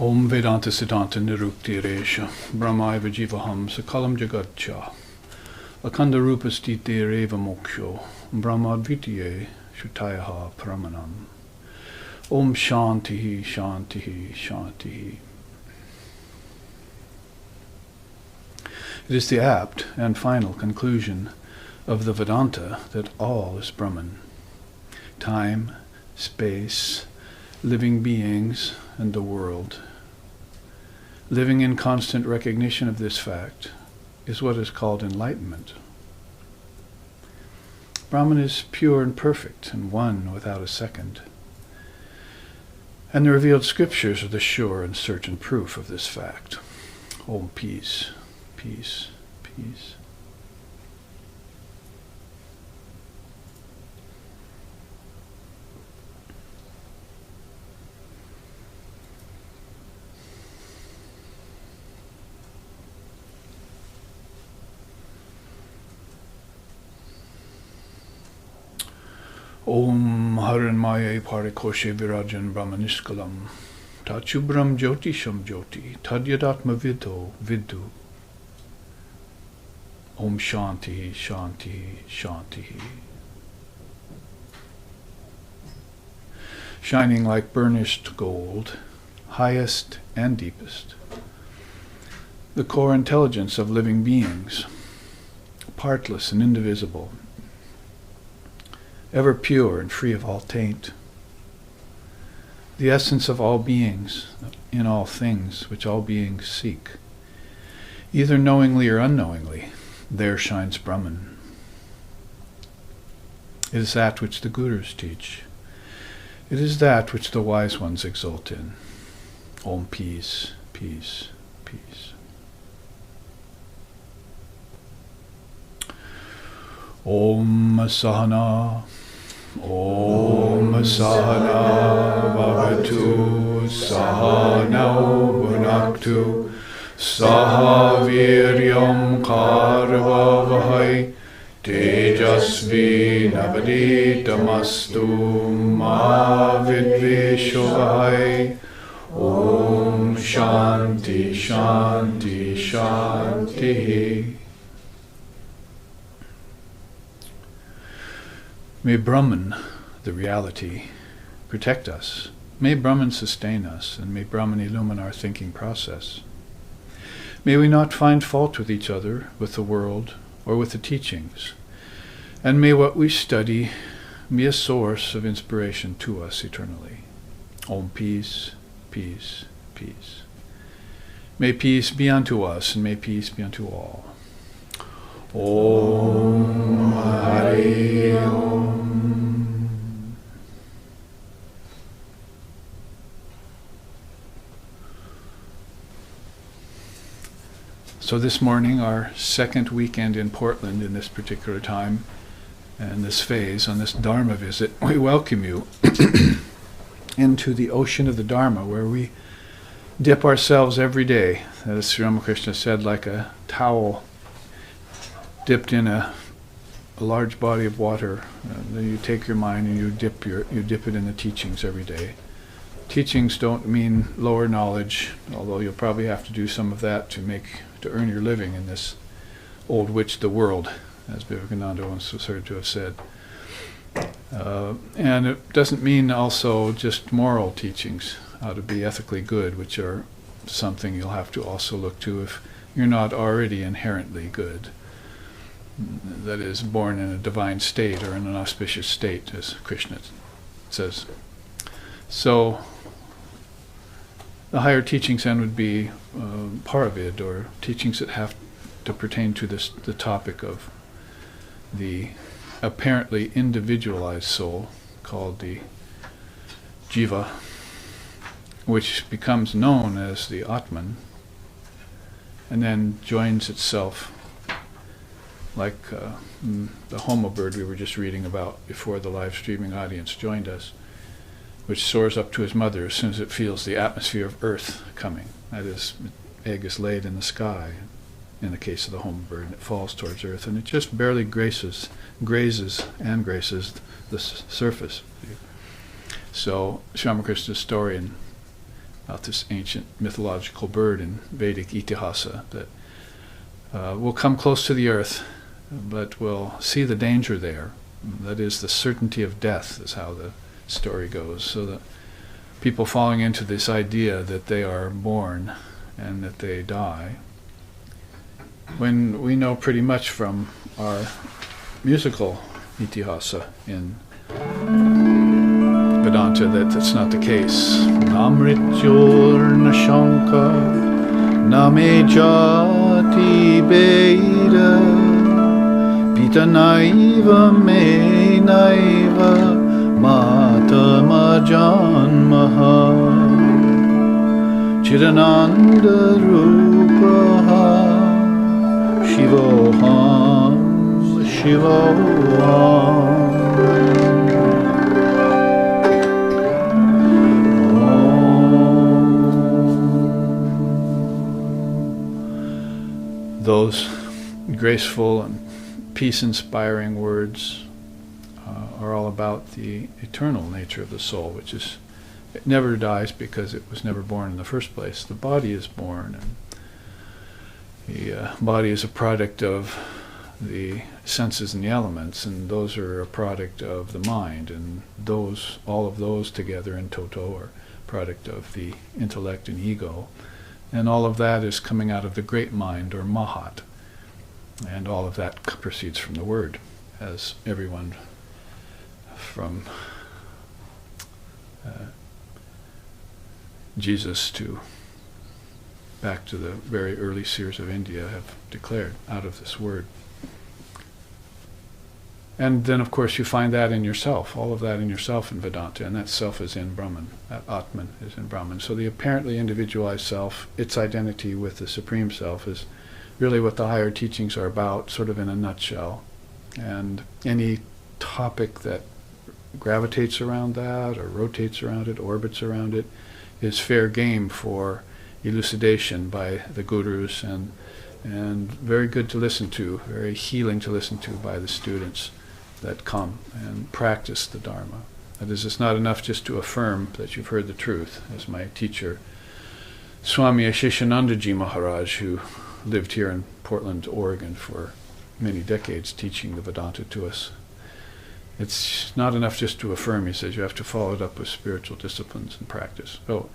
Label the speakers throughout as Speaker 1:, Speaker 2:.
Speaker 1: Om Vedanta Siddhanta Nirukti Resha Brahmaiva Jivaham Sakalam Jagatcha Akanda Rupa Stite Reva Moksho Brahmadvitiye Shutayaha Pramanam. Om Shantihi Shantihi Shantihi. It is the apt and final conclusion of the Vedanta that all is Brahman. Time, space, living beings, and the world. Living in constant recognition of this fact is what is called enlightenment. Brahman is pure and perfect and one without a second. And the revealed scriptures are the sure and certain proof of this fact. Om peace, peace, peace. Om Haranmaya Parikoshe Virajan Brahmaniskalam Tachubram Jyotisham Jyoti Tadyadatma Vidu. Om Shanti Shanti Shanti. Shining like burnished gold, highest and deepest, the core intelligence of living beings, partless and indivisible, ever pure and free of all taint, the essence of all beings, in all things which all beings seek, either knowingly or unknowingly, there shines Brahman. It is that which the Gurus teach. It is that which the wise ones exult in. Om peace, peace, peace. Om Sahana, Om Sahana Bhavatu, Sahanau Bhunaktu, Saha Viryam Karvavahai, Tejasvi Navaditamastu Ma Vidvishvahai. Om Shanti Shanti Shanti. May Brahman, the reality, protect us. May Brahman sustain us, and may Brahman illumine our thinking process. May we not find fault with each other, with the world, or with the teachings. And may what we study be a source of inspiration to us eternally. Om peace, peace, peace. May peace be unto us, and may peace be unto all. Om Hari Om. So this morning, our second weekend in Portland in this particular time, and this phase, on this Dharma visit, we welcome you into the ocean of the Dharma, where we dip ourselves every day, as Sri Ramakrishna said, like a towel dipped in a large body of water. Then you take your mind and you dip it in the teachings every day. Teachings don't mean lower knowledge, although you'll probably have to do some of that to earn your living in this old witch, the world, as Vivekananda once was heard to have said. And it doesn't mean also just moral teachings, how to be ethically good, which are something you'll have to also look to if you're not already inherently good. That is, born in a divine state or in an auspicious state, as Krishna says. So, the higher teachings then would be Paravid, or teachings that have to pertain to the topic of the apparently individualized soul, called the Jiva, which becomes known as the Atman, and then joins itself like the homo bird we were just reading about before the live streaming audience joined us, which soars up to his mother as soon as it feels the atmosphere of Earth coming. That is, the egg is laid in the sky, in the case of the homo bird, and it falls towards Earth, and it just barely grazes the surface. So, Sri Ramakrishna's story in about this ancient mythological bird in Vedic Itihasa that will come close to the earth, but will see the danger there. That is, the certainty of death is how the story goes. So that people falling into this idea that they are born and that they die, when we know pretty much from our musical Itihasa in Vedanta that that's not the case. Namrityur nashanka name jati beda pita naiva me naiva mata majanmaha chidananda rupaha shivoham shivoham. Those graceful and peace-inspiring words are all about the eternal nature of the soul, which is, it never dies because it was never born in the first place. The body is born, and the body is a product of the senses and the elements, and those are a product of the mind, and those, all of those together in toto are product of the intellect and ego. And all of that is coming out of the great mind, or mahat. And all of that proceeds from the word, as everyone from Jesus to back to the very early seers of India have declared, out of this word. And then, of course, you find that in yourself, all of that in yourself in Vedanta, and that self is in Brahman, that Atman is in Brahman. So the apparently individualized self, its identity with the Supreme Self, is really what the higher teachings are about, sort of in a nutshell. And any topic that gravitates around that, or rotates around it, orbits around it, is fair game for elucidation by the gurus, and very good to listen to, very healing to listen to by the students that come and practice the Dharma. That is, it's not enough just to affirm that you've heard the truth, as my teacher, Swami Asheshanandaji Maharaj, who lived here in Portland, Oregon for many decades teaching the Vedanta to us. It's not enough just to affirm, he says, you have to follow it up with spiritual disciplines and practice. So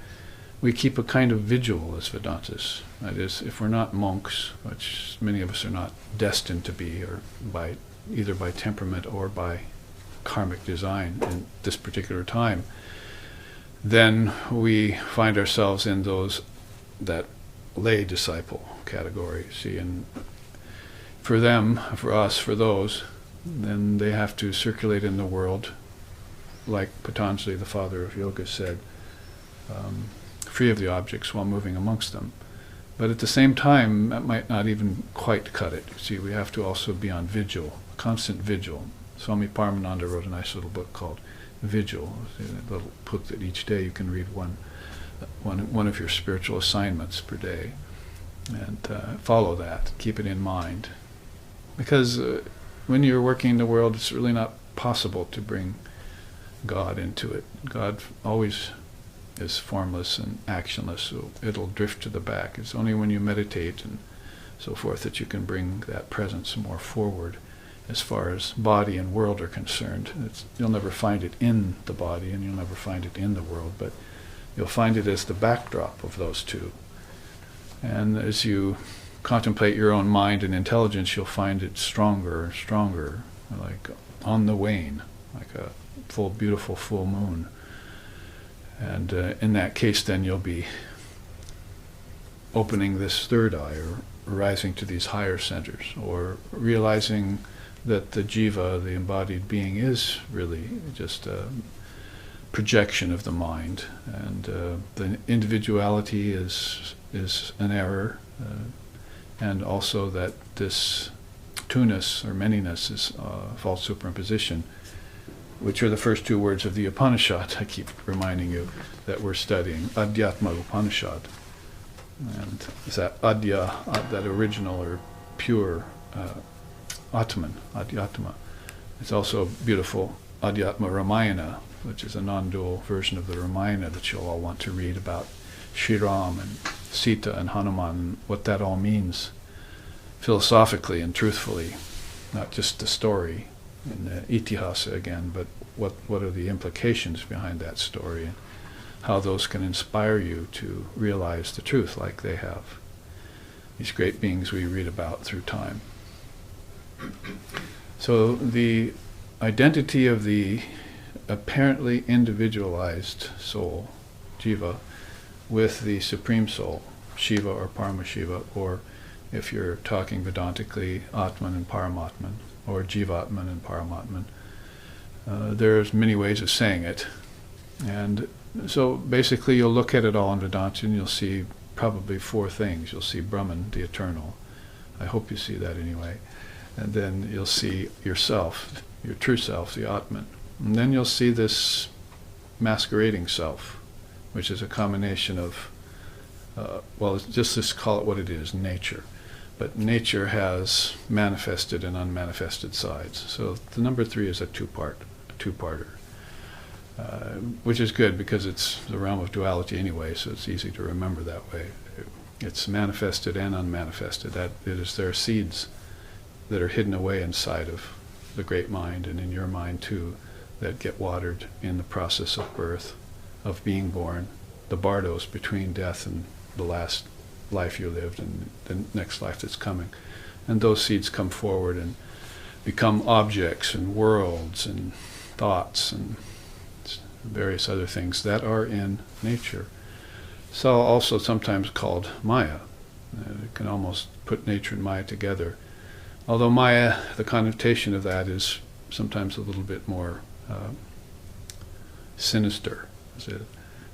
Speaker 1: we keep a kind of vigil as Vedantists. That is, if we're not monks, which many of us are not destined to be, or either by temperament or by karmic design in this particular time, then we find ourselves in that lay disciple category. See, and for them, for us, for those, then they have to circulate in the world, like Patanjali, the father of yoga, said, free of the objects while moving amongst them. But at the same time, that might not even quite cut it. See, we have to also be on vigil, constant vigil. Swami Paramananda wrote a nice little book called Vigil, a little book that each day you can read one of your spiritual assignments per day, and follow that, keep it in mind. Because when you're working in the world, it's really not possible to bring God into it. God always is formless and actionless, so it'll drift to the back. It's only when you meditate and so forth that you can bring that presence more forward as far as body and world are concerned. You'll never find it in the body, and you'll never find it in the world, but you'll find it as the backdrop of those two. And as you contemplate your own mind and intelligence, you'll find it stronger and stronger, like on the wane, like a beautiful full moon. And in that case, then you'll be opening this third eye, or rising to these higher centers, or realizing that the jiva, the embodied being, is really just a projection of the mind, and the individuality is an error, and also that this two-ness or manyness is false superimposition, which are the first two words of the Upanishad. I keep reminding you that we're studying Adhyatma Upanishad. And it's that Adya, that original or pure Atman, Adhyatma. It's also a beautiful Adhyatma Ramayana, which is a non-dual version of the Ramayana that you'll all want to read about Sri Ram and Sita and Hanuman, and what that all means philosophically and truthfully, not just the story in the itihasa again, but what are the implications behind that story and how those can inspire you to realize the truth like they have. These great beings we read about through time. So the identity of the apparently individualized soul, jiva, with the Supreme Soul, Shiva or Paramashiva, or if you're talking Vedantically, Atman and Paramatman, or Jivatman and Paramatman. There's many ways of saying it. And so basically you'll look at it all in Vedanta and you'll see probably four things. You'll see Brahman, the eternal. I hope you see that anyway. And then you'll see yourself, your true self, the Atman. And then you'll see this masquerading self, which is a combination of, just call it what it is, nature. But nature has manifested and unmanifested sides. So the number 3 is a two-parter, which is good because it's the realm of duality anyway, so it's easy to remember that way. It's manifested and unmanifested. That it is there are seeds that are hidden away inside of the great mind and in your mind too, that get watered in the process of birth, of being born, the bardos between death and the last life you lived and the next life that's coming. And those seeds come forward and become objects and worlds and thoughts and various other things that are in nature. So also sometimes called Maya. You can almost put nature and Maya together. Although Maya, the connotation of that is sometimes a little bit more sinister.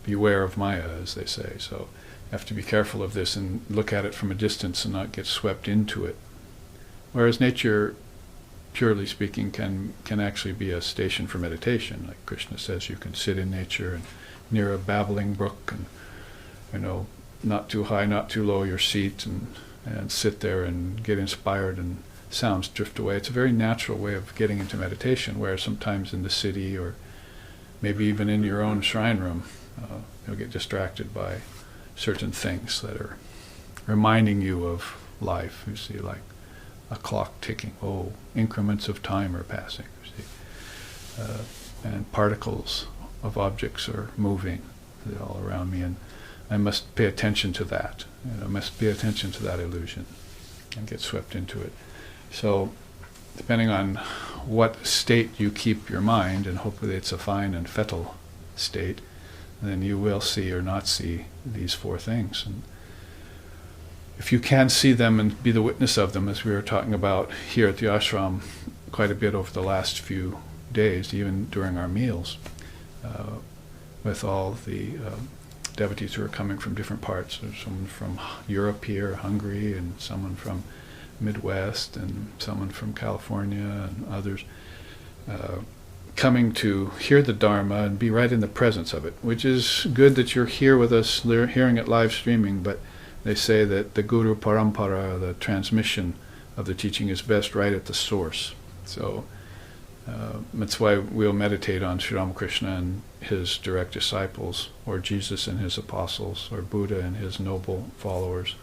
Speaker 1: Beware of Maya, as they say. So you have to be careful of this and look at it from a distance and not get swept into it. Whereas nature, purely speaking, can actually be a station for meditation. Like Krishna says, you can sit in nature and near a babbling brook and, not too high, not too low your seat and sit there and get inspired and sounds drift away. It's a very natural way of getting into meditation, where sometimes in the city or maybe even in your own shrine room, you'll get distracted by certain things that are reminding you of life. You see, like a clock ticking. Oh, increments of time are passing. You see, and particles of objects are moving. They're all around me, and I must pay attention to that. I must pay attention to that illusion and get swept into it. So, depending on what state you keep your mind, and hopefully it's a fine and fettle state, then you will see or not see these four things. And if you can see them and be the witness of them, as we were talking about here at the ashram quite a bit over the last few days, even during our meals, with all the devotees who are coming from different parts. There's someone from Europe here, Hungary, and someone from Midwest, and someone from California, and others coming to hear the Dharma and be right in the presence of it, which is good that you're here with us, hearing it live streaming, but they say that the Guru Parampara, the transmission of the teaching, is best right at the source. So that's why we'll meditate on Sri Ramakrishna and his direct disciples, or Jesus and his apostles, or Buddha and his noble followers,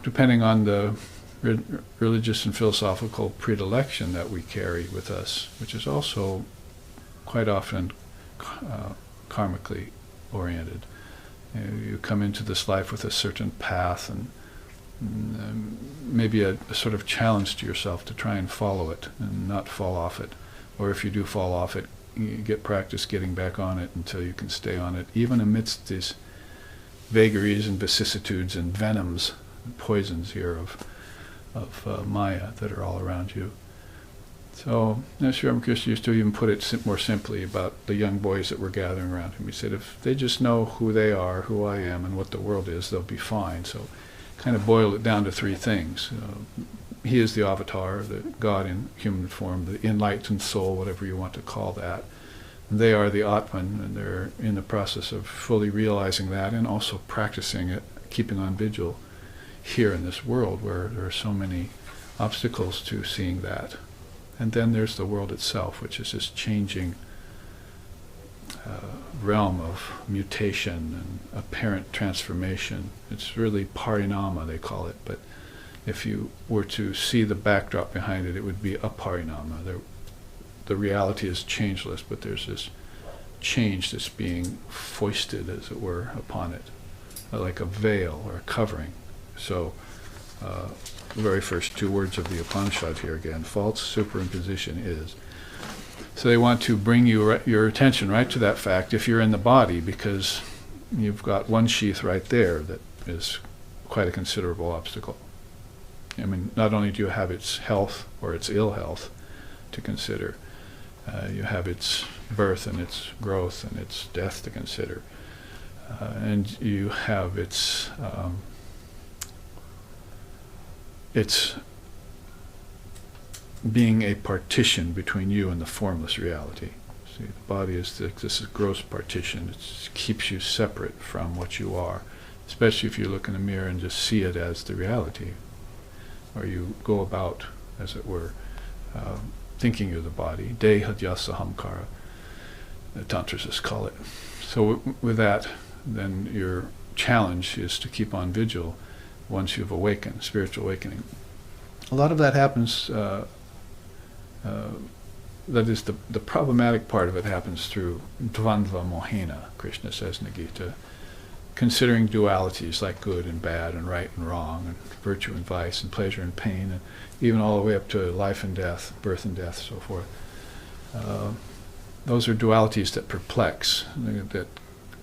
Speaker 1: depending on the religious and philosophical predilection that we carry with us, which is also quite often karmically oriented. You come into this life with a certain path and maybe a sort of challenge to yourself to try and follow it and not fall off it. Or if you do fall off it, you get practice getting back on it until you can stay on it, even amidst these vagaries and vicissitudes and venoms and poisons here of Maya that are all around you. So, Sri Ramakrishna used to even put it more simply about the young boys that were gathering around him. He said, if they just know who they are, who I am, and what the world is, they'll be fine. So, kind of boiled it down to three things. He is the avatar, the God in human form, the enlightened soul, whatever you want to call that. And they are the Atman, and they're in the process of fully realizing that and also practicing it, keeping on vigil here in this world where there are so many obstacles to seeing that. And then there's the world itself, which is just changing realm of mutation and apparent transformation. It's really parinama, they call it, but if you were to see the backdrop behind it, it would be aparinama. The reality is changeless, but there's this change that's being foisted, as it were, upon it, like a veil or a covering. So, the very first two words of the Upanishad here again, false superimposition is. So they want to bring your attention right to that fact if you're in the body, because you've got one sheath right there that is quite a considerable obstacle. I mean, not only do you have its health or its ill health to consider, you have its birth and its growth and its death to consider, and you have its being a partition between you and the formless reality. See, the body is this gross partition. It keeps you separate from what you are, especially if you look in the mirror and just see it as the reality, or you go about, as it were, thinking you're the body. Adhyatma ahankara, the tantricists call it. So with that, then your challenge is to keep on vigil once you've awakened, spiritual awakening. A lot of that happens, that is the problematic part of it happens through dvandva mohena, Krishna says in the Gita, considering dualities like good and bad and right and wrong and virtue and vice and pleasure and pain, and even all the way up to life and death, birth and death, so forth. Those are dualities that perplex, that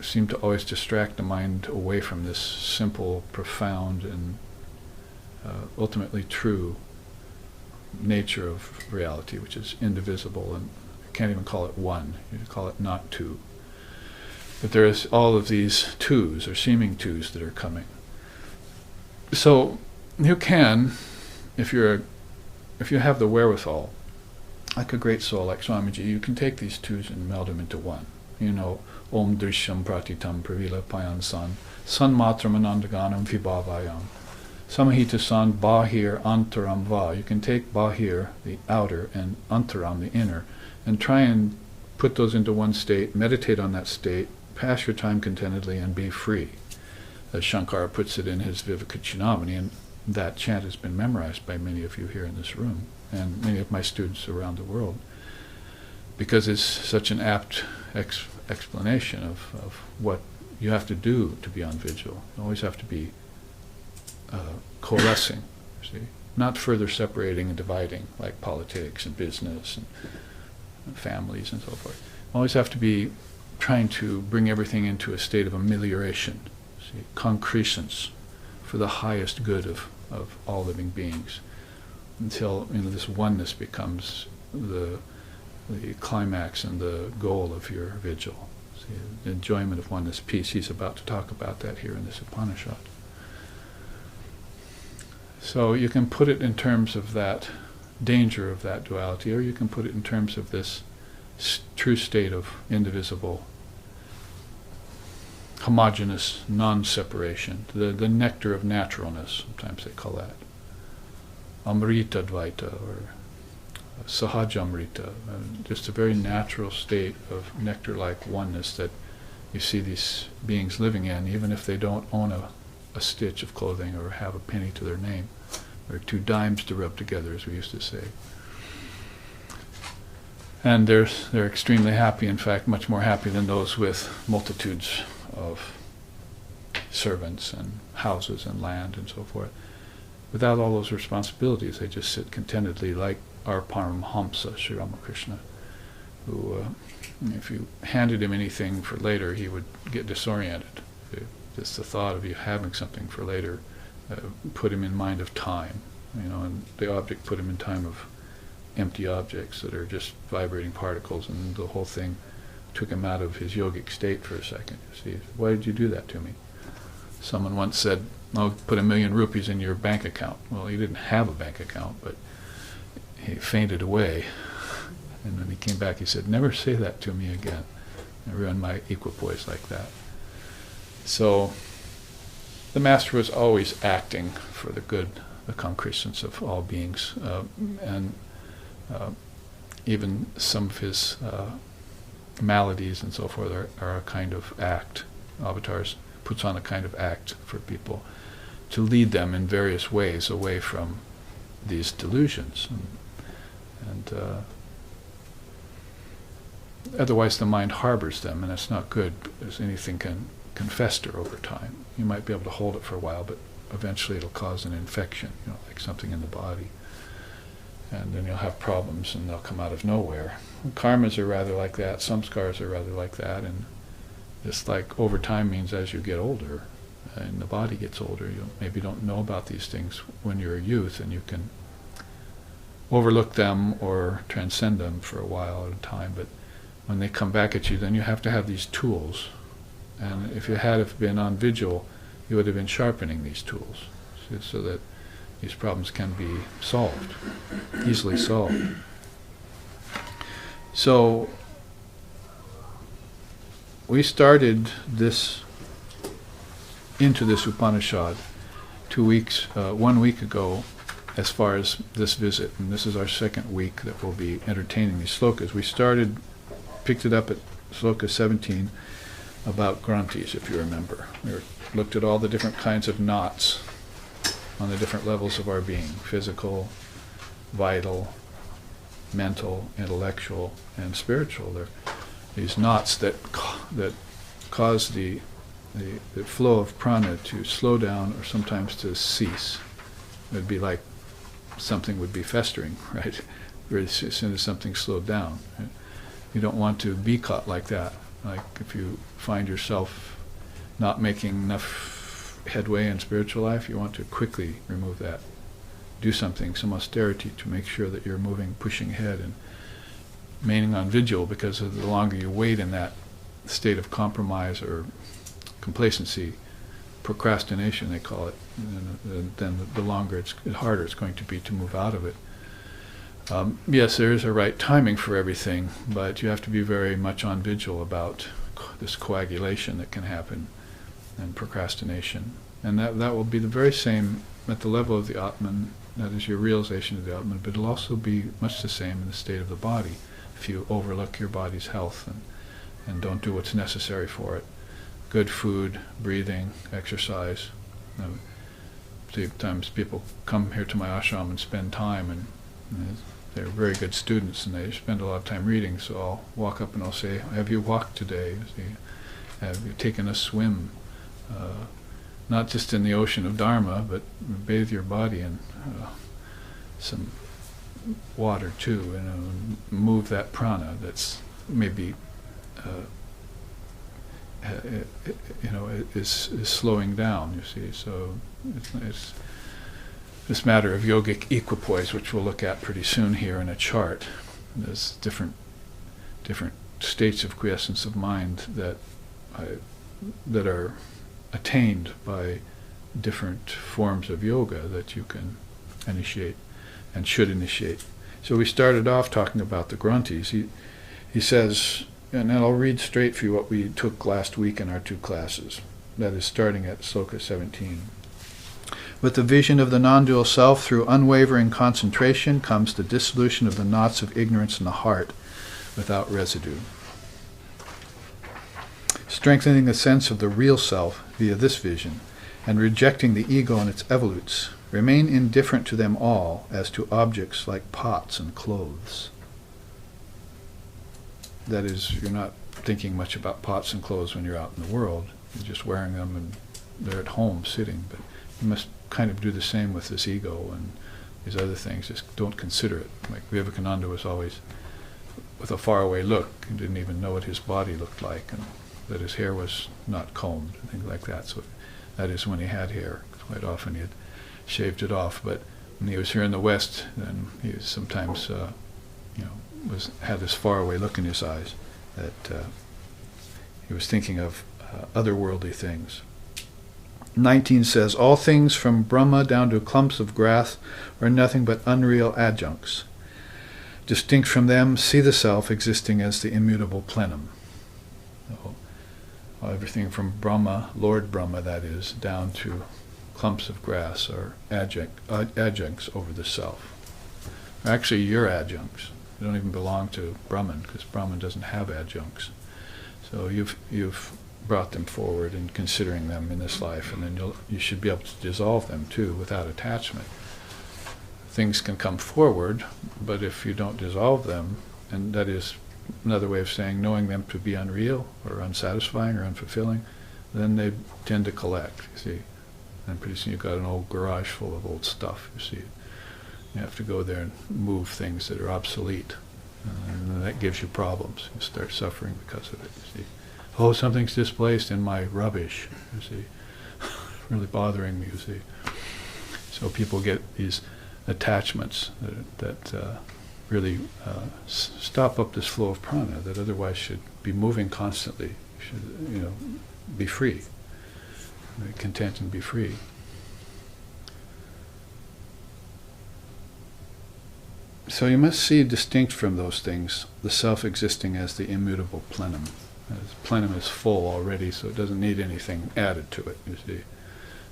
Speaker 1: seem to always distract the mind away from this simple, profound, and ultimately true nature of reality, which is indivisible, and you can't even call it one, you call it not two. But there is all of these twos, or seeming twos, that are coming. So you can, if you have the wherewithal, like a great soul like Swamiji, you can take these twos and meld them into one. You know, Om Drishyam Pratitam Pravila Payan San Matram Anandaganam Vibhavayam Samahita San Bahir Antaram Va. You can take Bahir, the outer, and Antaram, the inner, and try and put those into one state, meditate on that state, pass your time contentedly, and be free. As Shankara puts it in his Vivekachinamani, and that chant has been memorized by many of you here in this room, and many of my students around the world, because it's such an apt explanation of what you have to do to be on vigil. You always have to be coalescing, see, not further separating and dividing like politics and business and families and so forth. You always have to be trying to bring everything into a state of amelioration, see, concrescence for the highest good of all living beings, until this oneness becomes the climax and the goal of your vigil. See, the enjoyment of oneness, peace. He's about to talk about that here in this Upanishad. So you can put it in terms of that danger of that duality, or you can put it in terms of this true state of indivisible, homogeneous non-separation, the nectar of naturalness, sometimes they call that. Amrita Advaita, or Sahajamrita, just a very natural state of nectar-like oneness that you see these beings living in, even if they don't own a stitch of clothing or have a penny to their name, or 2 dimes to rub together, as we used to say. And they're extremely happy, in fact, much more happy than those with multitudes of servants and houses and land and so forth. Without all those responsibilities, they just sit contentedly, like our Paramhamsa, Sri Ramakrishna, who, if you handed him anything for later, he would get disoriented. Just the thought of you having something for later put him in mind of time, and the object put him in time of empty objects that are just vibrating particles, and the whole thing took him out of his yogic state for a second. You see, why did you do that to me? Someone once said, "I'll put 1,000,000 rupees in your bank account." Well, he didn't have a bank account, but he fainted away. And when he came back, he said, "Never say that to me again." I ruined my equipoise like that. So the Master was always acting for the good, the concrescence of all beings, and even some of his maladies and so forth are a kind of act. Avatars puts on a kind of act for people to lead them in various ways away from these delusions. And otherwise the mind harbors them, and that's not good, because anything can fester over time. You might be able to hold it for a while, but eventually it'll cause an infection, like something in the body. And then you'll have problems, and they'll come out of nowhere. Karmas are rather like that, samskars are rather like that, and just like over time means as you get older, and the body gets older, you maybe don't know about these things when you're a youth, and you can overlook them or transcend them for a while at a time, but when they come back at you, then you have to have these tools. And if you had been on vigil, you would have been sharpening these tools, so that these problems can be solved, easily solved. So we started into this Upanishad 1 week ago, as far as this visit, and this is our second week that we'll be entertaining these slokas. We picked it up at sloka 17 about grantis, if you remember. We looked at all the different kinds of knots on the different levels of our being: physical, vital, mental, intellectual, and spiritual. They're these knots that cause the flow of prana to slow down or sometimes to cease. It would be like something would be festering, right? As soon as something slowed down. Right? You don't want to be caught like that. Like if you find yourself not making enough headway in spiritual life, you want to quickly remove that. Do something, some austerity, to make sure that you're pushing ahead and remaining on vigil, because the longer you wait in that state of compromise or complacency, procrastination they call it, then the harder it's going to be to move out of it. Yes, there is a right timing for everything, but you have to be very much on vigil about this coagulation that can happen and procrastination. And that will be the very same at the level of the Atman, that is your realization of the Atman, but it'll also be much the same in the state of the body if you overlook your body's health and don't do what's necessary for it. Good food, breathing, exercise. Sometimes people come here to my ashram and spend time, and they're very good students and they spend a lot of time reading, so I'll walk up and I'll say, have you walked today? Have you taken a swim? Not just in the ocean of Dharma, but bathe your body in some water too, move that prana that's maybe is slowing down, you see. So it's this matter of yogic equipoise, which we'll look at pretty soon here in a chart. There's different states of quiescence of mind that are attained by different forms of yoga that you can initiate and should initiate. So we started off talking about the grantis. He says, and I'll read straight for you what we took last week in our two classes. That is starting at sloka 17. With the vision of the non-dual self through unwavering concentration comes the dissolution of the knots of ignorance in the heart without residue. Strengthening the sense of the real self via this vision, and rejecting the ego and its evolutes, remain indifferent to them all as to objects like pots and clothes. That is, you're not thinking much about pots and clothes when you're out in the world. You're just wearing them and they're at home sitting. But you must kind of do the same with this ego and these other things. Just don't consider it. Like Vivekananda was always with a faraway look. He didn't even know what his body looked like, and that his hair was not combed and things like that. So that is when he had hair. Quite often he had shaved it off. But when he was here in the West, then he was sometimes had this faraway look in his eyes that he was thinking of otherworldly things. 19 says, all things from Brahma down to clumps of grass are nothing but unreal adjuncts. Distinct from them, see the self existing as the immutable plenum. So, everything from Brahma, Lord Brahma that is, down to clumps of grass are adjuncts over the self. Actually, you're adjuncts. They don't even belong to Brahman, because Brahman doesn't have adjuncts. So you've brought them forward and considering them in this life, and then you should be able to dissolve them too without attachment. Things can come forward, but if you don't dissolve them, and that is another way of saying knowing them to be unreal or unsatisfying or unfulfilling, then they tend to collect, you see. And pretty soon you've got an old garage full of old stuff, you see. You have to go there and move things that are obsolete. And that gives you problems. You start suffering because of it, you see. Oh, something's displaced in my rubbish, you see. Really bothering me, you see. So people get these attachments that really stop up this flow of prana that otherwise should be moving constantly. Should, be free, be content and be free. So you must see distinct from those things the self existing as the immutable plenum. Plenum is full already, so it doesn't need anything added to it, you see.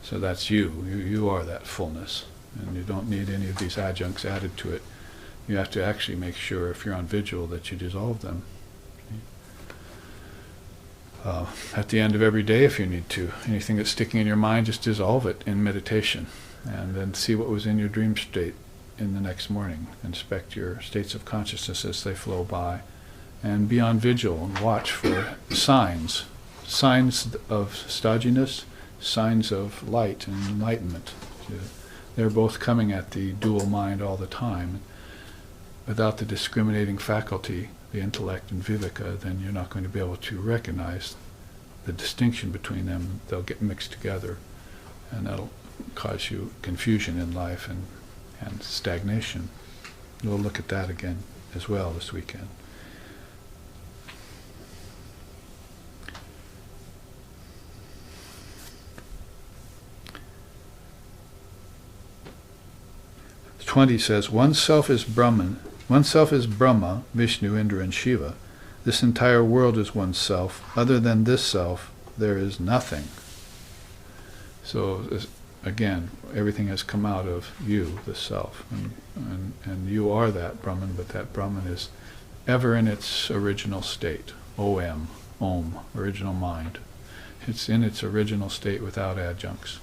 Speaker 1: So that's you. You are that fullness. And you don't need any of these adjuncts added to it. You have to actually make sure, if you're on vigil, that you dissolve them. At the end of every day, if you need to, anything that's sticking in your mind, just dissolve it in meditation, and then see what was in your dream state in the next morning. Inspect your states of consciousness as they flow by, and be on vigil and watch for signs of stodginess, signs of light and enlightenment. They're both coming at the dual mind all the time. Without the discriminating faculty, the intellect and viveka, then you're not going to be able to recognize the distinction between them. They'll get mixed together, and that'll cause you confusion in life and stagnation. We'll look at that again as well this weekend. '20 says, oneself is Brahman, oneself is Brahma, Vishnu, Indra, and Shiva. This entire world is oneself. Other than this self, there is nothing. So again, everything has come out of you, the self, and you are that Brahman, but that Brahman is ever in its original state. Om, original mind. It's in its original state without adjuncts.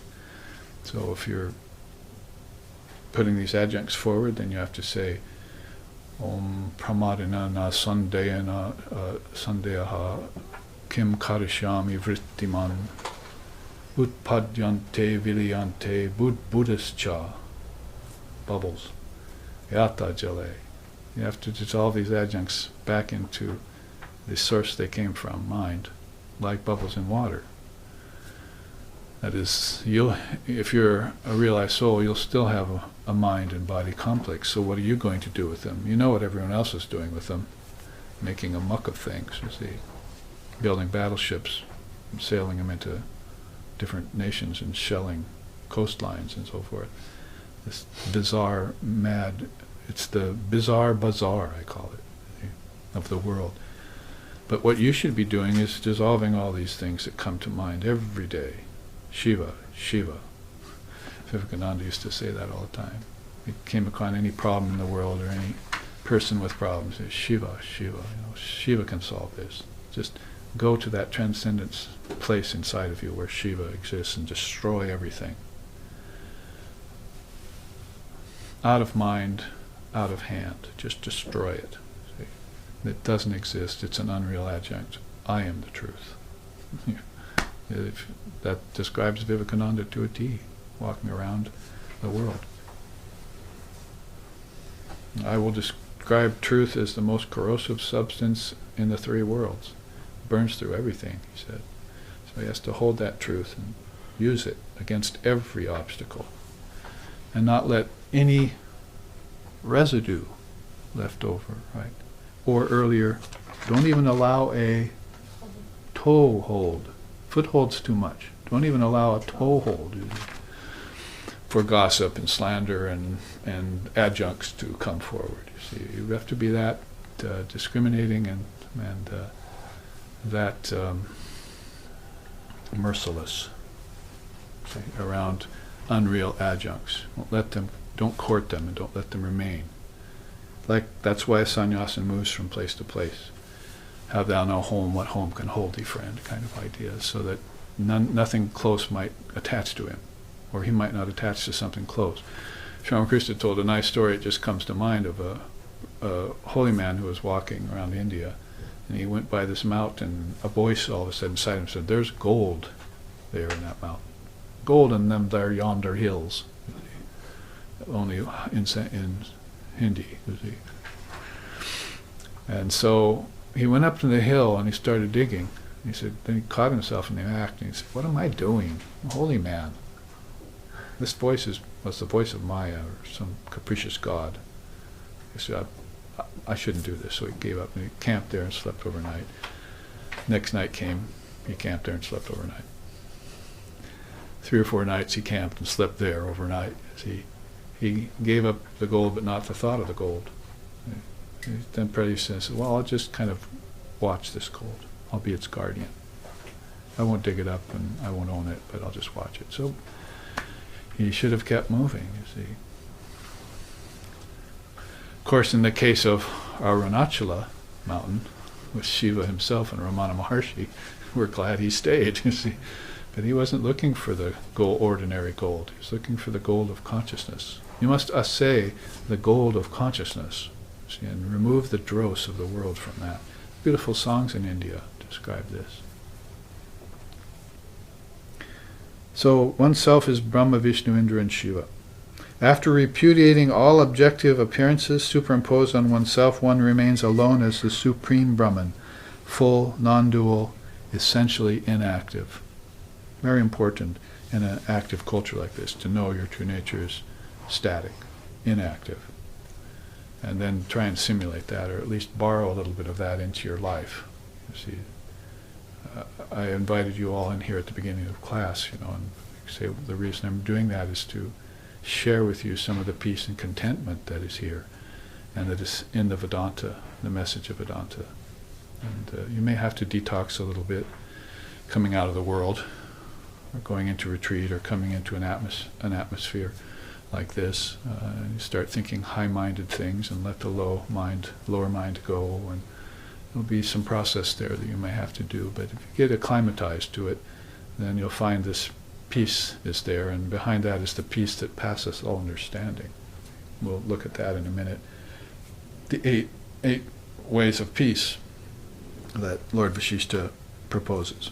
Speaker 1: So if you're putting these adjuncts forward, then you have to say Om Pramadina na sandeha kim karishyami vrittiman utpadyante vilyante buddhascha, bubbles, yata jale. You have to dissolve these adjuncts back into the source they came from, mind, like bubbles in water. That is, if you're a realized soul, you'll still have a mind and body complex. So what are you going to do with them? You know what everyone else is doing with them, making a muck of things, you see, building battleships, sailing them into different nations and shelling coastlines and so forth. This bizarre, mad, it's the bizarre bazaar, I call it, of the world. But what you should be doing is dissolving all these things that come to mind every day. Shiva, Shiva. Vivekananda used to say that all the time. He came upon any problem in the world or any person with problems, Shiva, Shiva. Shiva can solve this. Just go to that transcendence place inside of you where Shiva exists and destroy everything. Out of mind, out of hand. Just destroy it. See? It doesn't exist. It's an unreal adjunct. I am the truth. That describes Vivekananda to a T, walking around the world. I will describe truth as the most corrosive substance in the three worlds. Burns through everything, he said. So he has to hold that truth and use it against every obstacle, and not let any residue left over, right? Or earlier, don't even allow a toehold. Foothold's too much. Don't even allow a toehold for gossip and slander and adjuncts to come forward. You see, you have to be that discriminating and that merciless, see, around unreal adjuncts. Don't court them and don't let them remain. Like, that's why a sannyasin moves from place to place. Have thou no home, what home can hold thee, friend, kind of idea, so that nothing close might attach to him, or he might not attach to something close. Ramakrishna told a nice story, it just comes to mind, of a holy man who was walking around India, and he went by this mountain. A voice all of a sudden beside him said, "There's gold there in that mountain. Gold in them there yonder hills." Only in Hindi, you see. And so he went up to the hill and he started digging. He said, then he caught himself in the act and he said, "What am I doing? I'm a holy man. This voice was the voice of Maya, or some capricious god." He said, I shouldn't do this. So he gave up and he camped there and slept overnight. Next night came, he camped there and slept overnight. 3 or 4 nights he camped and slept there overnight. He gave up the gold but not the thought of the gold. Then Prabhupada says, well, I'll just kind of watch this gold. I'll be its guardian. I won't dig it up and I won't own it, but I'll just watch it. So he should have kept moving, you see. Of course, in the case of Arunachala mountain, with Shiva himself and Ramana Maharshi, we're glad he stayed, you see. But he wasn't looking for the ordinary gold. He was looking for the gold of consciousness. You must assay the gold of consciousness, see, and remove the dross of the world from that. Beautiful songs in India describe this. So oneself is Brahma, Vishnu, Indra, and Shiva. After repudiating all objective appearances superimposed on oneself, one remains alone as the supreme Brahman, full, non-dual, essentially inactive. Very important in an active culture like this, to know your true nature is static, inactive. And then try and simulate that, or at least borrow a little bit of that into your life. You see, I invited you all in here at the beginning of class, and say the reason I'm doing that is to share with you some of the peace and contentment that is here, and that is in the Vedanta, the message of Vedanta. And you may have to detox a little bit, coming out of the world, or going into retreat, or coming into an atmosphere like this. You start thinking high-minded things and let the lower mind go, and there'll be some process there that you may have to do. But if you get acclimatized to it, then you'll find this peace is there, and behind that is the peace that passes all understanding. We'll look at that in a minute. The eight ways of peace that Lord Vasishta proposes.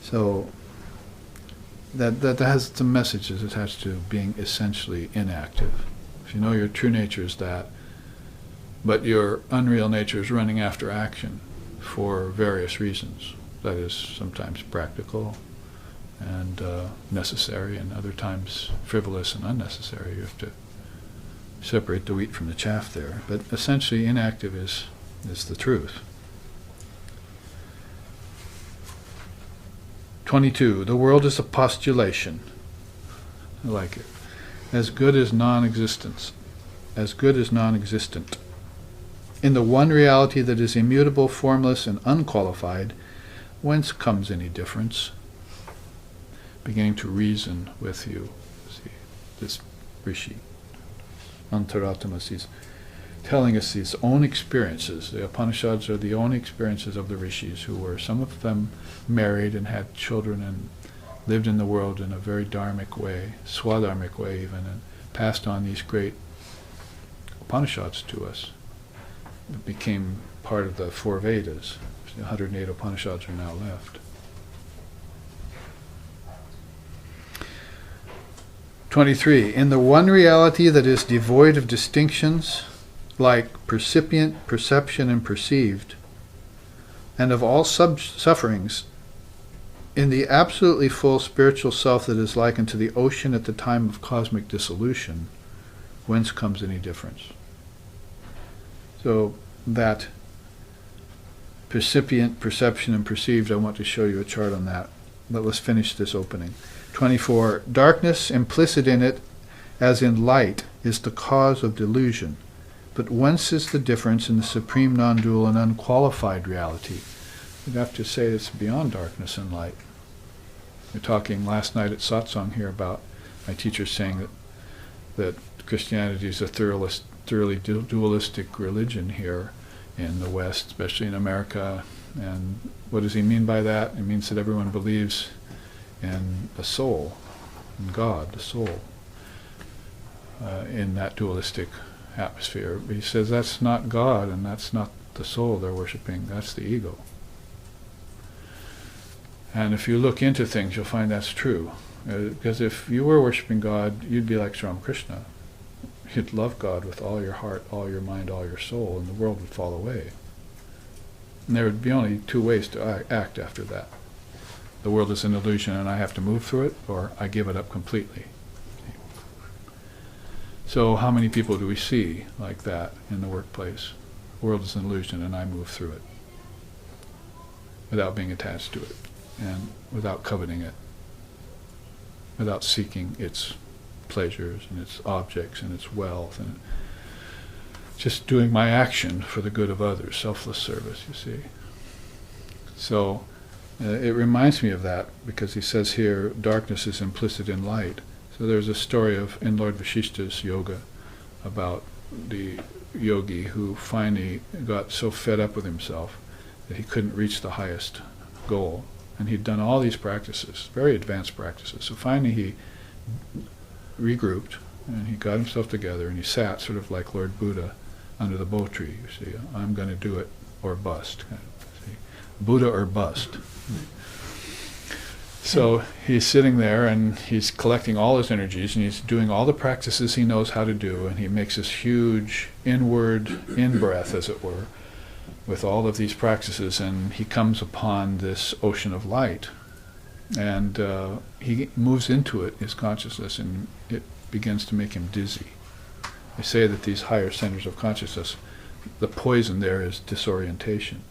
Speaker 1: So that has some messages attached to being essentially inactive. If you know your true nature is that, but your unreal nature is running after action for various reasons. That is sometimes practical and necessary, and other times frivolous and unnecessary. You have to separate the wheat from the chaff there. But essentially inactive is the truth. 22. The world is a postulation. I like it. As good as non-existence. As good as non-existent. In the one reality that is immutable, formless, and unqualified, whence comes any difference? Beginning to reason with you. See, this Rishi, Antaratama, is telling us his own experiences. The Upanishads are the only experiences of the Rishis, who were, some of them, married and had children and lived in the world in a very dharmic way, swadharmic way even, and passed on these great Upanishads to us. It became part of the 4 Vedas. The 108 Upanishads are now left. 23. In the one reality that is devoid of distinctions, like percipient, perception, and perceived, and of all sufferings, in the absolutely full spiritual self that is likened to the ocean at the time of cosmic dissolution, whence comes any difference? So that percipient, perception, and perceived, I want to show you a chart on that. But let's finish this opening. 24. Darkness implicit in it, as in light, is the cause of delusion. But whence is the difference in the supreme non-dual and unqualified reality? We'd have to say it's beyond darkness and light. We were talking last night at satsang here about my teacher saying that Christianity is a thoroughly dualistic religion here in the West, especially in America. And what does he mean by that? It means that everyone believes in a soul, in God, the soul, in that dualistic atmosphere. But he says that's not God and that's not the soul they're worshipping, that's the ego. And if you look into things, you'll find that's true. Because if you were worshipping God, you'd be like Sri Krishna. You'd love God with all your heart, all your mind, all your soul, and the world would fall away. And there would be only two ways to act after that. The world is an illusion and I have to move through it, or I give it up completely. So how many people do we see like that in the workplace? The world is an illusion and I move through it without being attached to it and without coveting it, without seeking its pleasures and its objects and its wealth, and just doing my action for the good of others, selfless service, you see. So it reminds me of that, because he says here, darkness is implicit in light. So there's a story in Lord Vashishta's yoga about the yogi who finally got so fed up with himself that he couldn't reach the highest goal. And he'd done all these practices, very advanced practices. So finally he regrouped, and he got himself together, and he sat sort of like Lord Buddha under the bo tree. You see, I'm going to do it or bust. See? Buddha or bust. So he's sitting there and he's collecting all his energies and he's doing all the practices he knows how to do, and he makes this huge inward in-breath, as it were, with all of these practices, and he comes upon this ocean of light. And he moves into it, his consciousness, and it begins to make him dizzy. They say that these higher centers of consciousness, the poison there is disorientation.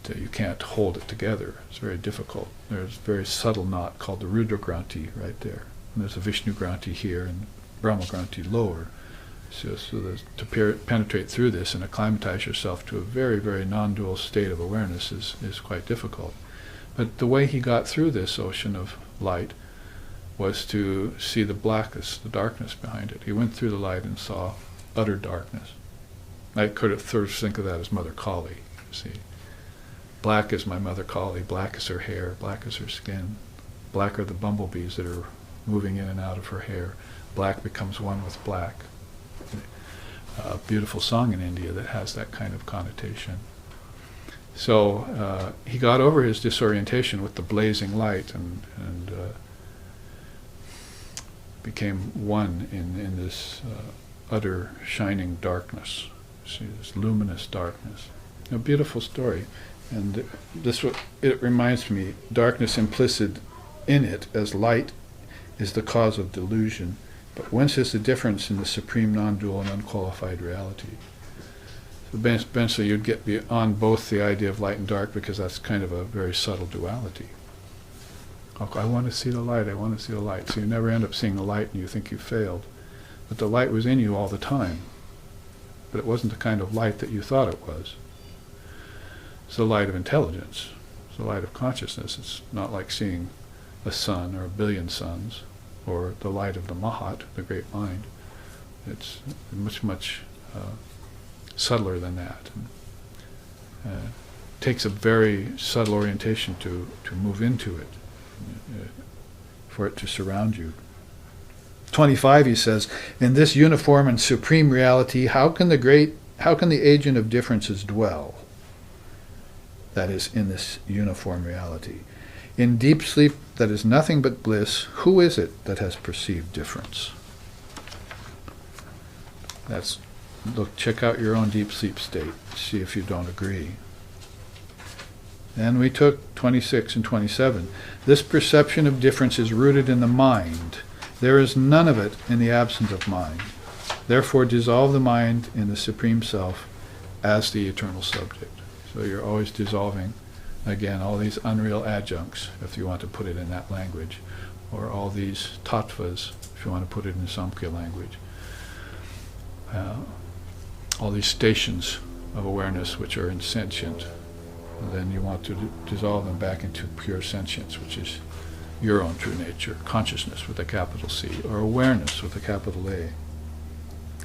Speaker 1: That you can't hold it together. It's very difficult. There's a very subtle knot called the Rudra Granthi right there. And there's a Vishnu Granthi here and Brahma Granthi lower. So to penetrate through this and acclimatize yourself to a very, very non-dual state of awareness is quite difficult. But the way he got through this ocean of light was to see the blackness, the darkness behind it. He went through the light and saw utter darkness. I could at first think of that as Mother Kali, you see. Black is my Mother Kali, black is her hair, black is her skin. Black are the bumblebees that are moving in and out of her hair. Black becomes one with black. A beautiful song in India that has that kind of connotation. So he got over his disorientation with the blazing light and became one in this utter shining darkness. See, this luminous darkness. A beautiful story. And it reminds me, darkness implicit in it as light is the cause of delusion, but whence is the difference in the supreme non-dual and unqualified reality? So eventually you'd get beyond both the idea of light and dark, because that's kind of a very subtle duality. I want to see the light, I want to see the light. So you never end up seeing the light and you think you failed. But the light was in you all the time. But it wasn't the kind of light that you thought it was. It's the light of intelligence. It's the light of consciousness. It's not like seeing a sun or a billion suns, or the light of the Mahat, the great mind. It's much, much subtler than that. And, takes a very subtle orientation to move into it, for it to surround you. 25, he says, in this uniform and supreme reality, how can the agent of differences dwell? That is, in this uniform reality. In deep sleep that is nothing but bliss, who is it that has perceived difference? Check out your own deep sleep state, see if you don't agree. And we took 26 and 27. This perception of difference is rooted in the mind. There is none of it in the absence of mind. Therefore dissolve the mind in the Supreme Self as the eternal subject. So you're always dissolving, again, all these unreal adjuncts, if you want to put it in that language, or all these tattvas, if you want to put it in Samkhya language. All these stations of awareness which are insentient. And then you want to dissolve them back into pure sentience, which is your own true nature, consciousness with a capital C, or awareness with a capital A.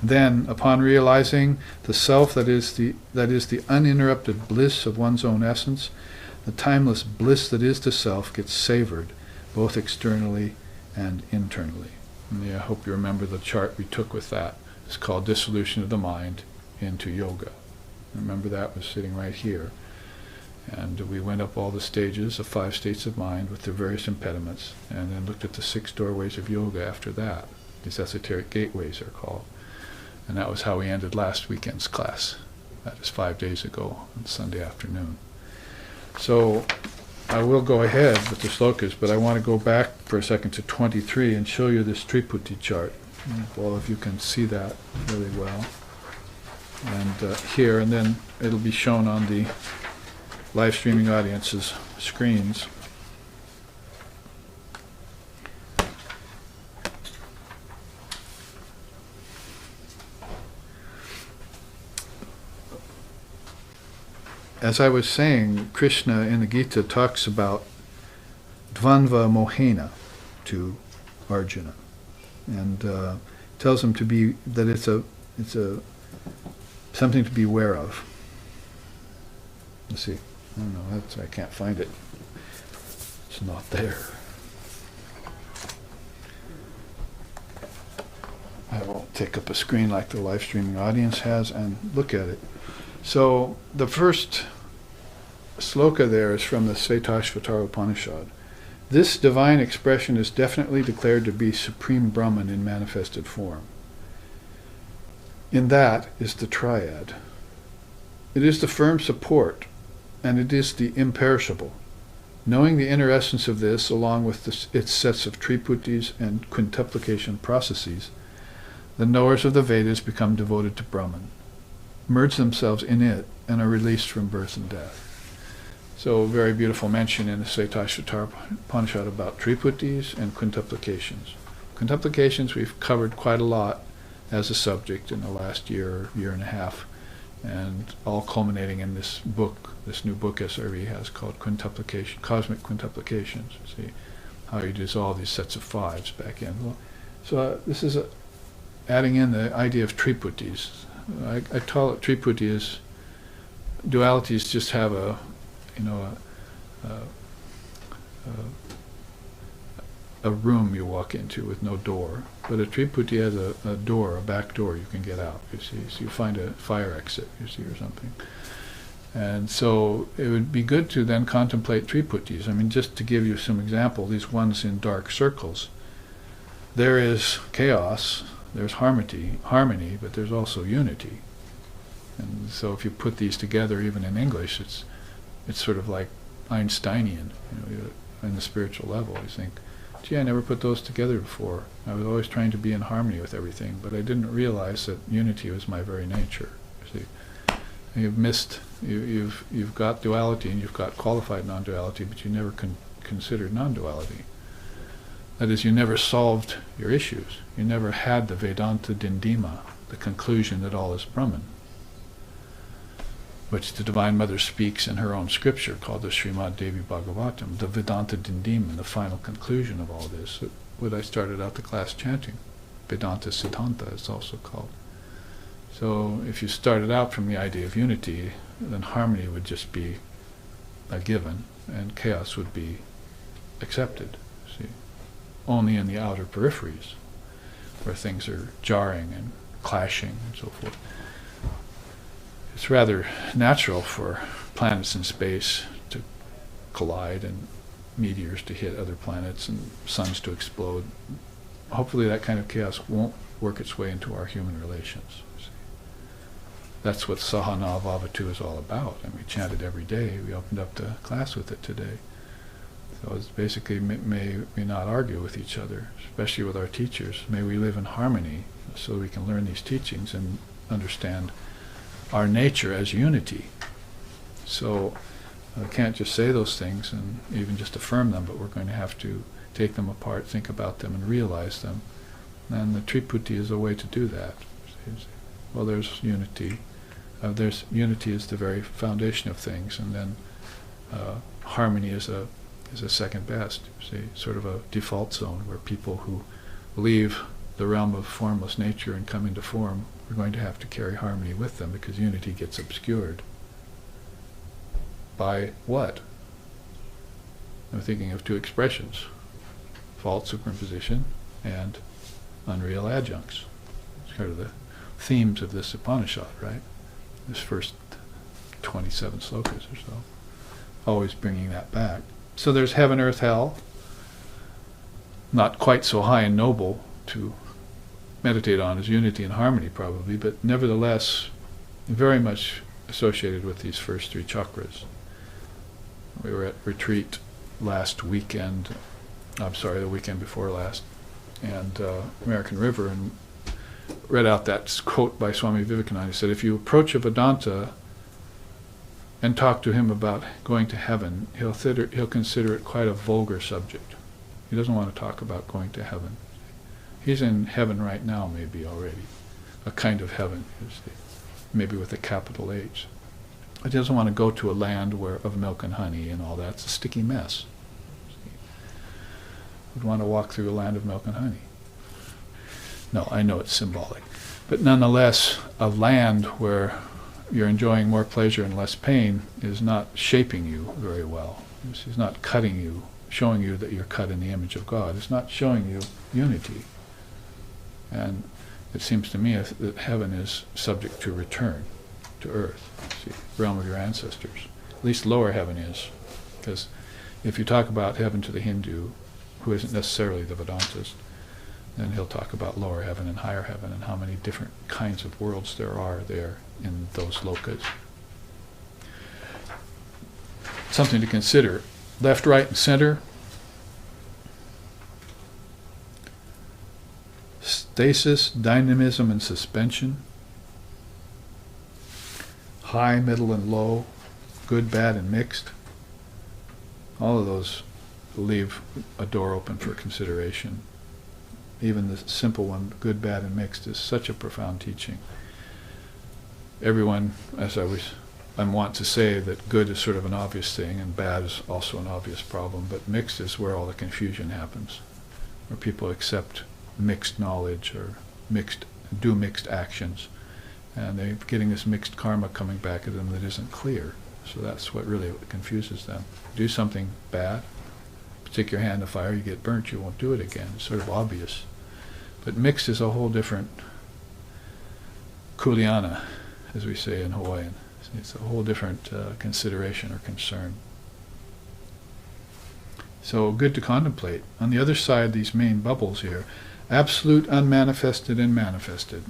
Speaker 1: Then, upon realizing the self that is the uninterrupted bliss of one's own essence, the timeless bliss that is the self gets savored, both externally and internally. And I hope you remember the chart we took with that. It's called Dissolution of the Mind into Yoga. Remember that was sitting right here. And we went up all the stages of 5 states of mind with their various impediments, and then looked at the 6 doorways of yoga after that. These esoteric gateways are called. And that was how we ended last weekend's class. That is 5 days ago on Sunday afternoon. So I will go ahead with the slokas, but I want to go back for a second to 23 and show you this Triputi chart. If all of you can see that really well. And here, and then it'll be shown on the live streaming audience's screens. As I was saying, Krishna in the Gita talks about dvandva mohena to Arjuna, and tells him that it's a something to be aware of. Let's see. I don't know. I can't find it. It's not there. I won't take up a screen like the live streaming audience has and look at it. So the first sloka there is from the Svetāśvatara Upanishad. This divine expression is definitely declared to be Supreme Brahman in manifested form. In that is the triad. It is the firm support, and it is the imperishable. Knowing the inner essence of this, along with its sets of triputis and quintuplication processes, the knowers of the Vedas become devoted to Brahman, merge themselves in it, and are released from birth and death. So, very beautiful mention in the Svetāśvatara Upanishad about triputis and quintuplications. Quintuplications we've covered quite a lot as a subject in the last year and a half, and all culminating in this book, this new book SRV has called Quintuplication, Cosmic Quintuplications. See how you dissolve these sets of 5s back in. Well, so this is adding in the idea of triputis. I call it triputi as dualities just have a room you walk into with no door, but a triputi has a door, a back door you can get out, you see. So you find a fire exit, you see, or something. And so it would be good to then contemplate triputis. I mean, just to give you some example, these ones in dark circles, there is chaos, there's harmony, but there's also unity. And so if you put these together, even in English, it's sort of like Einsteinian, in the spiritual level. You think, gee, I never put those together before. I was always trying to be in harmony with everything, but I didn't realize that unity was my very nature. You see, you've got duality and you've got qualified non-duality, but you never considered non-duality. That is, you never solved your issues. You never had the Vedanta Dindima, the conclusion that all is Brahman, which the Divine Mother speaks in her own scripture called the Srimad Devi Bhagavatam, the Vedanta Dindima, the final conclusion of all this, what I started out the class chanting. Vedanta Siddhanta it's also called. So if you started out from the idea of unity, then harmony would just be a given, and chaos would be accepted, see, only in the outer peripheries, where things are jarring and clashing and so forth. It's rather natural for planets in space to collide and meteors to hit other planets and suns to explode. Hopefully that kind of chaos won't work its way into our human relations. See. That's what Sahana Vavatu is all about, and we chant it every day. We opened up the class with it today. So it's basically, may we not argue with each other, especially with our teachers. May we live in harmony so we can learn these teachings and understand our nature as unity. So I can't just say those things and even just affirm them, but we're going to have to take them apart, think about them, and realize them. And the Triputi is a way to do that. Well, there's unity. Unity is the very foundation of things, and then harmony is a second best. See, sort of a default zone where people who leave the realm of formless nature and come into form, we're going to have to carry harmony with them, because unity gets obscured. By what? I'm thinking of two expressions: false superimposition and unreal adjuncts. It's kind of the themes of this Upanishad, right? This first 27 slokas or so. Always bringing that back. So there's heaven, earth, hell. Not quite so high and noble to meditate on as unity and harmony, probably, but nevertheless very much associated with these first three chakras. We were at retreat last weekend, the weekend before last, and American River, and read out that quote by Swami Vivekananda. He said, if you approach a Vedanta and talk to him about going to heaven, he'll consider it quite a vulgar subject. He doesn't want to talk about going to heaven. He's in heaven right now, maybe already. A kind of heaven, you see, maybe with a capital H. He doesn't want to go to a land of milk and honey and all that. It's a sticky mess. He'd want to walk through a land of milk and honey. No, I know it's symbolic. But nonetheless, a land where you're enjoying more pleasure and less pain is not shaping you very well. It's not cutting you, showing you that you're cut in the image of God. It's not showing you unity. And it seems to me that heaven is subject to return to earth, see, realm of your ancestors. At least lower heaven is. Because if you talk about heaven to the Hindu, who isn't necessarily the Vedantist, then he'll talk about lower heaven and higher heaven and how many different kinds of worlds there are there in those lokas. Something to consider. Left, right, and center. Stasis, dynamism, and suspension. High, middle, and low. Good, bad, and mixed. All of those leave a door open for consideration. Even the simple one, good, bad, and mixed, is such a profound teaching. Everyone, I'm wont to say that good is sort of an obvious thing and bad is also an obvious problem, but mixed is where all the confusion happens, where people accept mixed knowledge or do mixed actions, and they're getting this mixed karma coming back at them that isn't clear. So that's what really confuses them. Do something bad, stick your hand in the fire, you get burnt, you won't do it again. It's sort of obvious. But mixed is a whole different kuleana, as we say in Hawaiian. It's a whole different consideration or concern. So good to contemplate. On the other side, these main bubbles here, absolute, unmanifested, and manifested.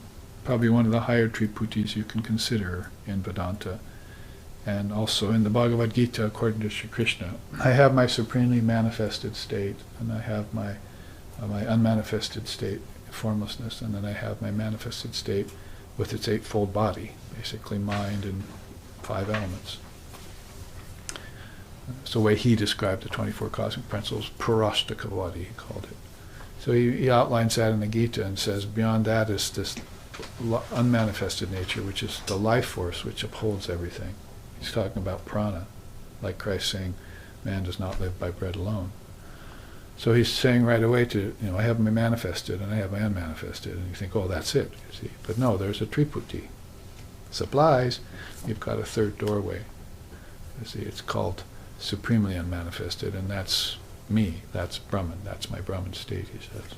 Speaker 1: Probably one of the higher triputis you can consider in Vedanta. And also in the Bhagavad Gita, according to Sri Krishna, I have my supremely manifested state, and I have my unmanifested state, formlessness, and then I have my manifested state with its eightfold body, basically mind and 5 elements. It's the way he described the 24 cosmic principles, Parastakavadi, he called it. So he outlines that in the Gita and says beyond that is this unmanifested nature, which is the life force which upholds everything. He's talking about prana, like Christ saying, man does not live by bread alone. So he's saying right away I have my manifested and I have my unmanifested, and you think, oh, that's it, you see. But no, there's a triputi. Supplies, you've got a third doorway. You see, it's called supremely unmanifested, and that's me, that's Brahman, that's my Brahman state, he says.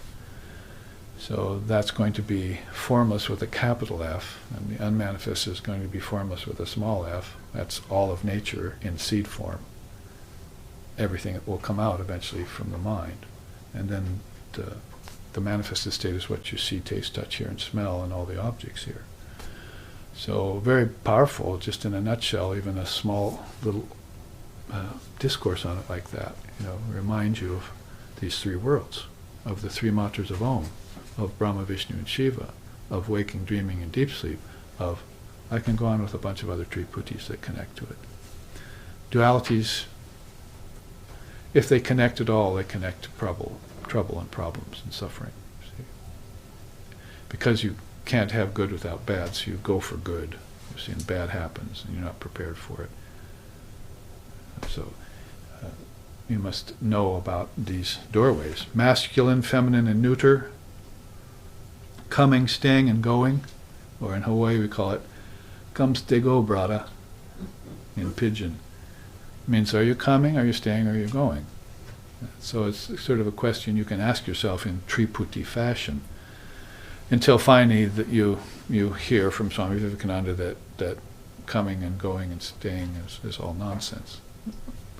Speaker 1: So that's going to be formless with a capital F, and the unmanifested is going to be formless with a small f. That's all of nature in seed form. Everything will come out eventually from the mind. And then the manifested state is what you see, taste, touch, hear, and smell, and all the objects here. So very powerful, just in a nutshell, even a small little discourse on it like that, reminds you of these 3 worlds, of the 3 mantras of Om, of Brahma, Vishnu, and Shiva, of waking, dreaming, and deep sleep, I can go on with a bunch of other triputis that connect to it. Dualities, if they connect at all, they connect to trouble and problems and suffering. See? Because you can't have good without bad, so you go for good. You see, and bad happens, and you're not prepared for it. So you must know about these doorways. Masculine, feminine, and neuter. coming, staying, and going, or in Hawaii we call it "come, stay, go, brada," in Pidgin. It means, are you coming, are you staying, are you going? So it's sort of a question you can ask yourself in Triputi fashion, until finally that you hear from Swami Vivekananda that coming and going and staying is all nonsense.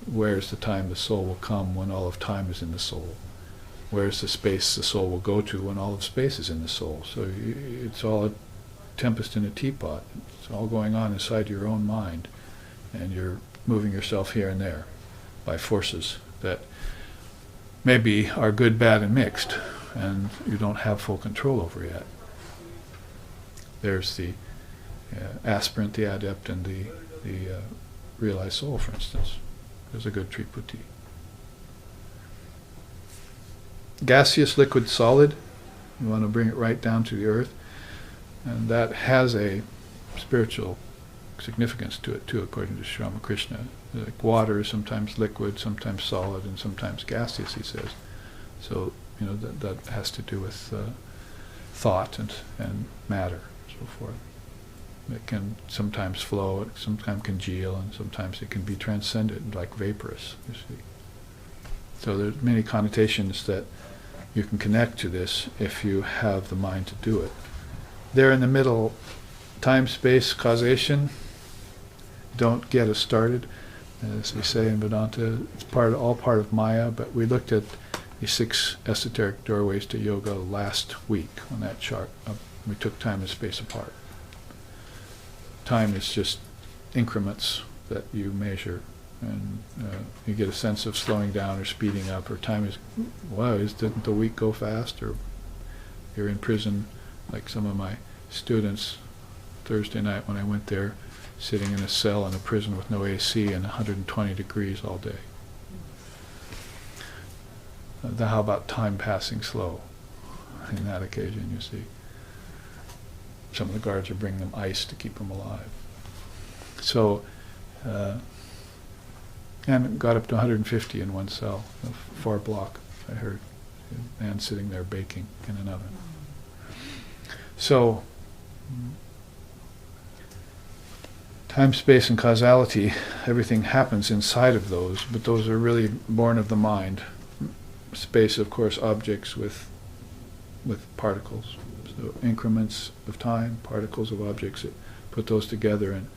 Speaker 1: Where's the time the soul will come when all of time is in the soul? Where's the space the soul will go to when all of space is in the soul? So it's all a tempest in a teapot. It's all going on inside your own mind, and you're moving yourself here and there by forces that maybe are good, bad, and mixed, and you don't have full control over yet. There's the aspirant, the adept, and the realized soul, for instance. There's a good Triputi. Gaseous, liquid, solid. You want to bring it right down to the earth, and that has a spiritual significance to it too, according to Sri Ramakrishna. Like water is sometimes liquid, sometimes solid, and sometimes gaseous, he says. So that has to do with thought and matter, and so forth. It can sometimes flow, it sometimes congeal, and sometimes it can be transcendent, like vaporous, you see. So there's many connotations that you can connect to this if you have the mind to do it. There in the middle, time, space, causation, don't get us started. As we say in Vedanta, it's all part of Maya, but we looked at the 6 esoteric doorways to yoga last week on that chart. We took time and space apart. Time is just increments that you measure, and you get a sense of slowing down or speeding up, or time is, wow, didn't the week go fast? Or you're in prison, like some of my students Thursday night when I went there, sitting in a cell in a prison with no AC and 120 degrees all day. How about time passing slow in that occasion, you see? Some of the guards are bringing them ice to keep them alive. So, and it got up to 150 in one cell, a 4 block, I heard. A man sitting there baking in an oven. So, time, space, and causality, everything happens inside of those, but those are really born of the mind. Space, of course, objects with particles. So increments of time, particles of objects, put those together and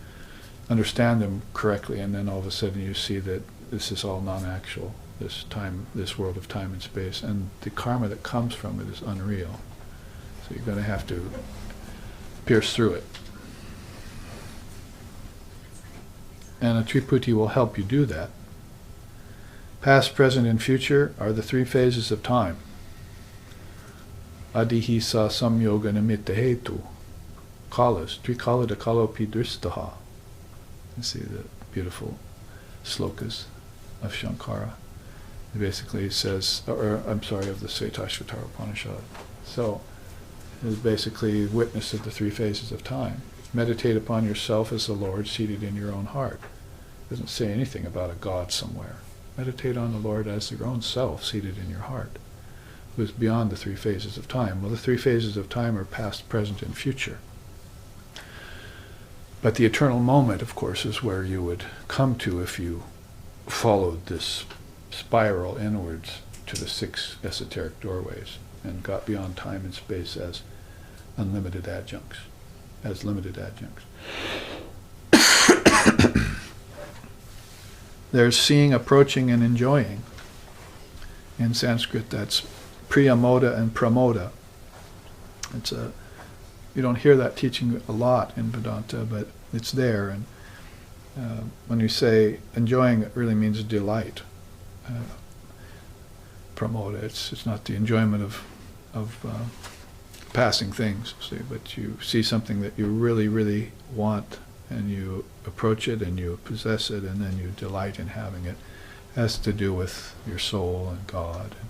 Speaker 1: understand them correctly, and then all of a sudden you see that this is all non-actual, this world of time and space, and the karma that comes from it is unreal. So you're going to have to pierce through it. And a Triputi will help you do that. Past, present, and future are the 3 phases of time. Adihisa samyoga nimitta hetu. Kalas, trikalada kalopi dristaha. You see the beautiful slokas of Shankara. It basically says, of the Adhyatma Upanishad. So, it is basically witness of the 3 phases of time. Meditate upon yourself as the Lord seated in your own heart. It doesn't say anything about a God somewhere. Meditate on the Lord as your own self seated in your heart, who is beyond the 3 phases of time. Well, the 3 phases of time are past, present, and future. But the eternal moment, of course, is where you would come to if you followed this spiral inwards to the 6 esoteric doorways and got beyond time and space as unlimited adjuncts, as limited adjuncts. There's seeing, approaching, and enjoying. In Sanskrit, that's priyamoda and pramoda. You don't hear that teaching a lot in Vedanta, but it's there. And when you say enjoying, it really means delight. Pramoda, it's not the enjoyment of passing things, see, but you see something that you really, really want, and you approach it and you possess it, and then you delight in having it. It has to do with your soul and God, and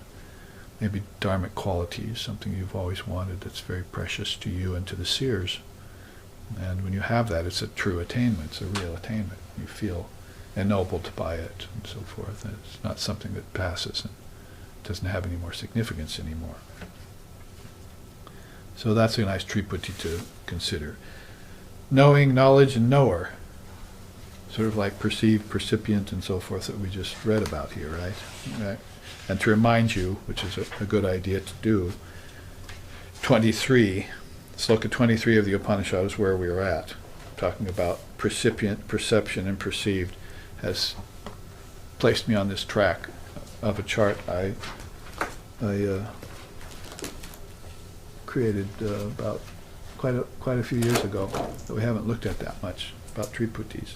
Speaker 1: maybe dharmic qualities, something you've always wanted that's very precious to you and to the seers. And when you have that, it's a true attainment, it's a real attainment. You feel ennobled by it and so forth. And it's not something that passes and doesn't have any more significance anymore. So that's a nice triputi to consider. Knowing, knowledge, and knower. Sort of like perceived, percipient, and so forth that we just read about here, right? Right. And to remind you, which is a good idea to do, 23, sloka 23 of the Upanishad is where we are at. Talking about percipient, perception, and perceived has placed me on this track of a chart I created about quite a few years ago that we haven't looked at that much, about triputis.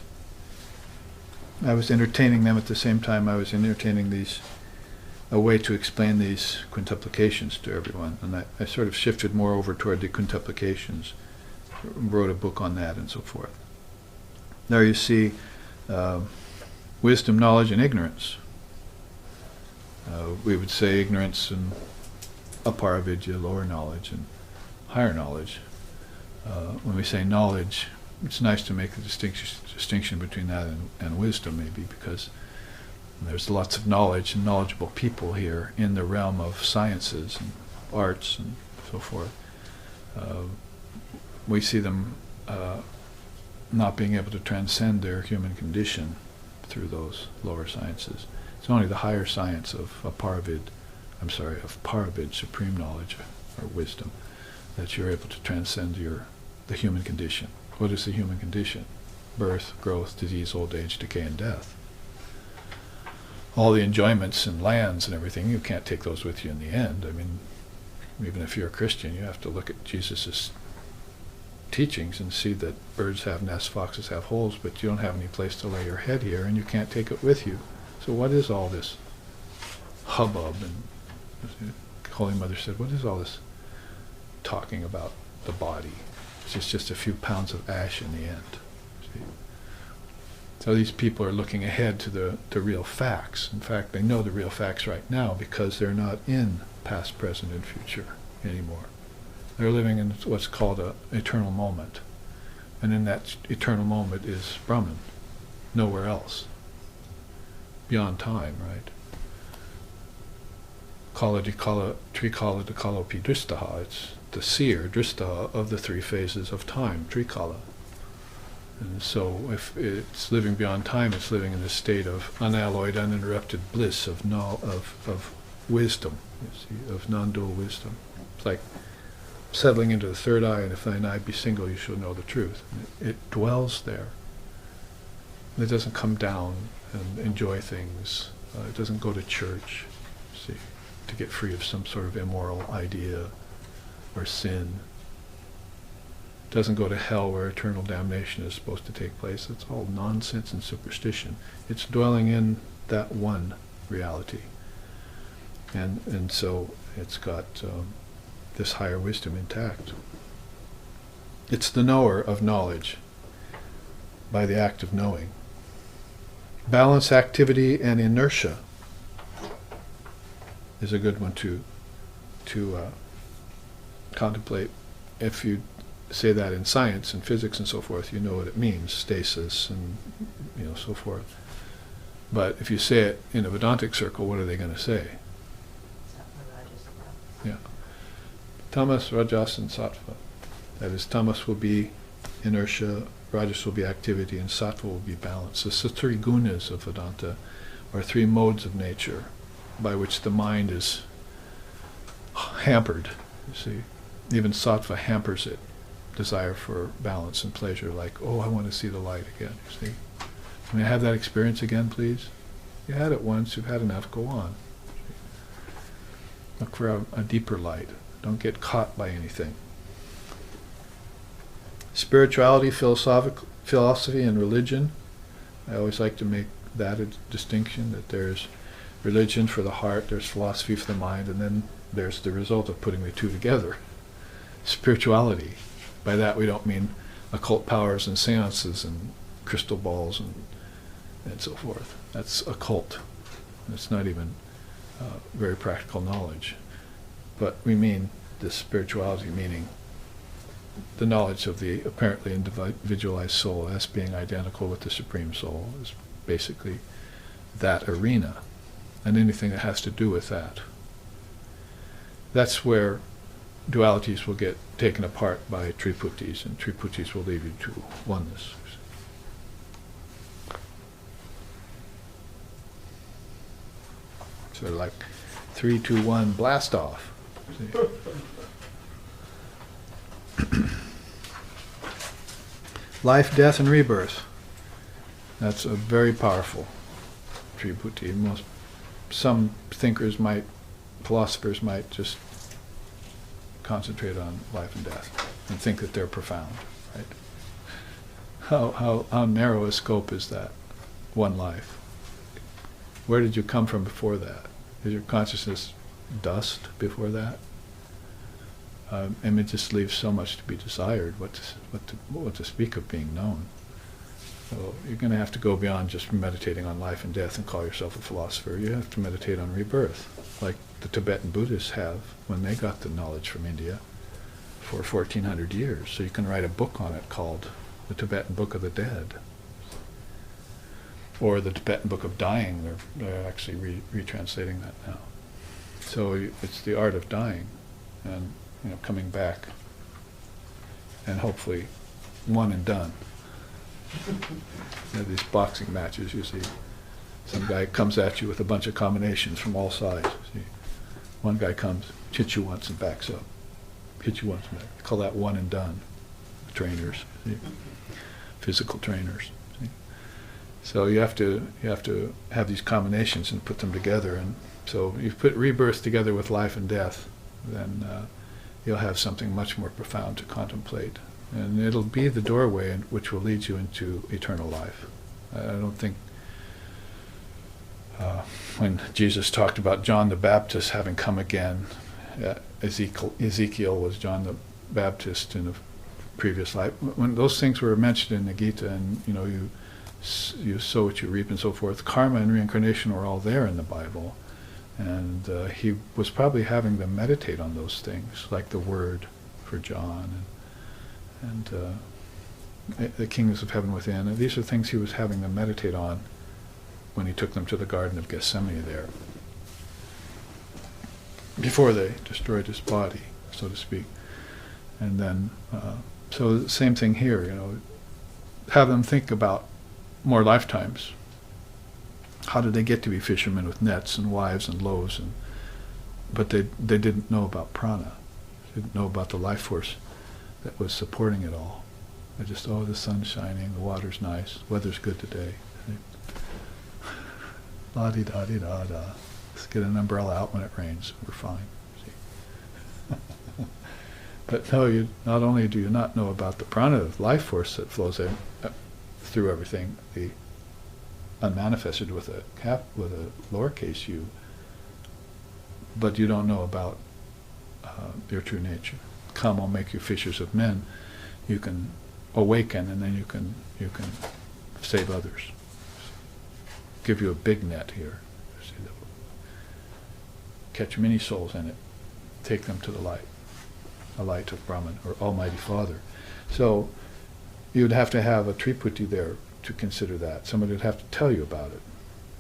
Speaker 1: I was entertaining them at the same time I was entertaining a way to explain these quintuplications to everyone, and I sort of shifted more over toward the quintuplications, wrote a book on that and so forth. There you see wisdom, knowledge, and ignorance. We would say ignorance and aparavidya, lower knowledge, and higher knowledge. When we say knowledge, it's nice to make the distinction between that and wisdom, maybe, because there's lots of knowledge and knowledgeable people here in the realm of sciences and arts and so forth. We see them not being able to transcend their human condition through those lower sciences. It's only the higher science of Paravid, supreme knowledge or wisdom, that you're able to transcend the human condition. What is the human condition? Birth, growth, disease, old age, decay, and death. All the enjoyments and lands and everything, you can't take those with you in the end. I mean, even if you're a Christian, you have to look at Jesus' teachings and see that birds have nests, foxes have holes, but you don't have any place to lay your head here, and you can't take it with you. So what is all this hubbub? And Holy Mother said, what is all this talking about the body? It's just a few pounds of ash in the end. See? So these people are looking ahead to the real facts. In fact, they know the real facts right now because they're not in past, present, and future anymore. They're living in what's called an eternal moment. And in that eternal moment is Brahman, nowhere else. Beyond time, right? Kala Trikala Dakalopi Dristaha. It's the seer, Dristaha, of the three phases of time, Trikala. And so if it's living beyond time, it's living in this state of unalloyed, uninterrupted bliss of wisdom, you see, of non-dual wisdom. It's like settling into the third eye, and if thine eye be single, you shall know the truth. It dwells there. It doesn't come down and enjoy things. It doesn't go to church, see, to get free of some sort of immoral idea or sin. It doesn't go to hell where eternal damnation is supposed to take place. It's all nonsense and superstition. It's dwelling in that one reality. And so it's got this higher wisdom intact. It's the knower of knowledge by the act of knowing. Balance, activity, and inertia is a good one to contemplate. If you say that in science and physics and so forth, you know what it means, stasis and so forth. But if you say it in a Vedantic circle, what are they going to say? Yeah. Tamas, Rajas, and Sattva. That is, tamas will be inertia, Rajas will be activity, and Sattva will be balance. The three gunas of Vedanta are three modes of nature by which the mind is hampered, you see. Even Sattva hampers it. Desire for balance and pleasure, like, oh, I want to see the light again, you see. Can I have that experience again, please? You had it once, you've had enough, go on. Look for a deeper light. Don't get caught by anything. Spirituality, philosophy, and religion. I always like to make that a distinction, that there's religion for the heart, there's philosophy for the mind, and then there's the result of putting the two together. Spirituality. By that we don't mean occult powers and seances and crystal balls and so forth. That's occult. It's not even very practical knowledge. But we mean this spirituality, meaning the knowledge of the apparently individualized soul as being identical with the Supreme Soul is basically that arena, and anything that has to do with that. That's where dualities will get taken apart by triputis, and triputis will lead you to oneness. Sort of like 3, 2, 1, blast off. Life, death, and rebirth. That's a very powerful triputi. Some thinkers might, philosophers might just concentrate on life and death and think that they're profound, right? How narrow a scope is that? One life. Where did you come from before that? Is your consciousness dust before that? And it just leaves so much to be desired. What to speak of being known? So you're going to have to go beyond just meditating on life and death and call yourself a philosopher. You have to meditate on rebirth, like the Tibetan Buddhists have when they got the knowledge from India for 1400 years. So you can write a book on it called the Tibetan Book of the Dead, or the Tibetan Book of Dying. They're actually retranslating that now. So it's the art of dying, and coming back, and hopefully one and done. These boxing matches, you see, some guy comes at you with a bunch of combinations from all sides. See, one guy comes, hits you once and backs up, hits you once and back. Call that one and done. Trainers, see? Physical trainers. See? So you have to have these combinations and put them together. And so you put rebirth together with life and death, then you'll have something much more profound to contemplate. And it'll be the doorway which will lead you into eternal life. I don't think when Jesus talked about John the Baptist having come again, Ezekiel was John the Baptist in a previous life. When those things were mentioned in the Gita, and you sow what you reap and so forth, karma and reincarnation were all there in the Bible. And he was probably having them meditate on those things, like the word for John and the kingdoms of heaven within. And these are things he was having them meditate on when he took them to the Garden of Gethsemane there, before they destroyed his body, so to speak. And then, so the same thing here, have them think about more lifetimes. How did they get to be fishermen with nets and wives and loaves? But they didn't know about prana. They didn't know about the life force that was supporting it all. They just, the sun's shining, the water's nice, weather's good today. La-di-da-di-da-da. Let's get an umbrella out when it rains. We're fine. See? But no, not only do you not know about the prana, the life force that flows through everything, the unmanifested with a lowercase u, but you don't know about your true nature. Come, I'll make you fishers of men. You can awaken, and then you can save others. Give you a big net here. See, that will catch many souls in it. Take them to the light, a light of Brahman or Almighty Father. So you'd have to have a triputi there to consider that. Somebody would have to tell you about it.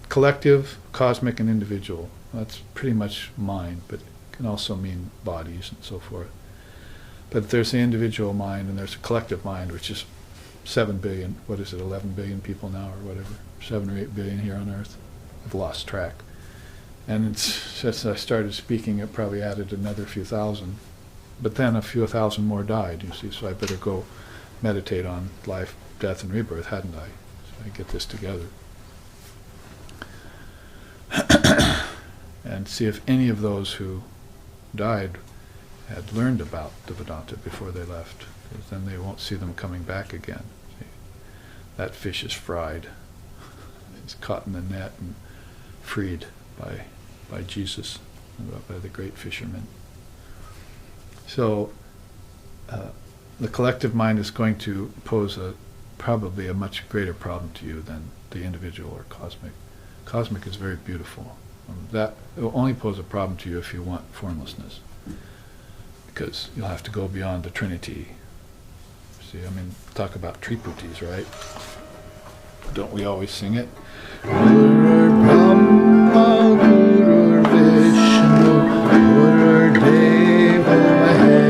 Speaker 1: Collective, cosmic, and individual. That's pretty much mind, but it can also mean bodies and so forth. But there's the individual mind, and there's a collective mind, which is 7 billion, 11 billion people now, or whatever, 7 or 8 billion here on Earth. I've lost track. And since I started speaking, it probably added another few thousand. But then a few thousand more died, you see, so I better go meditate on life, death, and rebirth, hadn't I? So I get this together. And see if any of those who died had learned about the Vedanta before they left, because then they won't see them coming back again. See? That fish is fried. It's caught in the net and freed by Jesus, by the great fishermen. So the collective mind is going to pose probably a much greater problem to you than the individual or cosmic. Cosmic is very beautiful. That will only pose a problem to you if you want formlessness, because you'll have to go beyond the Trinity. See, talk about triputis, right? Don't we always sing it? Guru Brahma, Guru Vishnu, Guru Deva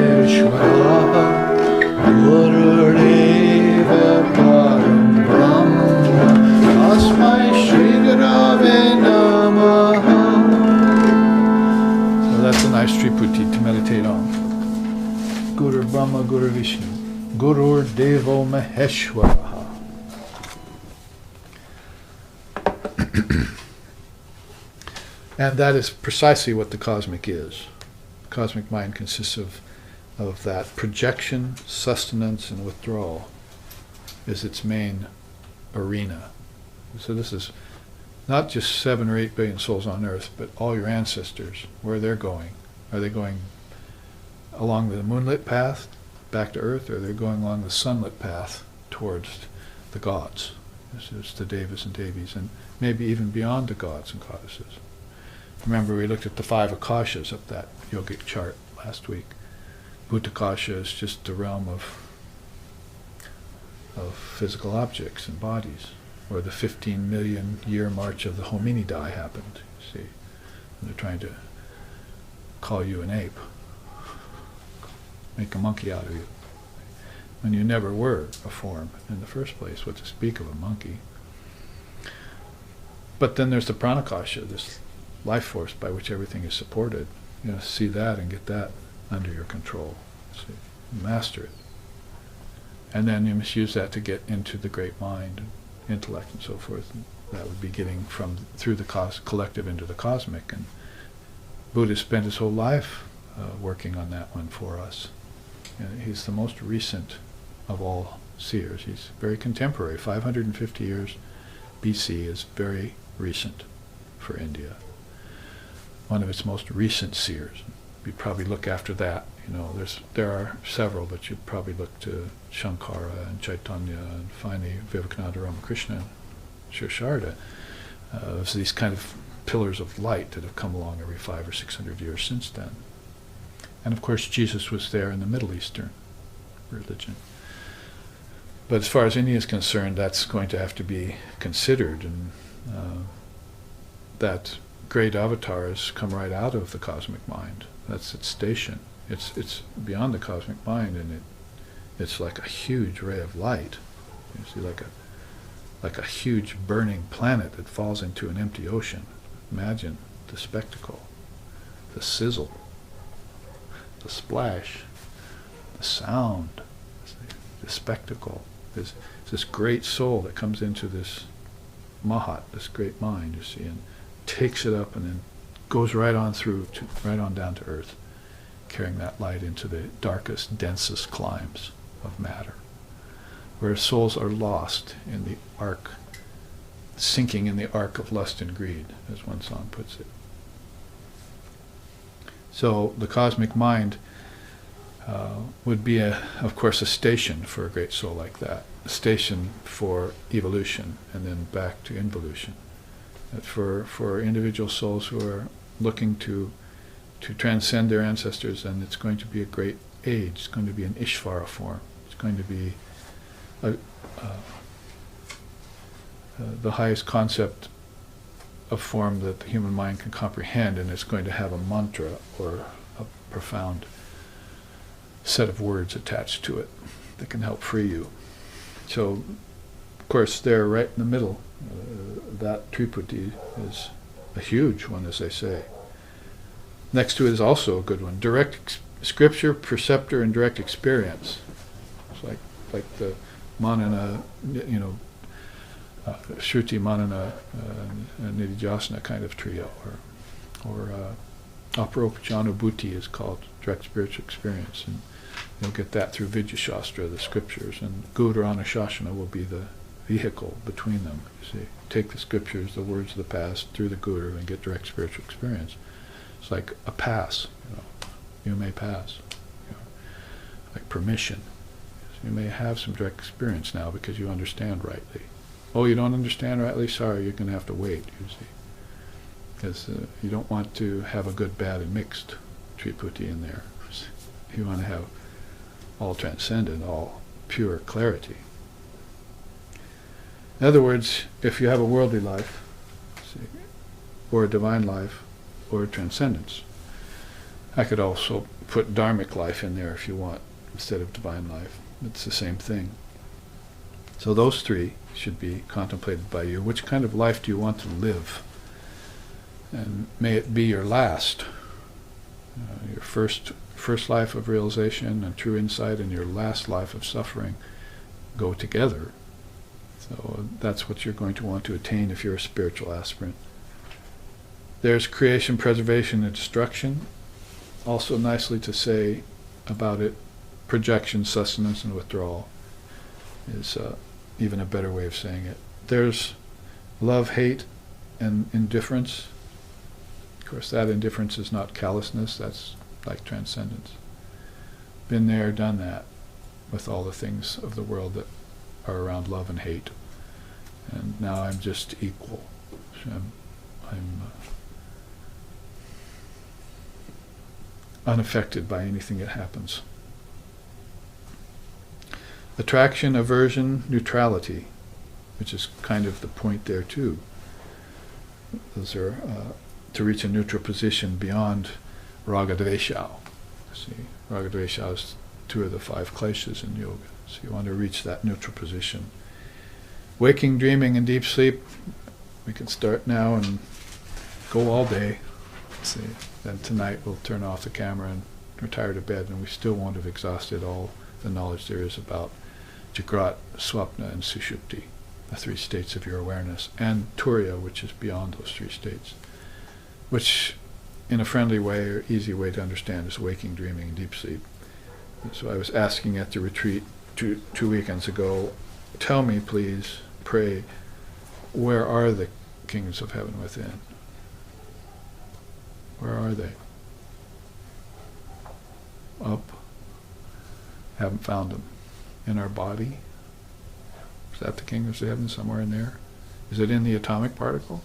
Speaker 1: Triputi to meditate on. Guru Brahma, Guru Vishnu, Guru Devo Maheshwara. And that is precisely what the cosmic is. The cosmic mind consists of that projection, sustenance, and withdrawal is its main arena. So this is not just 7 or 8 billion souls on earth, but all your ancestors, where they're going. Are they going along the moonlit path back to earth, or are they going along the sunlit path towards the gods? This is the Devas and Devis, and maybe even beyond the gods and goddesses. Remember, we looked at the 5 akashas of that yogic chart last week. Bhutakasha is just the realm of physical objects and bodies, where the 15 million year march of the hominidae happened, you see. And they're trying to call you an ape, make a monkey out of you, when you never were a form in the first place, what to speak of a monkey. But then there's the pranakasha, this life force by which everything is supported. See that and get that under your control. See, master it. And then you must use that to get into the great mind, intellect, and so forth. And that would be getting through the collective into the cosmic. And Buddha spent his whole life working on that one for us. And he's the most recent of all seers. He's very contemporary. 550 years BC is very recent for India. One of its most recent seers. You'd probably look after that. There are several, but you'd probably look to Shankara and Chaitanya and finally Vivekananda Ramakrishna and Srisharda as these kind of pillars of light that have come along every 500 or 600 years since then. And of course Jesus was there in the Middle Eastern religion. But as far as India is concerned, that's going to have to be considered, and that great avatars come right out of the cosmic mind. That's its station. It's beyond the cosmic mind, and it's like a huge ray of light. You see, like a huge burning planet that falls into an empty ocean. Imagine the spectacle, the sizzle, the splash, the sound, the spectacle. There's this great soul that comes into this mahat, this great mind, you see, and takes it up and then goes right on through, right on down to earth, carrying that light into the darkest, densest climes of matter, where souls are lost in the ark, sinking in the ark of lust and greed, as one song puts it. So the cosmic mind would be, of course, a station for a great soul like that, a station for evolution and then back to involution. That for individual souls who are looking to transcend their ancestors, and it's going to be a great age. It's going to be an Ishvara form. It's going to be the highest concept of form that the human mind can comprehend, and it's going to have a mantra or a profound set of words attached to it that can help free you. So, of course, there right in the middle, that Triputi is a huge one, as they say. Next to it is also a good one. Direct scripture, preceptor, and direct experience. It's like the Manana, Shruti, Manana, Nididhyasana kind of trio, or Aparopachanubhuti is called direct spiritual experience, and you'll get that through Vidya Shastra, the scriptures, and Guru Anusashana will be the vehicle between them. You see, take the scriptures, the words of the past, through the Guru, and get direct spiritual experience. It's like a pass. You may pass. Like permission. So you may have some direct experience now because you understand rightly. Oh, you don't understand rightly? Sorry, you're going to have to wait, you see. Because you don't want to have a good, bad, and mixed Triputi in there. You want to have all transcendent, all pure clarity. In other words, if you have a worldly life, see, or a divine life, or transcendence. I could also put dharmic life in there if you want, instead of divine life. It's the same thing. So those three should be contemplated by you. Which kind of life do you want to live? And may it be your last, your first life of realization and true insight and your last life of suffering go together. So that's what you're going to want to attain if you're a spiritual aspirant. There's creation, preservation, and destruction. Also nicely to say about it, projection, sustenance, and withdrawal is even a better way of saying it. There's love, hate, and indifference. Of course, that indifference is not callousness, that's like transcendence. Been there, done that, with all the things of the world that are around love and hate. And now I'm just equal. So I'm unaffected by anything that happens. Attraction, aversion, neutrality, which is kind of the point there too. Those are to reach a neutral position beyond raga dvesha. See, raga dvesha is 2 of the 5 kleshas in yoga. So you want to reach that neutral position. Waking, dreaming, and deep sleep, we can start now and go all day. See, then tonight we'll turn off the camera and retire to bed, and we still won't have exhausted all the knowledge there is about Jagrat, Swapna, and Sushupti, the 3 states of your awareness, and Turiya, which is beyond those 3 states, which in a friendly way or easy way to understand is waking, dreaming, and deep sleep. So I was asking at the retreat 2 weekends ago, tell me please, pray, where are the kingdoms of heaven within? Where are they? Up. Haven't found them. In our body? Is that the kingdoms of heaven somewhere in there? Is it in the atomic particle?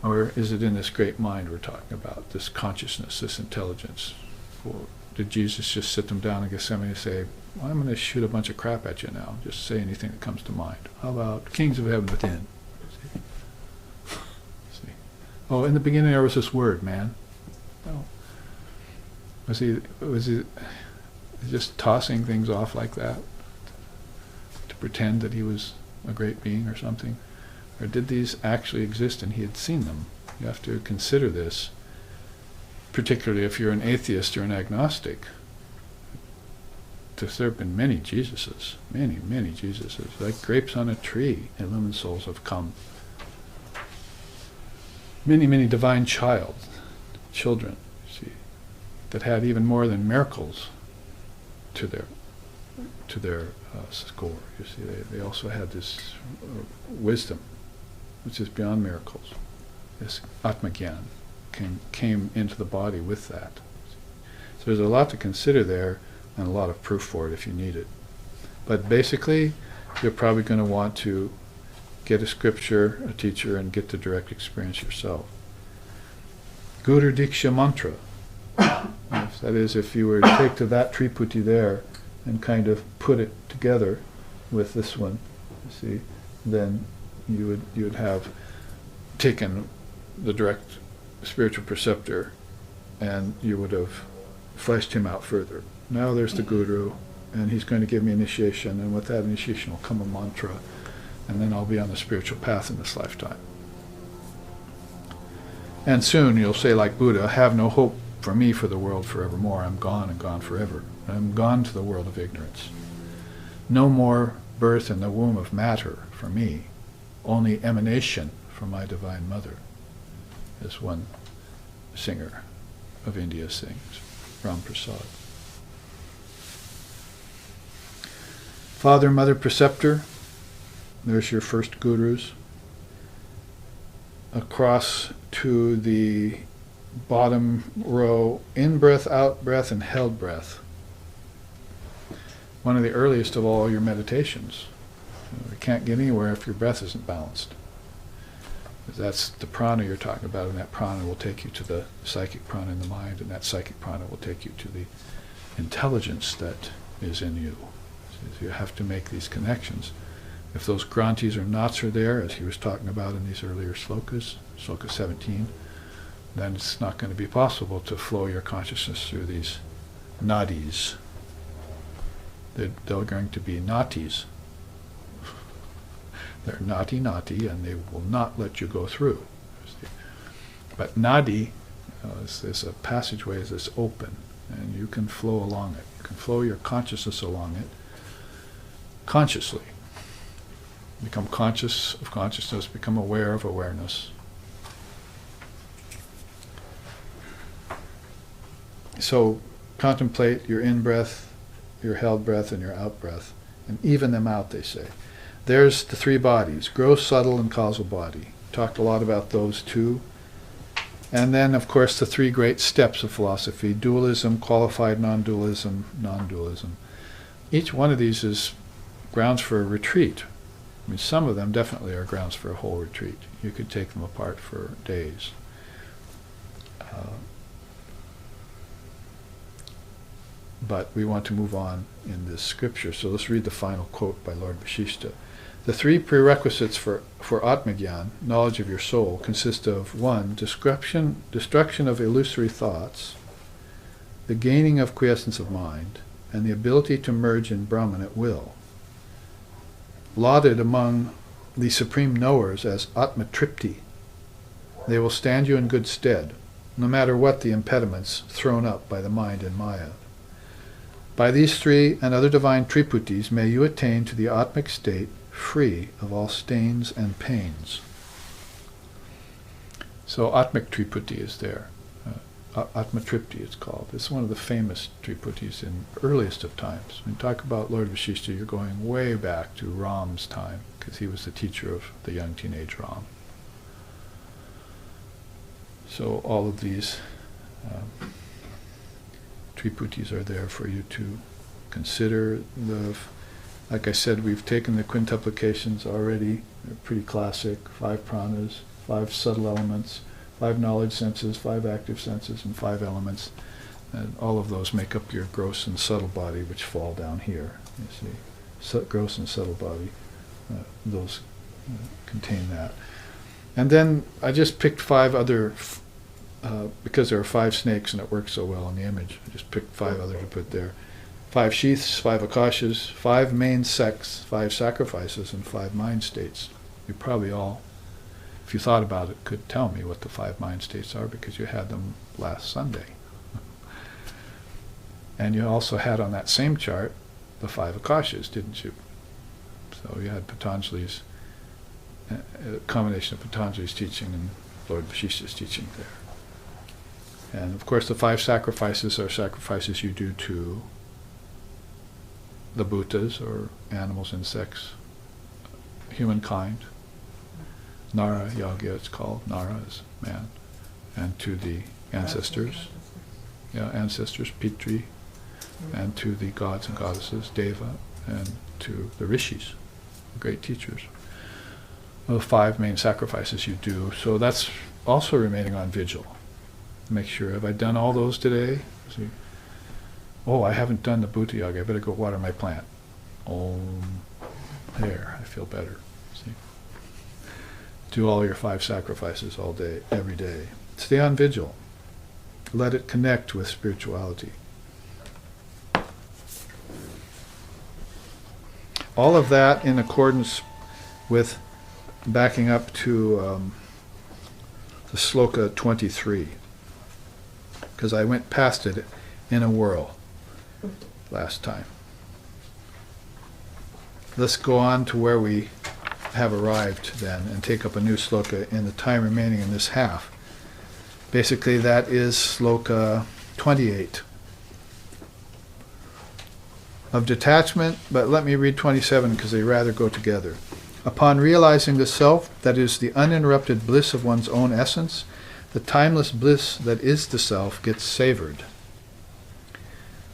Speaker 1: Or is it in this great mind we're talking about, this consciousness, this intelligence? Or did Jesus just sit them down in Gethsemane and say, well, I'm going to shoot a bunch of crap at you now, just say anything that comes to mind? How about kings of heaven within? See? Oh, in the beginning there was this word, man. Oh. Was he just tossing things off like that to pretend that he was a great being or something? Or did these actually exist and he had seen them? You have to consider this, particularly if you're an atheist or an agnostic. There have been many Jesuses, many Jesuses. Like grapes on a tree, illumined souls have come. Many divine children, see, that had even more than miracles to their score. You see, they also had this wisdom, which is beyond miracles. This Atmagyan came into the body with that. So there's a lot to consider there, and a lot of proof for it if you need it. But basically, you're probably going to want to get a scripture, a teacher, and get the direct experience yourself. Guru Diksha Mantra. Yes, that is, if you were to take to that Triputi there and kind of put it together with this one, you see, then you would have taken the direct spiritual preceptor and you would have fleshed him out further. Now there's the Guru, and he's going to give me initiation, and with that initiation will come a mantra, and then I'll be on the spiritual path in this lifetime. And soon you'll say like Buddha, have no hope for me for the world forevermore. I'm gone and gone forever. I'm gone to the world of ignorance. No more birth in the womb of matter for me, only emanation from my Divine Mother, as one singer of India sings, Ram Prasad. Father, Mother, Preceptor, there's your first gurus. Across to the bottom row, in-breath, out-breath, and held breath. One of the earliest of all your meditations. You can't get anywhere if your breath isn't balanced. That's the prana you're talking about, and that prana will take you to the psychic prana in the mind, and that psychic prana will take you to the intelligence that is in you. So you have to make these connections. If those granthis or knots are there, as he was talking about in these earlier slokas, sloka 17, then it's not going to be possible to flow your consciousness through these nadis. They're going to be natis. They're nati, and they will not let you go through. But nadi, There's a passageway that's open, and you can flow along it. You can flow your consciousness along it consciously. Become conscious of consciousness, become aware of awareness. So contemplate your in-breath, your held breath, and your out-breath, and even them out, they say. There's the three bodies, gross, subtle, and causal body. Talked a lot about those two. And then, of course, the three great steps of philosophy: dualism, qualified non-dualism, non-dualism. Each one of these is grounds for a retreat. I mean, some of them definitely are grounds for a whole retreat. You could take them apart for days. But we want to move on in this scripture. So let's read the final quote by Lord Vashishta. The three prerequisites for Atmagyan, knowledge of your soul, consist of 1. Destruction of illusory thoughts, the gaining of quiescence of mind, and the ability to merge in Brahman at will. Lauded among the supreme knowers as Atmatripti, they will stand you in good stead, no matter what the impediments thrown up by the mind and Maya. By these three and other divine triputis may you attain to the Atmic state, free of all stains and pains. So Atmic Triputi is there. Atmatripti it's called. It's one of the famous Triputis in earliest of times. When you talk about Lord Vashishta, you're going way back to Ram's time, because he was the teacher of the young teenage Ram. So all of these Triputis are there for you to consider. Like I said, we've taken the quintuplications already. They're pretty classic. 5 pranas, 5 subtle elements, 5 knowledge senses, 5 active senses, and 5 elements. And all of those make up your gross and subtle body, which fall down here. You see, gross and subtle body, those contain that. And then I just picked 5 other, because there are 5 snakes and it works so well in the image, I just picked 5 other to put there. 5 sheaths, 5 akashas, 5 main sects, 5 sacrifices, and 5 mind states. You probably all, if you thought about it, could tell me what the 5 mind states are, because you had them last Sunday. And you also had on that same chart the 5 akashas, didn't you? So you had Patanjali's, a combination of Patanjali's teaching and Lord Vashishta's teaching there. And of course the 5 sacrifices are sacrifices you do to the bhutas, or animals, insects, humankind. Nara Yagya it's called. Nara is man. And to the ancestors. Yeah, ancestors, Pitri. And to the gods and goddesses, Deva. And to the rishis, the great teachers. The 5 main sacrifices you do. So that's also remaining on vigil. Make sure, have I done all those today? See? Oh, I haven't done the Bhuta Yoga. I better go water my plant. Oh, there, I feel better. See? Do all your 5 sacrifices all day, every day. Stay on vigil. Let it connect with spirituality. All of that in accordance with backing up to the sloka 23, because I went past it in a whirl last time. Let's go on to where we have arrived then and take up a new sloka in the time remaining in this half. Basically that is sloka 28 of detachment, but let me read 27 because they rather go together. Upon realizing the self, that is the uninterrupted bliss of one's own essence, the timeless bliss that is the self gets savored,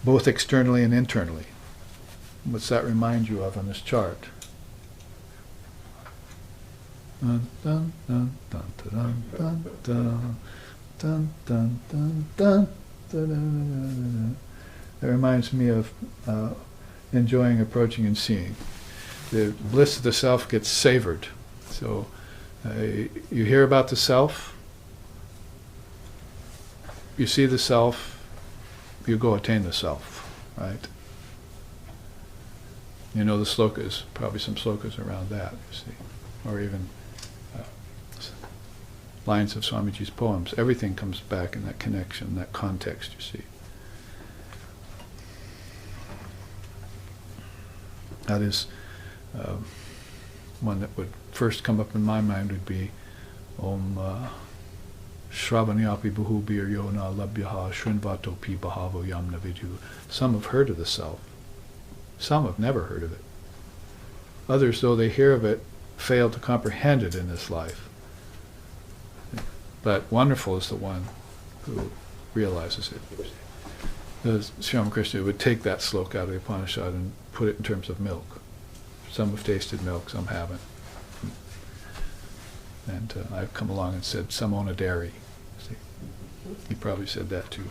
Speaker 1: both externally and internally. What's that remind you of on this chart? Dun, dun, dun, dun, dun, dun, dun, dun, dun, dun, dun, dun, dun. That reminds me of enjoying approaching and seeing. The bliss of the self gets savored. So you hear about the self, you see the self, you go attain the self, right? You know the slokas, probably some slokas around that, you see, or even lines of Swamiji's poems. Everything comes back in that connection, that context, you see. That is one that would first come up in my mind would be Om Shravanyapi Buhubir Yona Labhyaha Shrinvato Pi Bahavo Yamna Vidu. Some have heard of the self. Some have never heard of it. Others, though they hear of it, fail to comprehend it in this life. But wonderful is the one who realizes it. The Sri Ramakrishna would take that sloka out of the Upanishad and put it in terms of milk. Some have tasted milk, some haven't. And I've come along and said, some own a dairy. See? He probably said that too.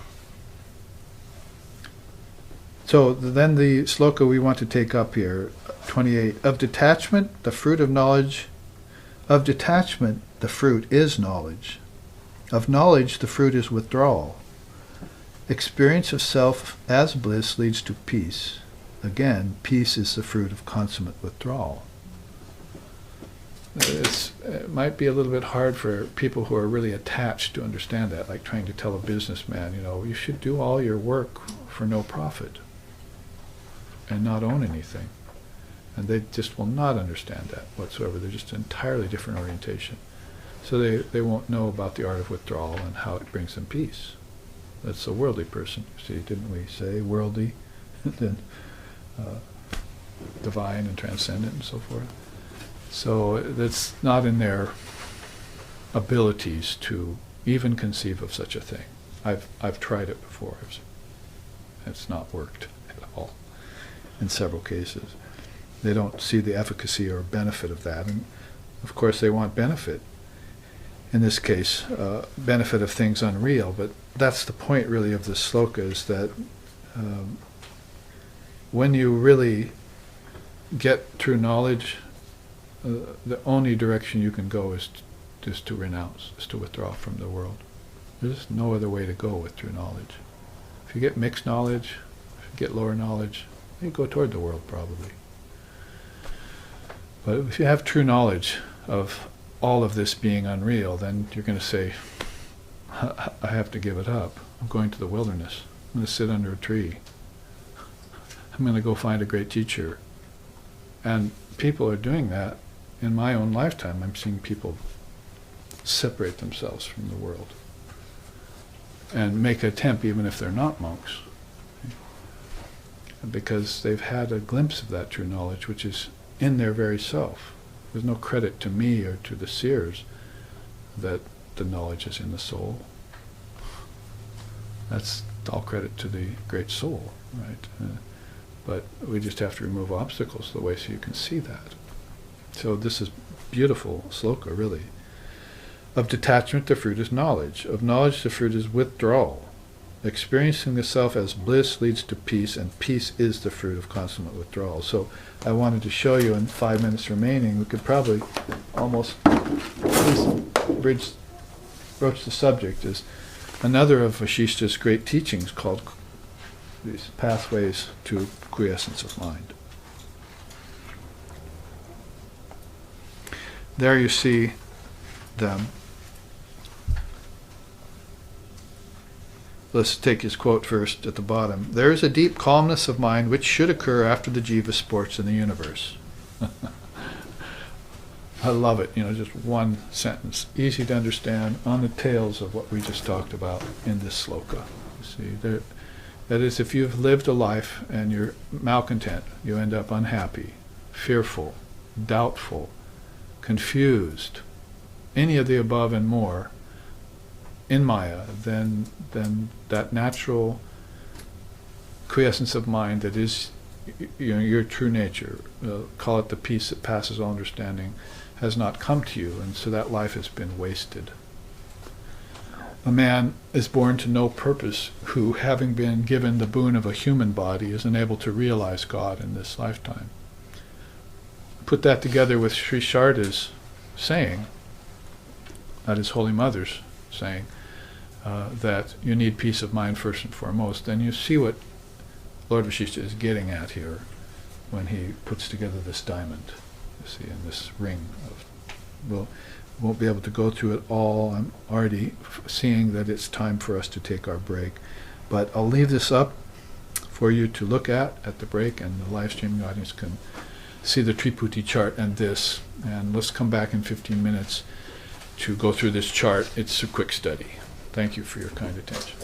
Speaker 1: So then the sloka we want to take up here, 28. Of detachment, the fruit of knowledge. Of detachment, the fruit is knowledge. Of knowledge, the fruit is withdrawal. Experience of self as bliss leads to peace. Again, peace is the fruit of consummate withdrawal. It might be a little bit hard for people who are really attached to understand that, like trying to tell a businessman, you should do all your work for no profit and not own anything. And they just will not understand that whatsoever. They're just an entirely different orientation. So they won't know about the art of withdrawal and how it brings them peace. That's a worldly person. See, didn't we say worldly, then divine and transcendent and so forth? So that's not in their abilities to even conceive of such a thing. I've tried it before. It's not worked at all in several cases. They don't see the efficacy or benefit of that, and of course they want benefit. In this case, benefit of things unreal, but that's the point really of this sloka, is that when you really get true knowledge, the only direction you can go is to renounce, is to withdraw from the world. There's no other way to go with true knowledge. If you get mixed knowledge, if you get lower knowledge, you go toward the world probably. But if you have true knowledge of all of this being unreal, then you're going to say, I have to give it up. I'm going to the wilderness. I'm going to sit under a tree. I'm going to go find a great teacher. And people are doing that. In my own lifetime, I'm seeing people separate themselves from the world and make an attempt even if they're not monks, because they've had a glimpse of that true knowledge, which is in their very self. There's no credit to me or to the seers that the knowledge is in the soul. That's all credit to the great soul, right? But we just have to remove obstacles to the way so you can see that. So this is beautiful sloka, really. Of detachment, the fruit is knowledge. Of knowledge, the fruit is withdrawal. Experiencing the self as bliss leads to peace, and peace is the fruit of consummate withdrawal. So I wanted to show you in 5 minutes remaining, we could probably almost broach the subject, is another of Vasishtha's great teachings called these pathways to quiescence of mind. There you see them. Let's take his quote first at the bottom. There is a deep calmness of mind which should occur after the jiva sports in the universe. I love it, just one sentence, easy to understand, on the tails of what we just talked about in this sloka. You see, that is, if you've lived a life and you're malcontent, you end up unhappy, fearful, doubtful, confused, any of the above and more, in Maya, then that natural quiescence of mind that is your true nature, call it the peace that passes all understanding, has not come to you, and so that life has been wasted. A man is born to no purpose who, having been given the boon of a human body, is unable to realize God in this lifetime. Put that together with Sri Sharda's saying, that is Holy Mother's saying, that you need peace of mind first and foremost, then you see what Lord Vasishtha is getting at here when he puts together this diamond, you see, in this ring of, Won't be able to go through it all. I'm already seeing that it's time for us to take our break. But I'll leave this up for you to look at the break, and the live streaming audience can see the Triputi chart and this. And let's come back in 15 minutes to go through this chart. It's a quick study. Thank you for your kind attention.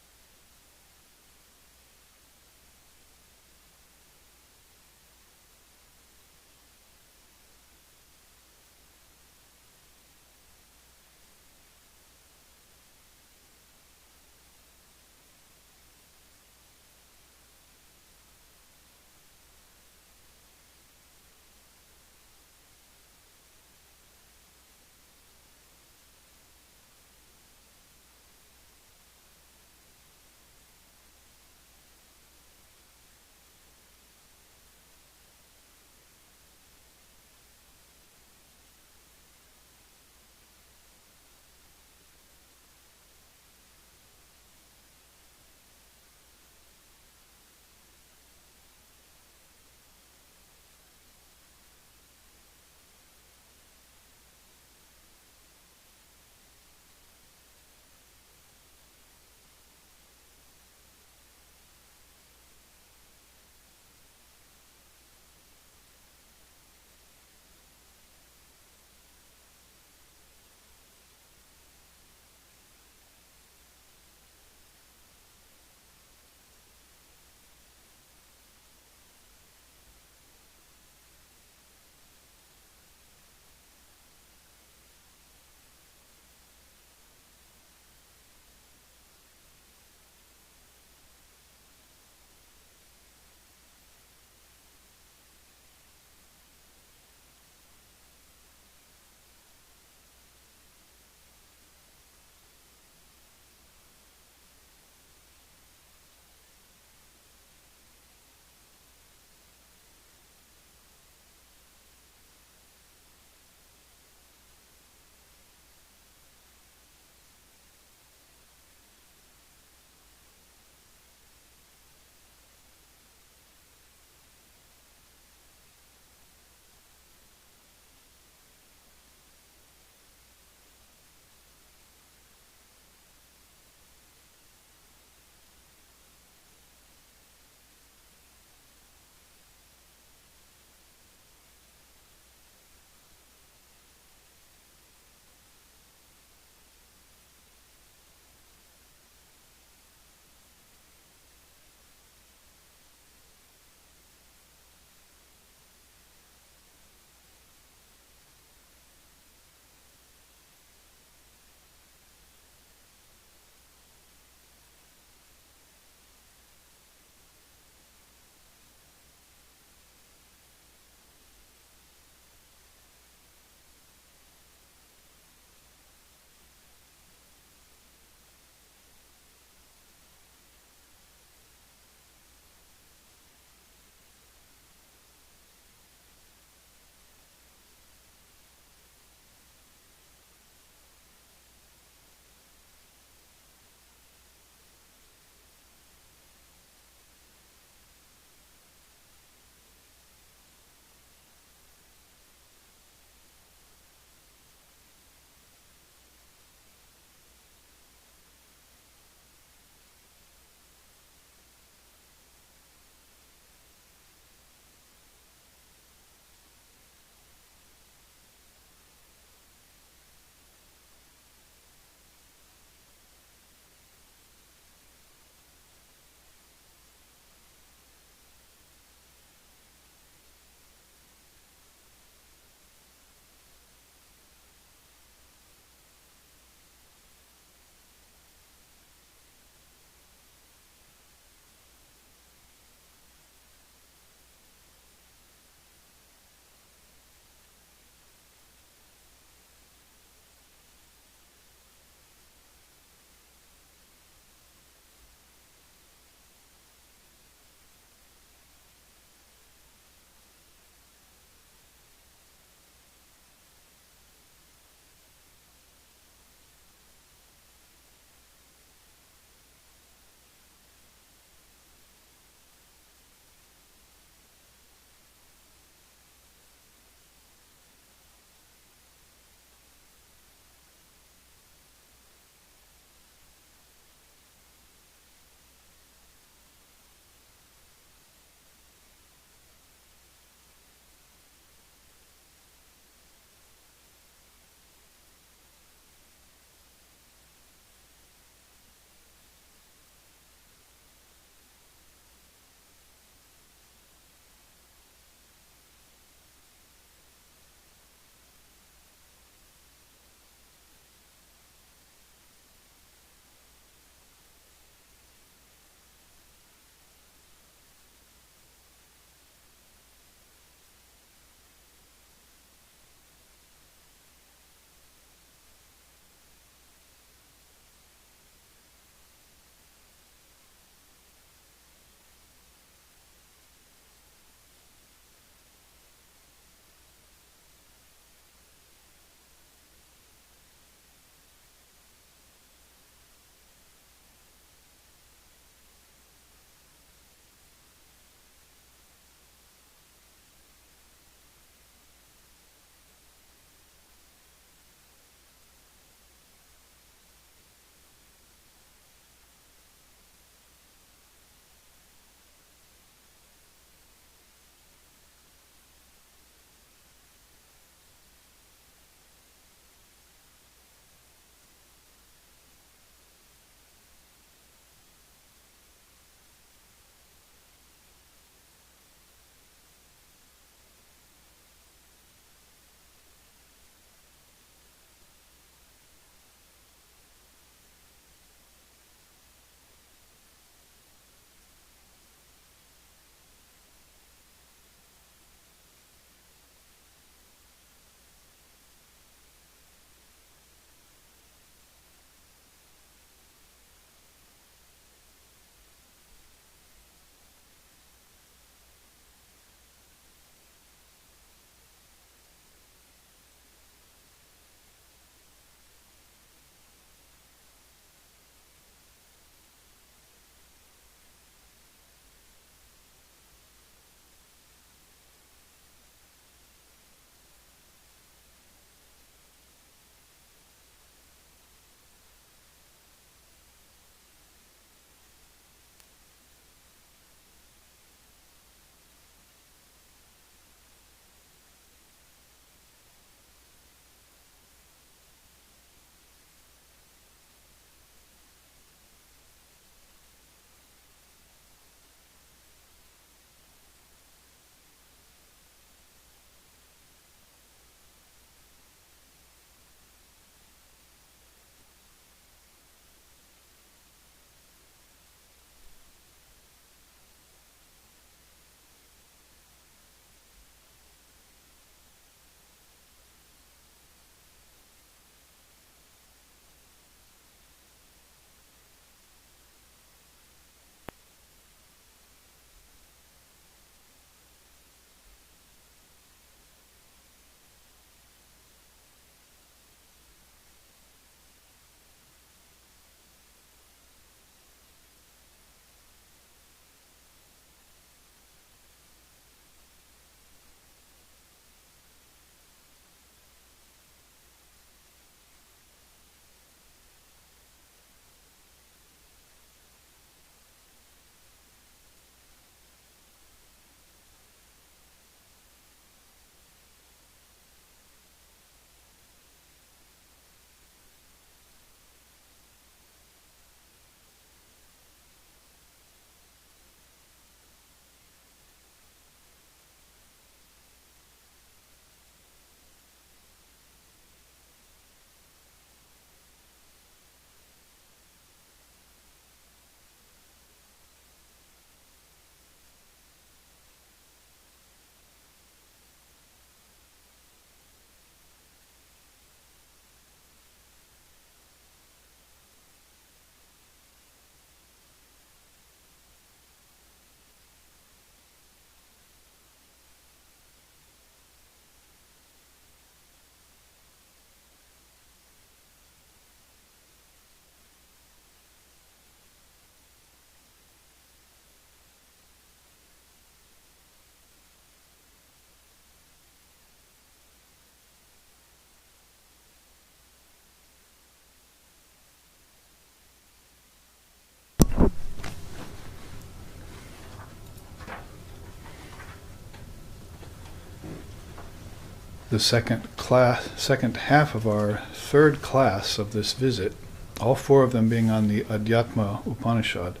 Speaker 1: the second half of our third class of this visit, all four of them being on the Adhyatma Upanishad,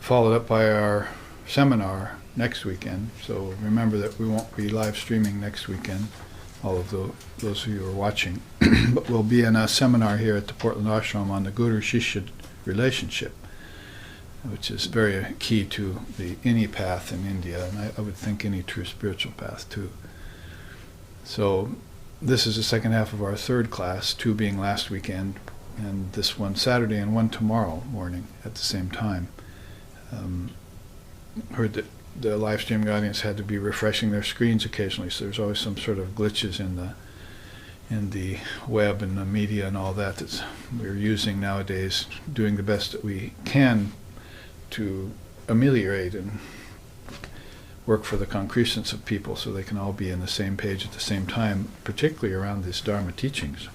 Speaker 1: followed up by our seminar next weekend. So remember that we won't be live streaming next weekend, all of those of you who are watching, but we'll be in a seminar here at the Portland Ashram on the Guru-Shishya relationship, which is very key to any path in India, and I would think any true spiritual path too. So this is the second half of our third class, two being last weekend, and this one Saturday and one tomorrow morning at the same time. Heard that the live streaming audience had to be refreshing their screens occasionally, so there's always some sort of glitches in the web and the media and all that we're using nowadays, doing the best that we can to ameliorate and work for the concrescence of people so they can all be on the same page at the same time, particularly around these Dharma teachings,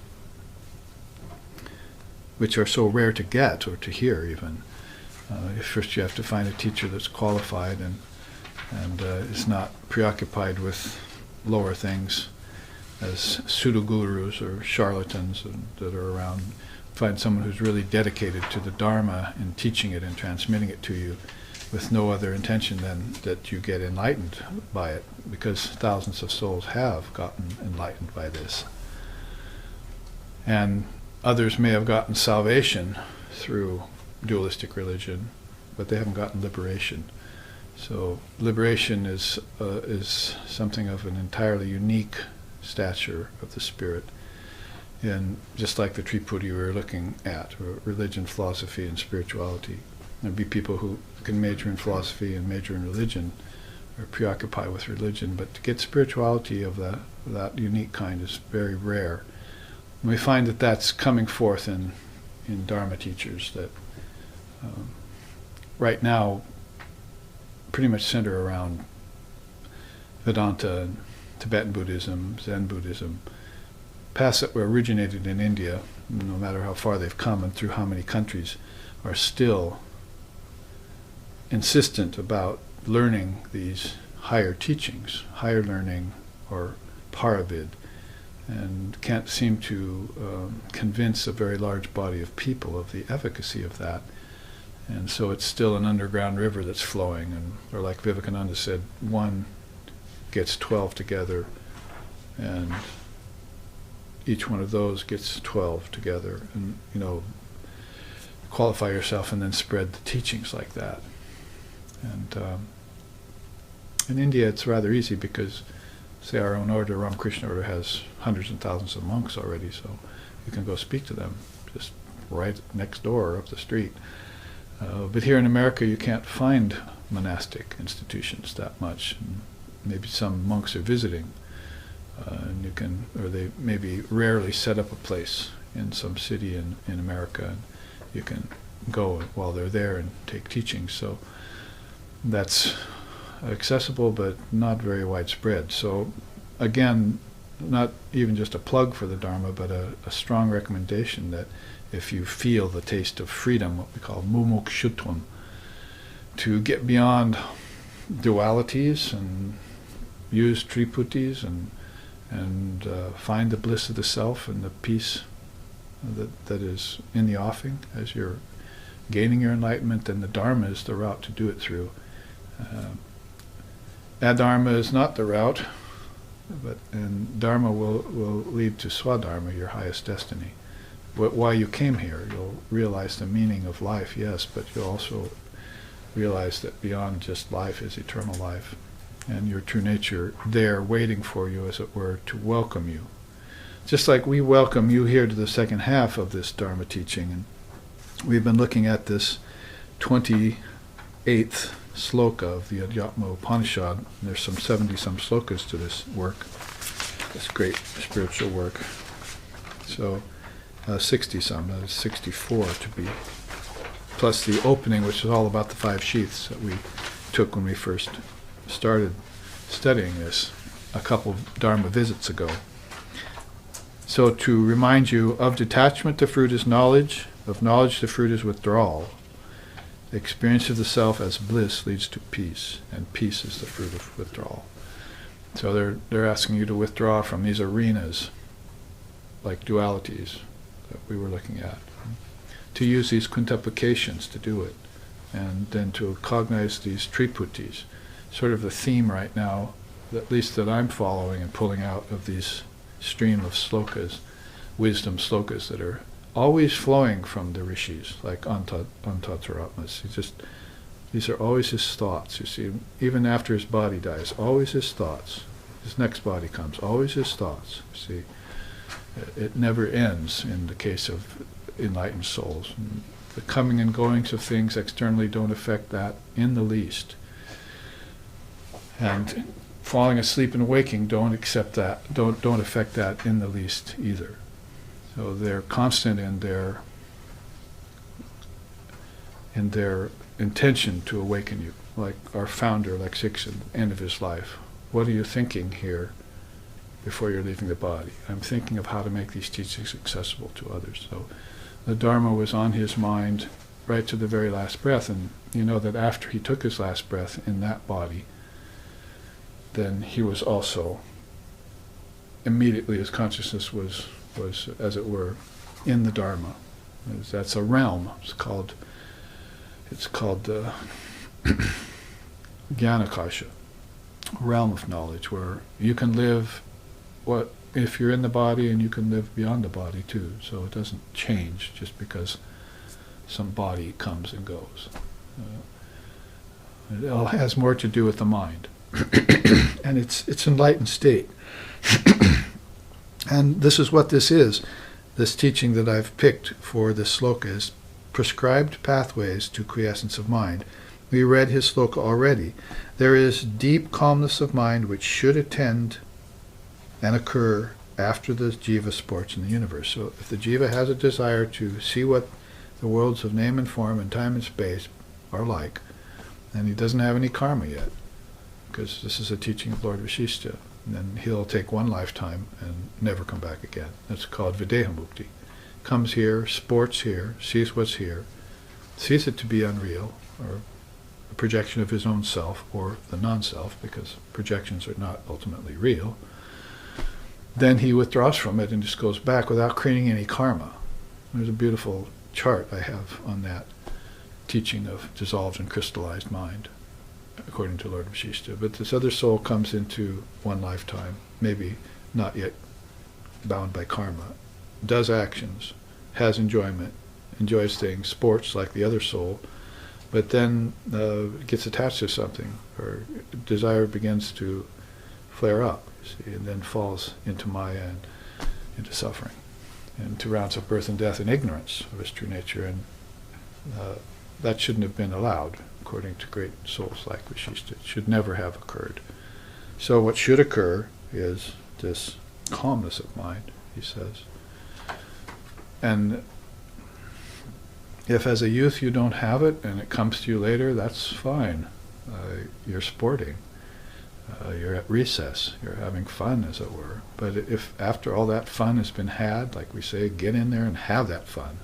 Speaker 1: which are so rare to get or to hear even. First you have to find a teacher that's qualified and is not preoccupied with lower things as pseudo-gurus or charlatans that are around. Find someone who's really dedicated to the Dharma and teaching it and transmitting it to you with no other intention than that you get enlightened by it, because thousands of souls have gotten enlightened by this. And others may have gotten salvation through dualistic religion, but they haven't gotten liberation. So liberation is something of an entirely unique stature of the spirit, and just like the Tripudi we were looking at, religion, philosophy, and spirituality. There'd be people who can major in philosophy and major in religion, or preoccupy with religion, but to get spirituality of that unique kind is very rare. And we find that that's coming forth in Dharma teachers that right now pretty much center around Vedanta and Tibetan Buddhism, Zen Buddhism. Paths that were originated in India, no matter how far they've come and through how many countries, are still insistent about learning these higher teachings, higher learning, or paravid, and can't seem to convince a very large body of people of the efficacy of that. And so it's still an underground river that's flowing, or like Vivekananda said, one gets 12 together, and each one of those gets 12 together, and qualify yourself and then spread the teachings like that. And in India it's rather easy because, say, our own order, Ramakrishna order, has hundreds and thousands of monks already, so you can go speak to them just right next door up the street. But here in America you can't find monastic institutions that much. Maybe some monks are visiting, and they maybe rarely set up a place in some city in America, and you can go while they're there and take teachings. So that's accessible but not very widespread. So again, not even just a plug for the Dharma, but a strong recommendation that if you feel the taste of freedom, what we call mumukshutvam, to get beyond dualities and use triputis and find the bliss of the self and the peace that is in the offing as you're gaining your enlightenment, then the Dharma is the route to do it through. Adharma is not the route, and Dharma will lead to Swadharma, your highest destiny. Why you came here, you'll realize the meaning of life, yes, but you'll also realize that beyond just life is eternal life, and your true nature there waiting for you, as it were, to welcome you. Just like we welcome you here to the second half of this Dharma teaching. And we've been looking at this 28th sloka of the Adhyatma Upanishad. There's some 70-some slokas to this work, this great spiritual work. So 60-some, that is 64 to be, plus the opening, which is all about the 5 sheaths that we took when we first started studying this a couple of Dharma visits ago. So to remind you, of detachment the fruit is knowledge, of knowledge the fruit is withdrawal. The experience of the self as bliss leads to peace, and peace is the fruit of withdrawal. So they're asking you to withdraw from these arenas, like dualities that we were looking at, to use these quintuplications to do it, and then to cognize these triputis. Sort of the theme right now, at least that I'm following and pulling out of these stream of slokas, wisdom slokas that are always flowing from the rishis, like Antattaratmas. These are always his thoughts, you see. Even after his body dies, always his thoughts. His next body comes, always his thoughts, you see. It never ends in the case of enlightened souls. The coming and goings of things externally don't affect that in the least. And falling asleep and waking don't affect that in the least either. So they're constant in their intention to awaken you, like our founder, like Six, at the end of his life. What are you thinking here before you're leaving the body? I'm thinking of how to make these teachings accessible to others. So the Dharma was on his mind right to the very last breath, and you know that after he took his last breath in that body, then he was also, immediately his consciousness was as it were, in the Dharma. That's a realm. It's called Jnanakasha, realm of knowledge, where you can live if you're in the body, and you can live beyond the body too. So it doesn't change just because some body comes and goes. It all has more to do with the mind. And it's enlightened state. And this is what this is. This teaching that I've picked for this sloka is prescribed pathways to quiescence of mind. We read his sloka already. There is deep calmness of mind which should attend and occur after the jiva sports in the universe. So if the jiva has a desire to see what the worlds of name and form and time and space are like, and he doesn't have any karma yet, because this is a teaching of Lord Vashishta, and then he'll take one lifetime and never come back again. That's called Videha Mukti. Comes here, sports here, sees what's here, sees it to be unreal, or a projection of his own self, or the non-self, because projections are not ultimately real. Then he withdraws from it and just goes back without creating any karma. There's a beautiful chart I have on that teaching of dissolved and crystallized mind, according to Lord Vashishta. But this other soul comes into one lifetime, maybe not yet bound by karma, does actions, has enjoyment, enjoys things, sports like the other soul, but then gets attached to something, or desire begins to flare up, see, and then falls into Maya and into suffering, and to rounds of birth and death and ignorance of his true nature. And that shouldn't have been allowed, according to great souls like Vashishta. It should never have occurred. So what should occur is this calmness of mind, he says. And if as a youth you don't have it and it comes to you later, that's fine. You're sporting. You're at recess. You're having fun, as it were. But if after all that fun has been had, like we say, get in there and have that fun.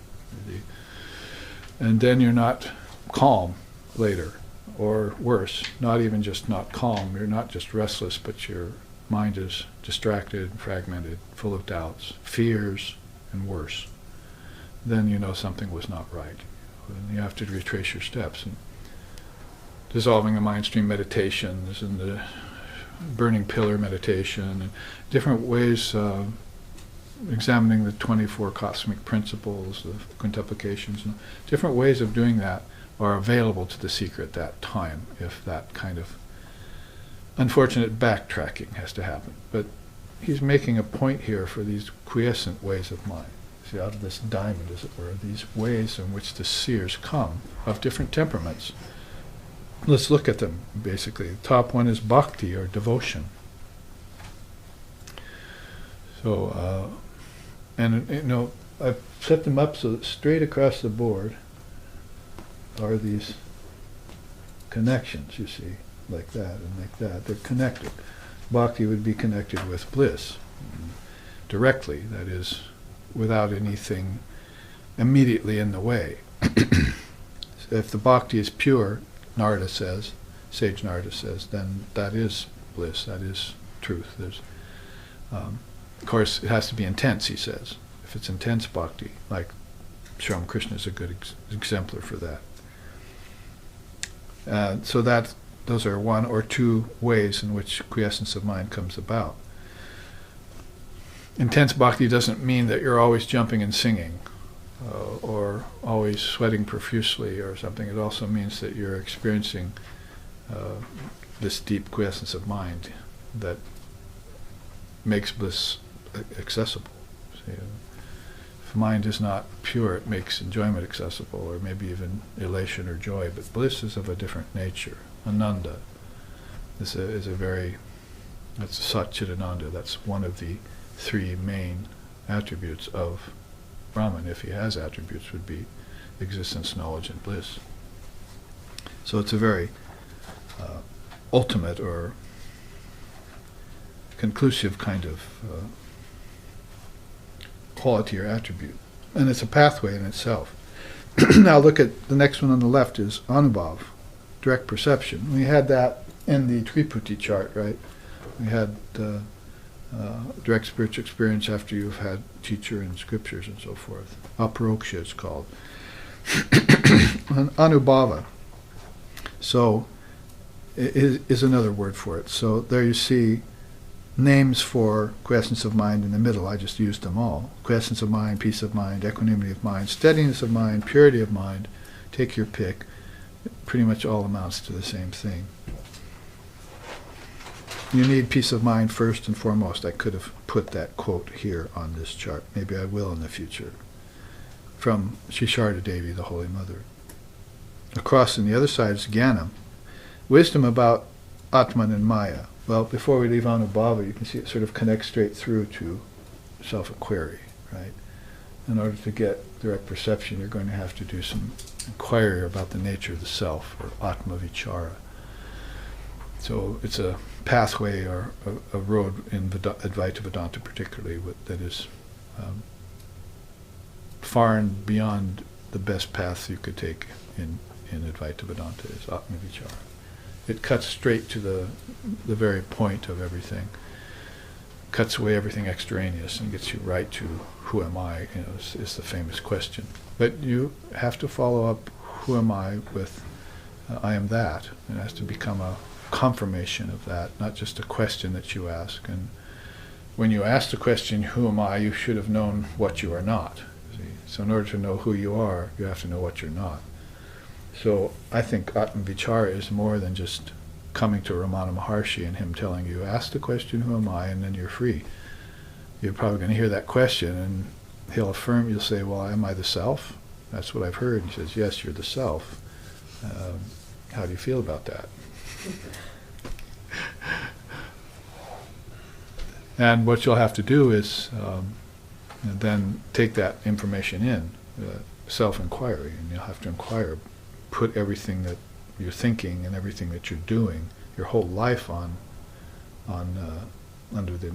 Speaker 1: And then you're not calm later, or worse, not even just not calm. You're not just restless, but your mind is distracted, fragmented, full of doubts, fears, and worse. Then you know something was not right. And you have to retrace your steps. And dissolving the mind stream meditations and the burning pillar meditation and different ways, examining the 24 cosmic principles, the quintuplications, and different ways of doing that are available to the seeker at that time, if that kind of unfortunate backtracking has to happen. But he's making a point here for these quiescent ways of mind. See, out of this diamond, as it were, these ways in which the seers come, of different temperaments. Let's look at them, basically. The top one is bhakti, or devotion. So, and you know, I've set them up so that straight across the board are these connections, you see, like that and like that. They're connected. Bhakti would be connected with bliss, directly, that is, without anything immediately in the way. So if the bhakti is pure, Narada says, Sage Narada says, then that is bliss, that is truth. Of course, it has to be intense, he says. If it's intense bhakti, like Sri Ramakrishna is a good exemplar for that. So those are one or two ways in which quiescence of mind comes about. Intense bhakti doesn't mean that you're always jumping and singing or always sweating profusely or something. It also means that you're experiencing this deep quiescence of mind that makes bliss accessible. See, if mind is not pure, it makes enjoyment accessible, or maybe even elation or joy, but bliss is of a different nature. Ananda is that's Satchidananda. That's one of the three main attributes of Brahman, if he has attributes, would be existence, knowledge, and bliss. So it's a very ultimate or conclusive kind of quality or attribute. And it's a pathway in itself. Now look at the next one on the left is Anubhav, direct perception. We had that in the Triputi chart, right? We had direct spiritual experience after you've had teacher and scriptures and so forth. Aparoksha it's called. Anubhava. So is another word for it. So there you see names for quiescence of mind in the middle. I just used them all. Quiescence of mind, peace of mind, equanimity of mind, steadiness of mind, purity of mind. Take your pick. It pretty much all amounts to the same thing. You need peace of mind first and foremost. I could have put that quote here on this chart. Maybe I will in the future. From Shisharda Devi, the Holy Mother. Across on the other side is Jnanam. Wisdom about Atman and Maya. Well, before we leave Anubhava, you can see it sort of connects straight through to self-inquiry, right? In order to get direct perception, you're going to have to do some inquiry about the nature of the self, or Atma Vichara. So it's a pathway or a road in Advaita Vedanta particularly that is far and beyond the best path you could take in Advaita Vedanta is Atma Vichara. It cuts straight to the very point of everything, cuts away everything extraneous and gets you right to who am I, is the famous question. But you have to follow up who am I with I am that. It has to become a confirmation of that, not just a question that you ask. And when you ask the question, who am I, you should have known what you are not. See? So in order to know who you are, you have to know what you're not. So I think Atma Vichara is more than just coming to Ramana Maharshi and him telling you, ask the question, who am I, and then you're free. You're probably going to hear that question and he'll affirm, you'll say, well, am I the self? That's what I've heard. He says, yes, you're the self. How do you feel about that? And what you'll have to do is then take that information in, self-inquiry, and you'll have to inquire, put everything that you're thinking and everything that you're doing, your whole life on under the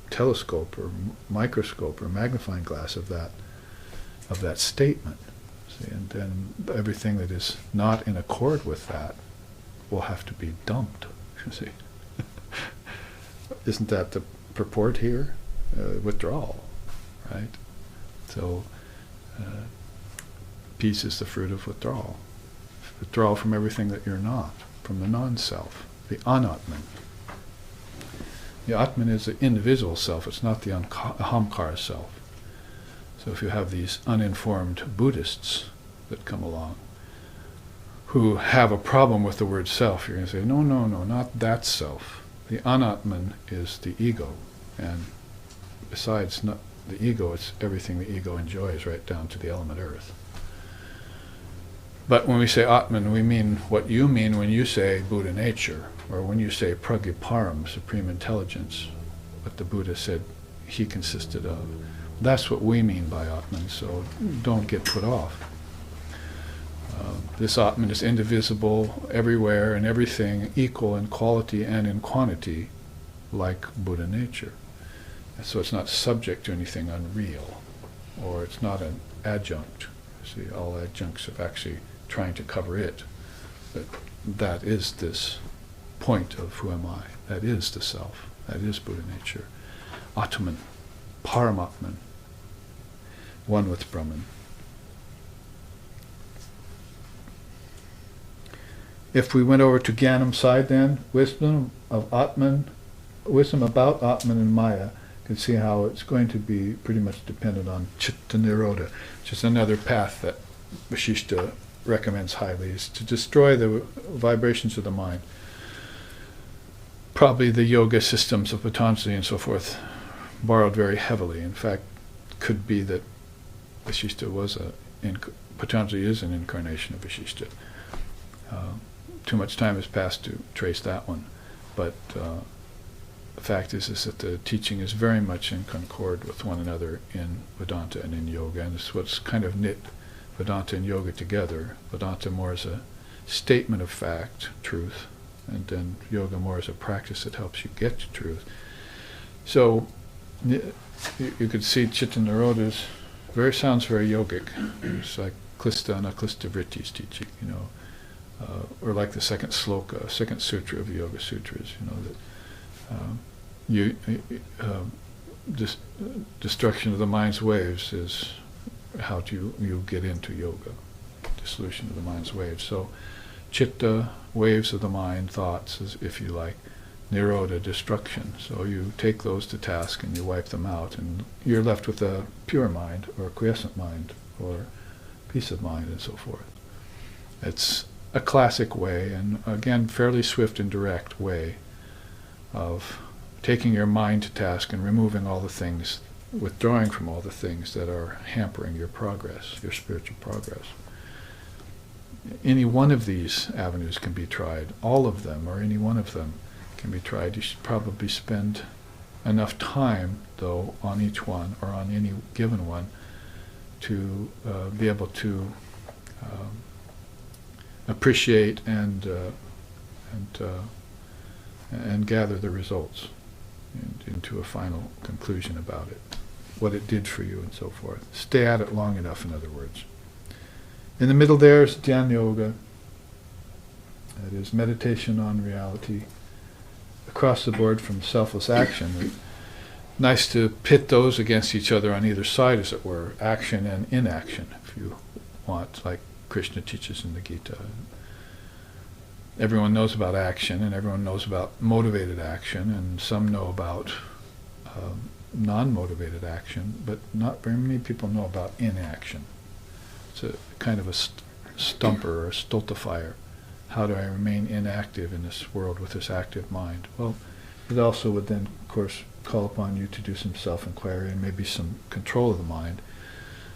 Speaker 1: telescope or microscope or magnifying glass of that statement. See, and then everything that is not in accord with that will have to be dumped. You see, isn't that the purport here? Withdrawal, right? So peace is the fruit of withdrawal. Withdrawal from everything that you're not, from the non-self, the anatman. The atman is the indivisible self. It's not the ahankara self. So if you have these uninformed Buddhists that come along who have a problem with the word self, you're going to say, no, not that self. The anatman is the ego. And besides not the ego, it's everything the ego enjoys, right down to the element earth. But when we say atman, we mean what you mean when you say Buddha nature, or when you say pragyaparam, supreme intelligence, what the Buddha said he consisted of. That's what we mean by atman, so don't get put off. This atman is indivisible, everywhere and everything, equal in quality and in quantity, like Buddha nature. And so it's not subject to anything unreal, or it's not an adjunct. See, all adjuncts are actually trying to cover it. But that is this point of who am I. That is the self. That is Buddha nature. Atman, Paramatman, one with Brahman. If we went over to Jnanam side then, wisdom about Atman and Maya, you can see how it's going to be pretty much dependent on Chitta Nirodha, which is another path that Vasishtha recommends highly, is to destroy the vibrations of the mind. Probably the yoga systems of Patanjali and so forth borrowed very heavily. In fact, could be that Vasishtha was Patanjali is an incarnation of Vasishtha. Too much time has passed to trace that one, but the fact is that the teaching is very much in concord with one another in Vedanta and in yoga, and it's what's kind of knit Vedanta and yoga together. Vedanta more as a statement of fact, truth, and then yoga more as a practice that helps you get to truth. So you could see Chitta Nirodha's sounds very yogic. It's like Klista and Aklista Vritti's teaching, or like the second sloka, second sutra of the Yoga Sutras, that destruction of the mind's waves is how you get into yoga, dissolution of the mind's waves. So chitta, waves of the mind, thoughts, if you like, nirodha, destruction. So you take those to task and you wipe them out, and you're left with a pure mind, or a quiescent mind, or peace of mind, and so forth. It's a classic way, and again, fairly swift and direct way of taking your mind to task and removing all the things, withdrawing from all the things that are hampering your progress, your spiritual progress. Any one of these avenues can be tried. All of them, or any one of them, can be tried. You should probably spend enough time, though, on each one, or on any given one, to be able to appreciate and gather the results into a final conclusion about it, what it did for you, and so forth. Stay at it long enough, in other words. In the middle there is Dhyana Yoga. That is meditation on reality, across the board from selfless action. Nice to pit those against each other on either side, as it were, action and inaction, if you want, like Krishna teaches in the Gita. Everyone knows about action, and everyone knows about motivated action, and some know about non-motivated action, but not very many people know about inaction. It's a kind of a stumper or a stultifier. How do I remain inactive in this world with this active mind? Well, it also would then, of course, call upon you to do some self-inquiry and maybe some control of the mind,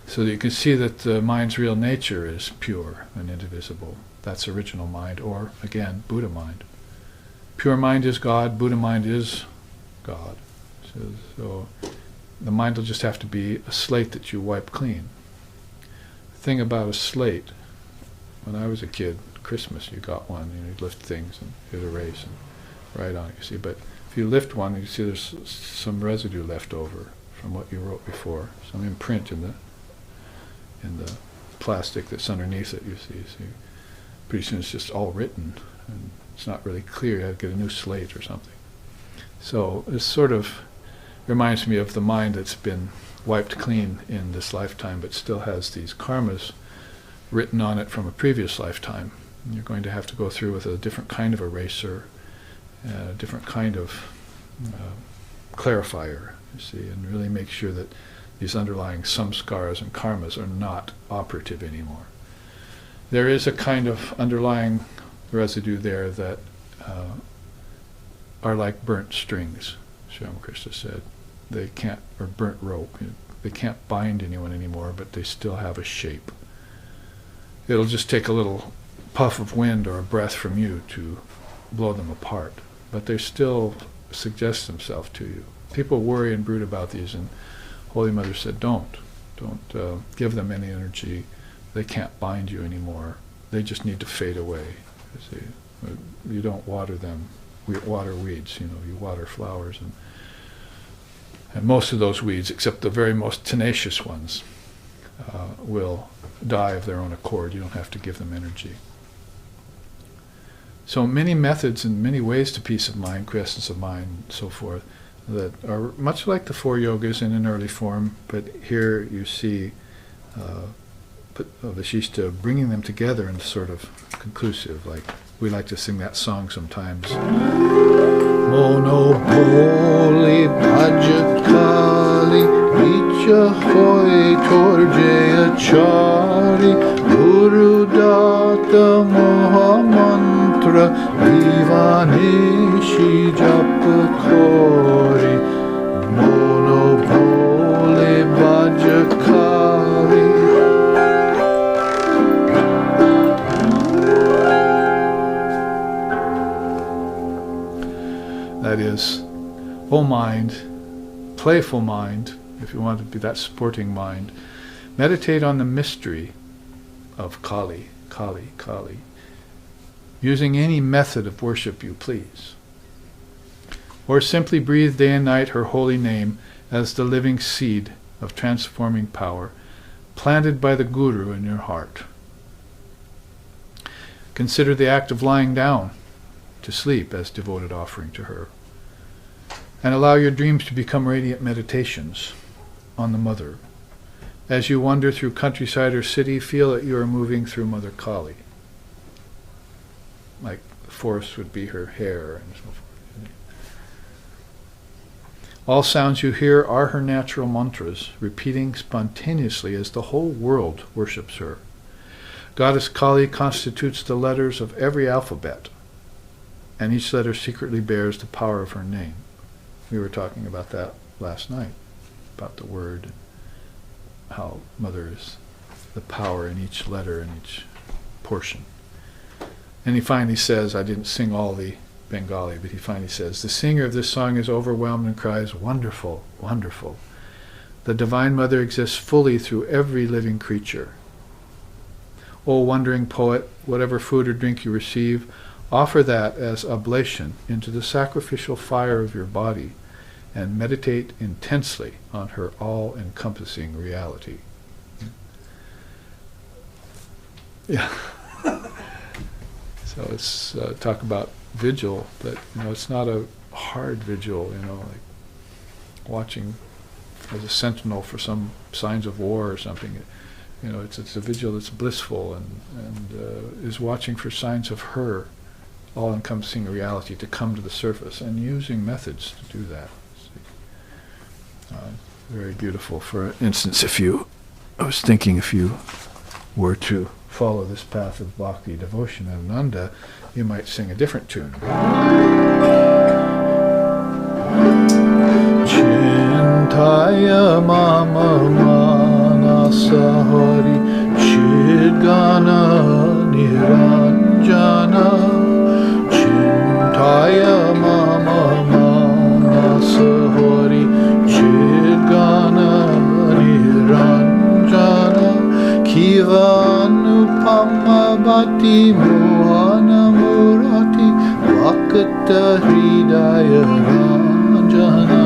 Speaker 1: so that you can see that the mind's real nature is pure and indivisible. That's original mind, or, again, Buddha mind. Pure mind is God, Buddha mind is God. So the mind will just have to be a slate that you wipe clean. The thing about a slate, when I was a kid, Christmas, you got one, you'd lift things and you'd erase and write on it, you see. But if you lift one, you see there's some residue left over from what you wrote before, some imprint in the plastic that's underneath it, you see. So pretty soon it's just all written, and it's not really clear. You have to get a new slate or something. So this sort of reminds me of the mind that's been wiped clean in this lifetime, but still has these karmas written on it from a previous lifetime. And you're going to have to go through with a different kind of eraser, a different kind of clarifier, you see, and really make sure that these underlying samskaras and karmas are not operative anymore. There is a kind of underlying residue there that are like burnt strings, Sri Ramakrishna said. They can't, or burnt rope, they can't bind anyone anymore, but they still have a shape. It'll just take a little puff of wind or a breath from you to blow them apart, but they still suggest themselves to you. People worry and brood about these, and Holy Mother said, don't give them any energy. They can't bind you anymore. They just need to fade away. You see, you don't water them. We water weeds, you water flowers, and most of those weeds, except the very most tenacious ones, will die of their own accord. You don't have to give them energy. So many methods and many ways to peace of mind, quiescence of mind, and so forth, that are much like the 4 yogas in an early form, but here you see Vasishtha bringing them together in sort of conclusive, like we like to sing that song sometimes. Mono boli bhajakali icha hoy torjaya chari guru data moha mantra divaneshi japa kori mono boli bhajakali. That is, O mind, playful mind, if you want to be that sporting mind, meditate on the mystery of Kali, Kali, Kali, using any method of worship you please. Or simply breathe day and night her holy name as the living seed of transforming power, planted by the Guru in your heart. Consider the act of lying down to sleep as devoted offering to her. And allow your dreams to become radiant meditations on the Mother. As you wander through countryside or city, feel that you are moving through Mother Kali. Like the forest would be her hair and so forth. All sounds you hear are her natural mantras, repeating spontaneously as the whole world worships her. Goddess Kali constitutes the letters of every alphabet, and each letter secretly bears the power of her name. We were talking about that last night, about the word, and how Mother is the power in each letter, in each portion. And he finally says, I didn't sing all the Bengali, but he finally says, the singer of this song is overwhelmed and cries, wonderful, wonderful. The Divine Mother exists fully through every living creature. O wandering poet, whatever food or drink you receive, offer that as oblation into the sacrificial fire of your body and meditate intensely on her all-encompassing reality. Yeah. So it's talk about vigil, but it's not a hard vigil, like watching as a sentinel for some signs of war or something. It's a vigil that's blissful and is watching for signs of her all-encompassing reality to come to the surface, and using methods to do that. Very beautiful. For instance, I was thinking if you were to follow this path of bhakti, devotion, and ananda, you might sing a different tune. Chintaya mama manasa hari chidgana niranjana Chintaya mama manasa hari chidgana niranjana Kivanupama bhati mohana murati vakata hridaya ranjana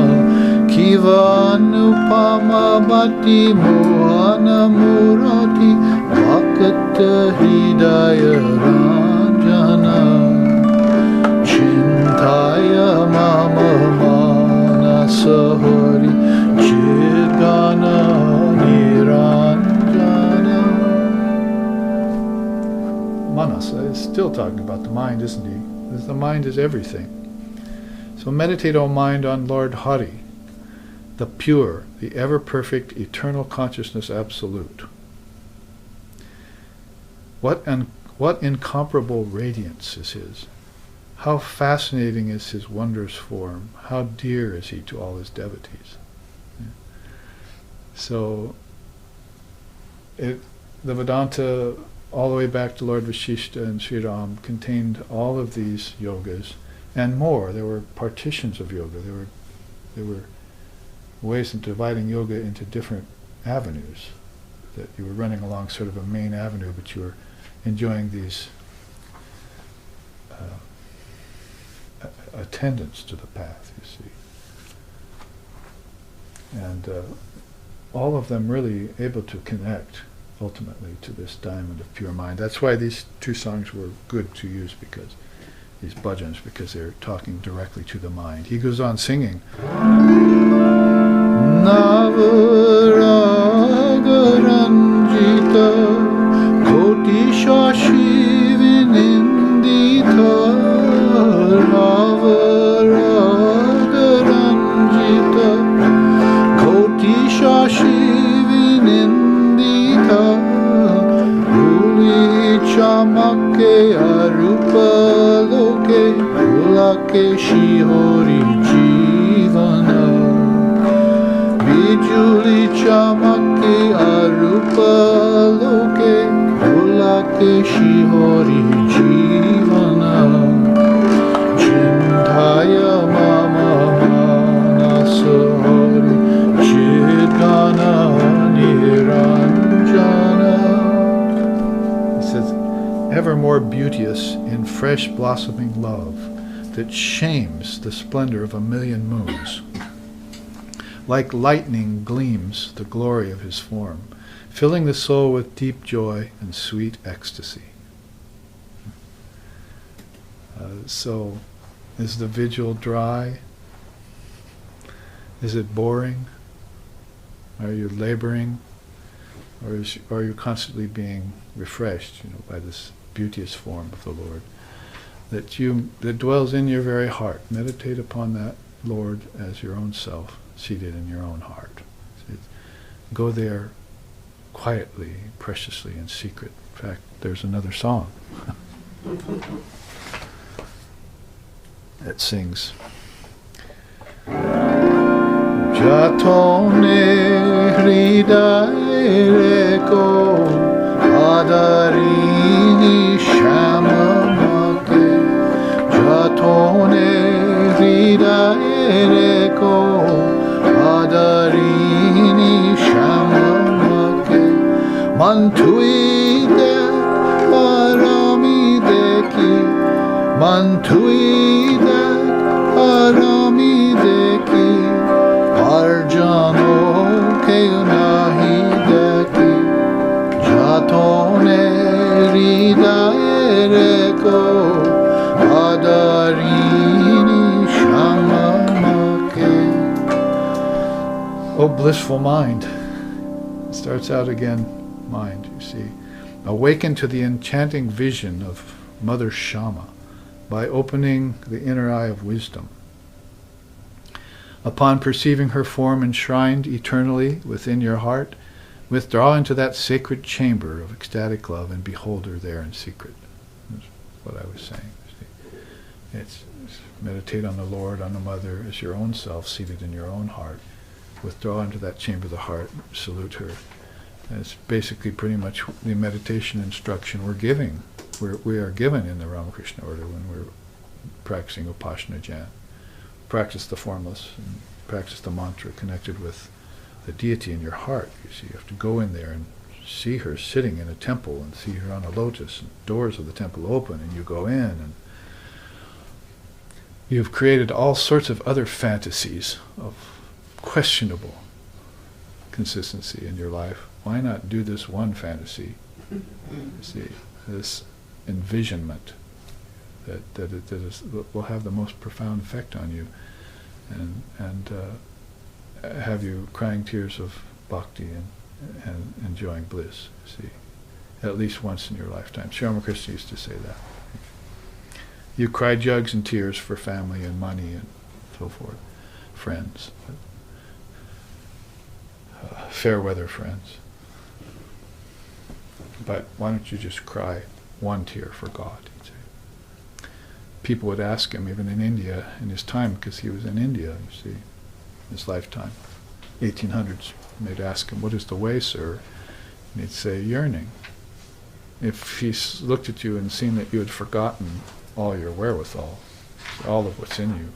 Speaker 1: Kivanupama bhati mohana murati vakata hridaya ranjana Chintaya mama manasa hari chidgana niranjana. Manasa is still talking about the mind, isn't he? Because the mind is everything. So meditate, O mind, on Lord Hari, the pure, the ever-perfect, eternal consciousness absolute. What incomparable radiance is his. How fascinating is his wondrous form. How dear is he to all his devotees. So, the Vedanta, all the way back to Lord Vasishtha and Sri Ram, contained all of these yogas and more. There were partitions of yoga. There were ways of dividing yoga into different avenues. That you were running along sort of a main avenue, but you were enjoying these attendants to the path, you see. And all of them really able to connect ultimately to this diamond of pure mind. That's why these two songs were good to use, because these bhajans because they're talking directly to the mind. He goes on singing. Navaragaranjita koti shashi vinindita Navaragaranjita koti shashi vinindita Uli chamake arupa loke ulake shihori jivana Bijuli chamake arupa loke ulake shihori jivana Chintaya mama manasahari chidgana niranjana. He says, ever more beauteous in fresh blossoming love that shames the splendor of a million moons. Like lightning gleams the glory of his form, filling the soul with deep joy and sweet ecstasy. So, is the vigil dry? Is it boring? Are you laboring? Or are you constantly being refreshed, by this beauteous form of the Lord that dwells in your very heart? Meditate upon that Lord as your own self, seated in your own heart. Go there quietly, preciously, in secret. In fact, there's another song that sings Jatone hridaye ko adarini shamamake Jatone hridaye ko adarini shamamake Mantuide parami deki Mantuide parami deki Arjano ke nahi deki Jatone hridaye ko adarini shamamake. O blissful mind, it starts out again, mind, you see. Awaken to the enchanting vision of Mother Shama by opening the inner eye of wisdom. Upon perceiving her form enshrined eternally within your heart, withdraw into that sacred chamber of ecstatic love and behold her there in secret. That's what I was saying. It's meditate on the Lord, on the Mother, as your own self, seated in your own heart. Withdraw into that chamber of the heart, salute her. And it's basically pretty much the meditation instruction we are given in the Ramakrishna order when we're practicing Upasana Jnana. Practice the formless, and practice the mantra connected with the deity in your heart. You see, you have to go in there and see her sitting in a temple and see her on a lotus, and doors of the temple open, and you go in, and you've created all sorts of other fantasies of questionable consistency in your life. Why not do this one fantasy? You see, this envisionment that will have the most profound effect on you, and have you crying tears of bhakti and enjoying bliss. See, at least once in your lifetime. Sri Ramakrishna used to say that. You cry jugs and tears for family and money and so forth, friends, fair weather friends. But why don't you just cry one tear for God? He'd say. People would ask him, even in India, in his time, because he was in India, you see, his lifetime, 1800s, and they'd ask him, what is the way, sir? And he'd say, yearning. If he looked at you and seen that you had forgotten all your wherewithal, all of what's in you,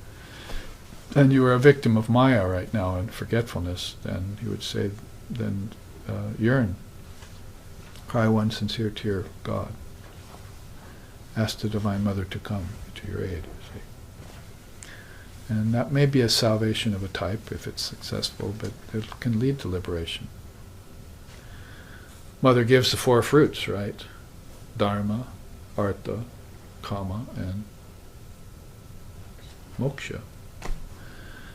Speaker 1: and you were a victim of Maya right now and forgetfulness, then he would say, then yearn. Cry one sincere tear of God. Ask the Divine Mother to come to your aid, you see. And that may be a salvation of a type if it's successful, but it can lead to liberation. Mother gives the four fruits, right? Dharma, Artha, Kama, and moksha.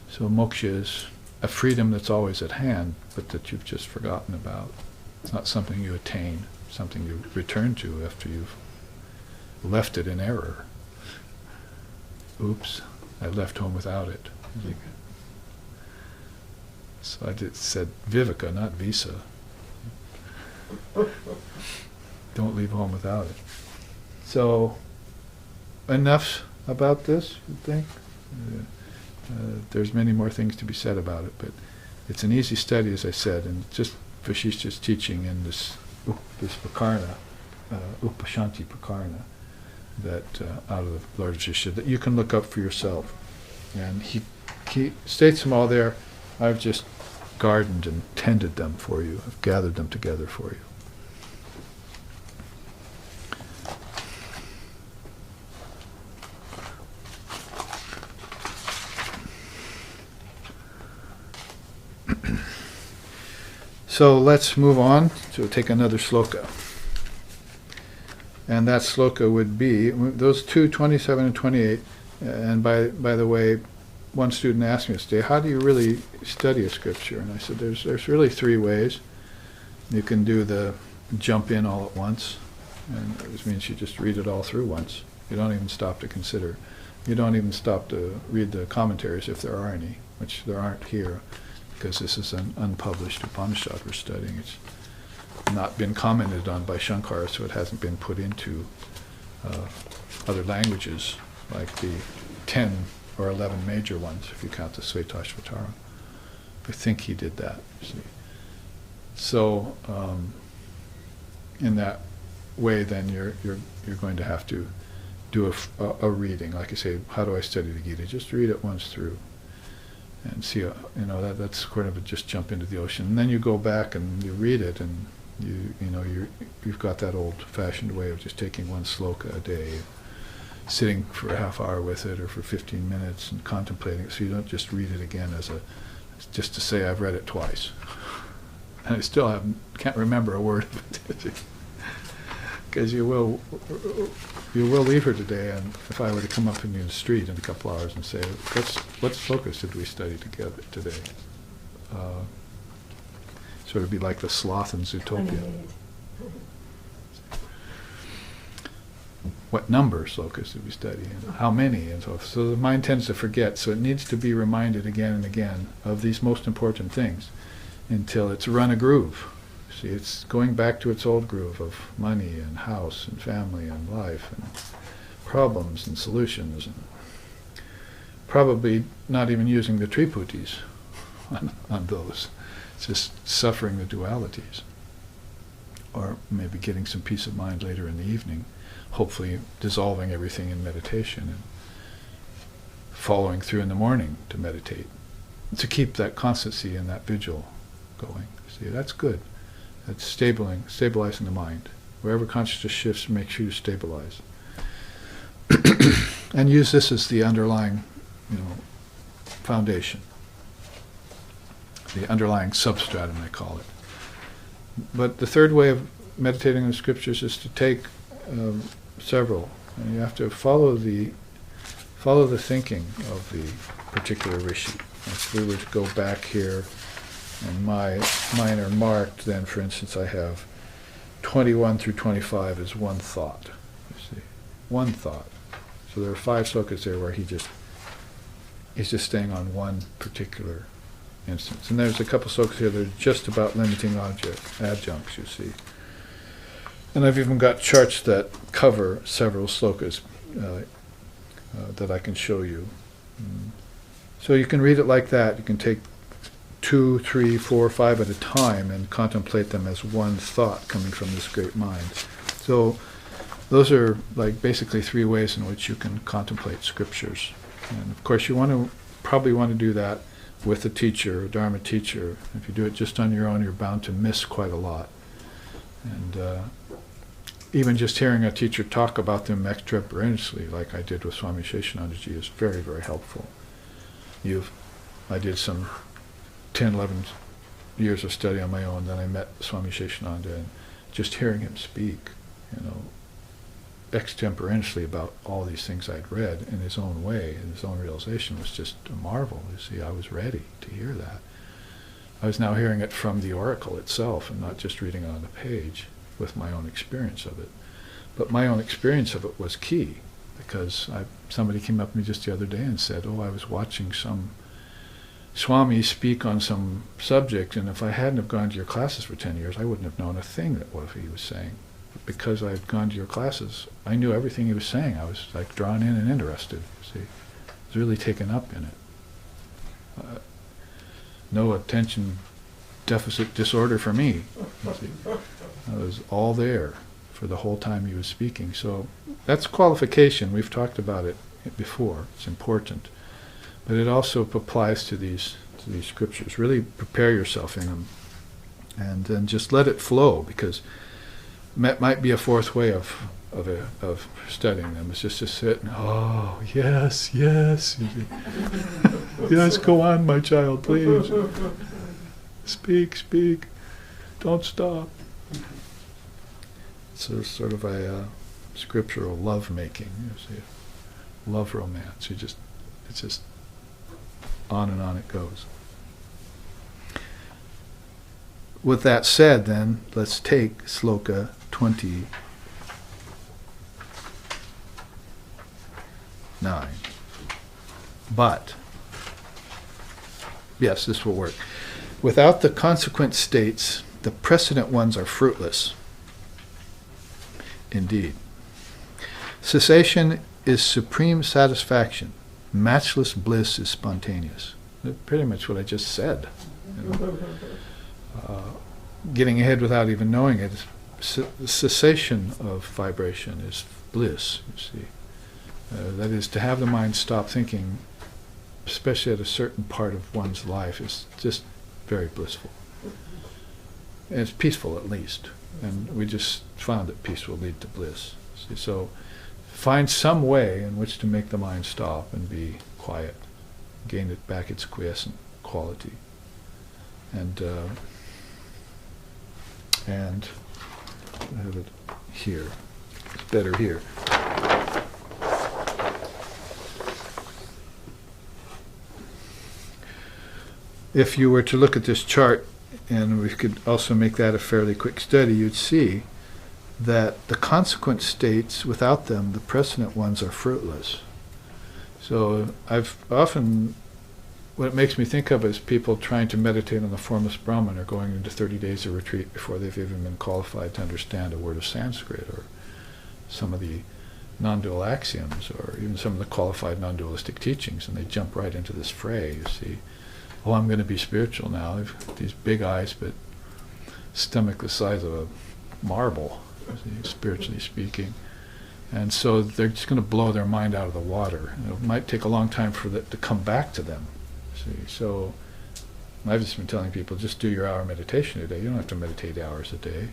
Speaker 1: So moksha is a freedom that's always at hand, but that you've just forgotten about. It's not something you attain, something you return to after you've left it in error. Oops, I left home without it. So I said viveka, not visa. Don't leave home without it. So, enough about this, you think? There's many more things to be said about it, but it's an easy study, as I said, and just Vasishta's teaching in this Prakarna, Upashanti Prakarna, that out of the Lord Vasishta, that you can look up for yourself. And he states them all there. I've just gardened and tended them for you. I've gathered them together for you. So let's move on to take another sloka. And that sloka would be, those two, 27 and 28, and by the way, one student asked me today, how do you really study a scripture? And I said, there's really three ways. You can do the jump in all at once, and this means you just read it all through once. You don't even stop to consider. You don't even stop to read the commentaries if there are any, which there aren't here, because this is an unpublished Upanishad we're studying. It's not been commented on by Shankara, so it hasn't been put into other languages, like the 10 or 11 major ones, if you count the Svetashvatara. I think he did that. See. So, in that way, then you're going to have to do a reading. Like I say, how do I study the Gita? Just read it once through, and see. That's kind of just jump into the ocean. And then you go back and you read it, and you've got that old-fashioned way of just taking one sloka a day, sitting for a half hour with it or for 15 minutes and contemplating it, so you don't just read it again just to say I've read it twice. And I still can't remember a word of it. Because you will leave her today, and if I were to come up in the street in a couple hours and say, what slokas did we study together today? Sort of be like the sloth in Zootopia. What number slokas did we study, and how many, and so forth. So the mind tends to forget, so it needs to be reminded again and again of these most important things until it's run a groove. See, it's going back to its old groove of money and house and family and life and problems and solutions, and probably not even using the triputis on those. It's just suffering the dualities. Or maybe getting some peace of mind later in the evening, hopefully dissolving everything in meditation and following through in the morning to meditate. To keep that constancy and that vigil going. See, that's good. That's stabilizing the mind. Wherever consciousness shifts, make sure you stabilize. And use this as the underlying, foundation. The underlying substratum, they call it. But the third way of meditating on the scriptures is to take several, and you have to follow the thinking of the particular rishi. If we were to go back here, and mine are marked, then for instance I have 21 through 25 is one thought. You see, one thought. So there are 5 slokas there where he's just staying on one particular instance. And there's a couple slokas here that are just about limiting adjuncts, you see. And I've even got charts that cover several slokas that I can show you. So you can read it like that. You can take 2, 3, 4, 5 at a time and contemplate them as one thought coming from this great mind. So those are like basically 3 ways in which you can contemplate scriptures. And of course you probably want to do that with a teacher, a Dharma teacher. If you do it just on your own, you're bound to miss quite a lot. And even just hearing a teacher talk about them extemporaneously, like I did with Swami Sheshanandaji, is very, very helpful. I did some 10, 11 years of study on my own, then I met Swami Sheshananda, and just hearing him speak, extemporaneously about all these things I'd read in his own way, and his own realization was just a marvel. You see, I was ready to hear that. I was now hearing it from the oracle itself and not just reading it on the page with my own experience of it. But my own experience of it was key, because somebody came up to me just the other day and said, I was watching some Swami speak on some subject, and if I hadn't have gone to your classes for 10 years, I wouldn't have known a thing that what he was saying. But because I'd gone to your classes, I knew everything he was saying. I was like drawn in and interested. See, I was really taken up in it. No attention deficit disorder for me. See, I was all there for the whole time he was speaking. So that's qualification. We've talked about it before. It's important. But it also applies to these scriptures. Really prepare yourself in them, and then just let it flow, because it might be a fourth way of studying them. It's just to sit and, yes, yes. Yes, go on, my child, please. Speak, speak. Don't stop. It's sort of a scriptural love-making, you see. Love romance. It's just on and on it goes. With that said, then, let's take Sloka 29. But, yes, this will work. Without the consequent states, the precedent ones are fruitless. Indeed. Cessation is supreme satisfaction. Matchless bliss is spontaneous. That's pretty much what I just said. Getting ahead without even knowing it. Cessation of vibration is bliss, you see. That is, to have the mind stop thinking, especially at a certain part of one's life, is just very blissful. And it's peaceful, at least. And we just found that peace will lead to bliss. See, so find some way in which to make the mind stop and be quiet, gain it back its quiescent quality. And I have it here. It's better here. If you were to look at this chart, and we could also make that a fairly quick study, you'd see that the consequent states, without them, the precedent ones are fruitless. So I've often, what it makes me think of is people trying to meditate on the formless Brahman or going into 30 days of retreat before they've even been qualified to understand a word of Sanskrit, or some of the non-dual axioms, or even some of the qualified non-dualistic teachings, and they jump right into this fray, you see. I'm going to be spiritual now. I've got these big eyes, but stomach the size of a marble, spiritually speaking. And so they're just going to blow their mind out of the water. And it might take a long time for that to come back to them. See, so I've just been telling people, just do your hour meditation a day. You don't have to meditate hours a day.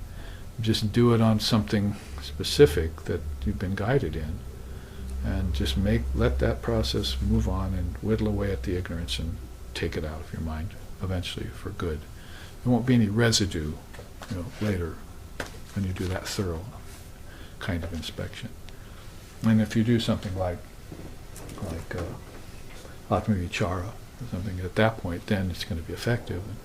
Speaker 1: Just do it on something specific that you've been guided in. And just let that process move on and whittle away at the ignorance and take it out of your mind eventually for good. There won't be any residue, later when you do that thorough kind of inspection. And if you do something like Atma Vichara or something at that point, then it's going to be effective. And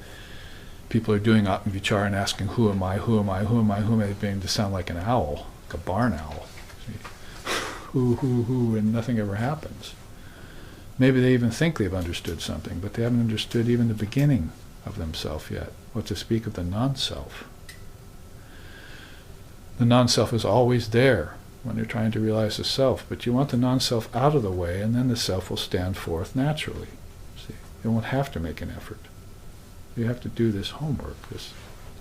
Speaker 1: people are doing Atma Vichara and asking, who am I, who am I, who am I, who am I, beginning to sound like an owl, like a barn owl. See? Who, and nothing ever happens. Maybe they even think they've understood something, but they haven't understood even the beginning of themselves yet, what to speak of the non-self. The non-self is always there when you're trying to realize the self, but you want the non-self out of the way, and then the self will stand forth naturally. See, you won't have to make an effort. You have to do this homework, this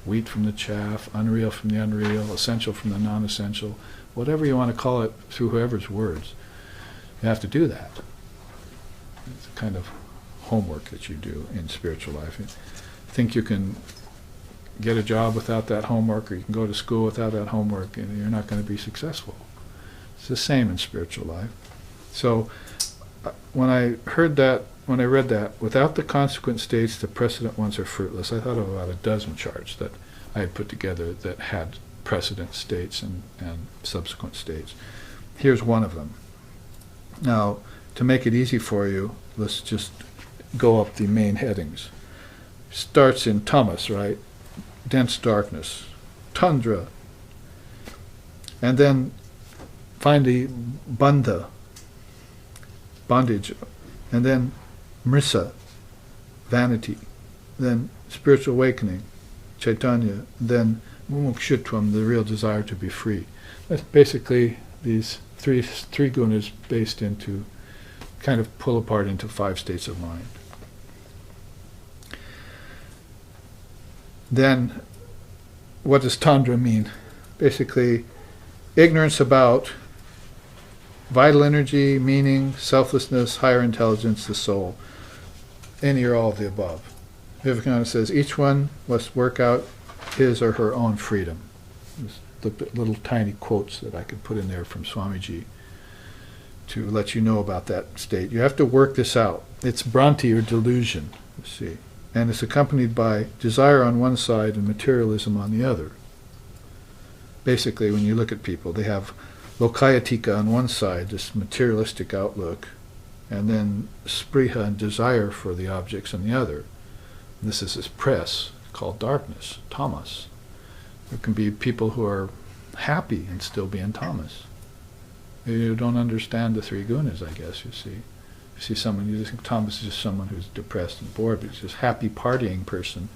Speaker 1: wheat from the chaff, unreal from the unreal, essential from the non-essential, whatever you want to call it through whoever's words. You have to do that. It's a kind of homework that you do in spiritual life. You think you can get a job without that homework, or you can go to school without that homework, and you're not going to be successful. It's the same in spiritual life. So when I read that, without the consequent states, the precedent ones are fruitless, I thought of about a dozen charts that I had put together that had precedent states and subsequent states. Here's one of them. Now, to make it easy for you, let's just go up the main headings. Starts in tamas, right? Dense darkness. Tundra. And then find the bandha, bondage. And then mrisa, vanity. Then spiritual awakening, chaitanya. Then mumukshutvam, the real desire to be free. That's basically these three gunas based into, kind of pull apart into 5 states of mind. Then, what does tandra mean? Basically, ignorance about vital energy, meaning, selflessness, higher intelligence, the soul. Any or all of the above. Vivekananda says each one must work out his or her own freedom. Just looked at little tiny quotes that I could put in there from Swamiji to let you know about that state. You have to work this out. It's Bhranti or delusion, you see. And it's accompanied by desire on one side and materialism on the other. Basically, when you look at people, they have lokayatika on one side, this materialistic outlook, and then spriha and desire for the objects on the other. And this is this press called darkness, tamas. There can be people who are happy and still be in tamas. You don't understand the 3 gunas, I guess, you see. You see someone, you just think tamas is just someone who's depressed and bored, but it's just a happy partying person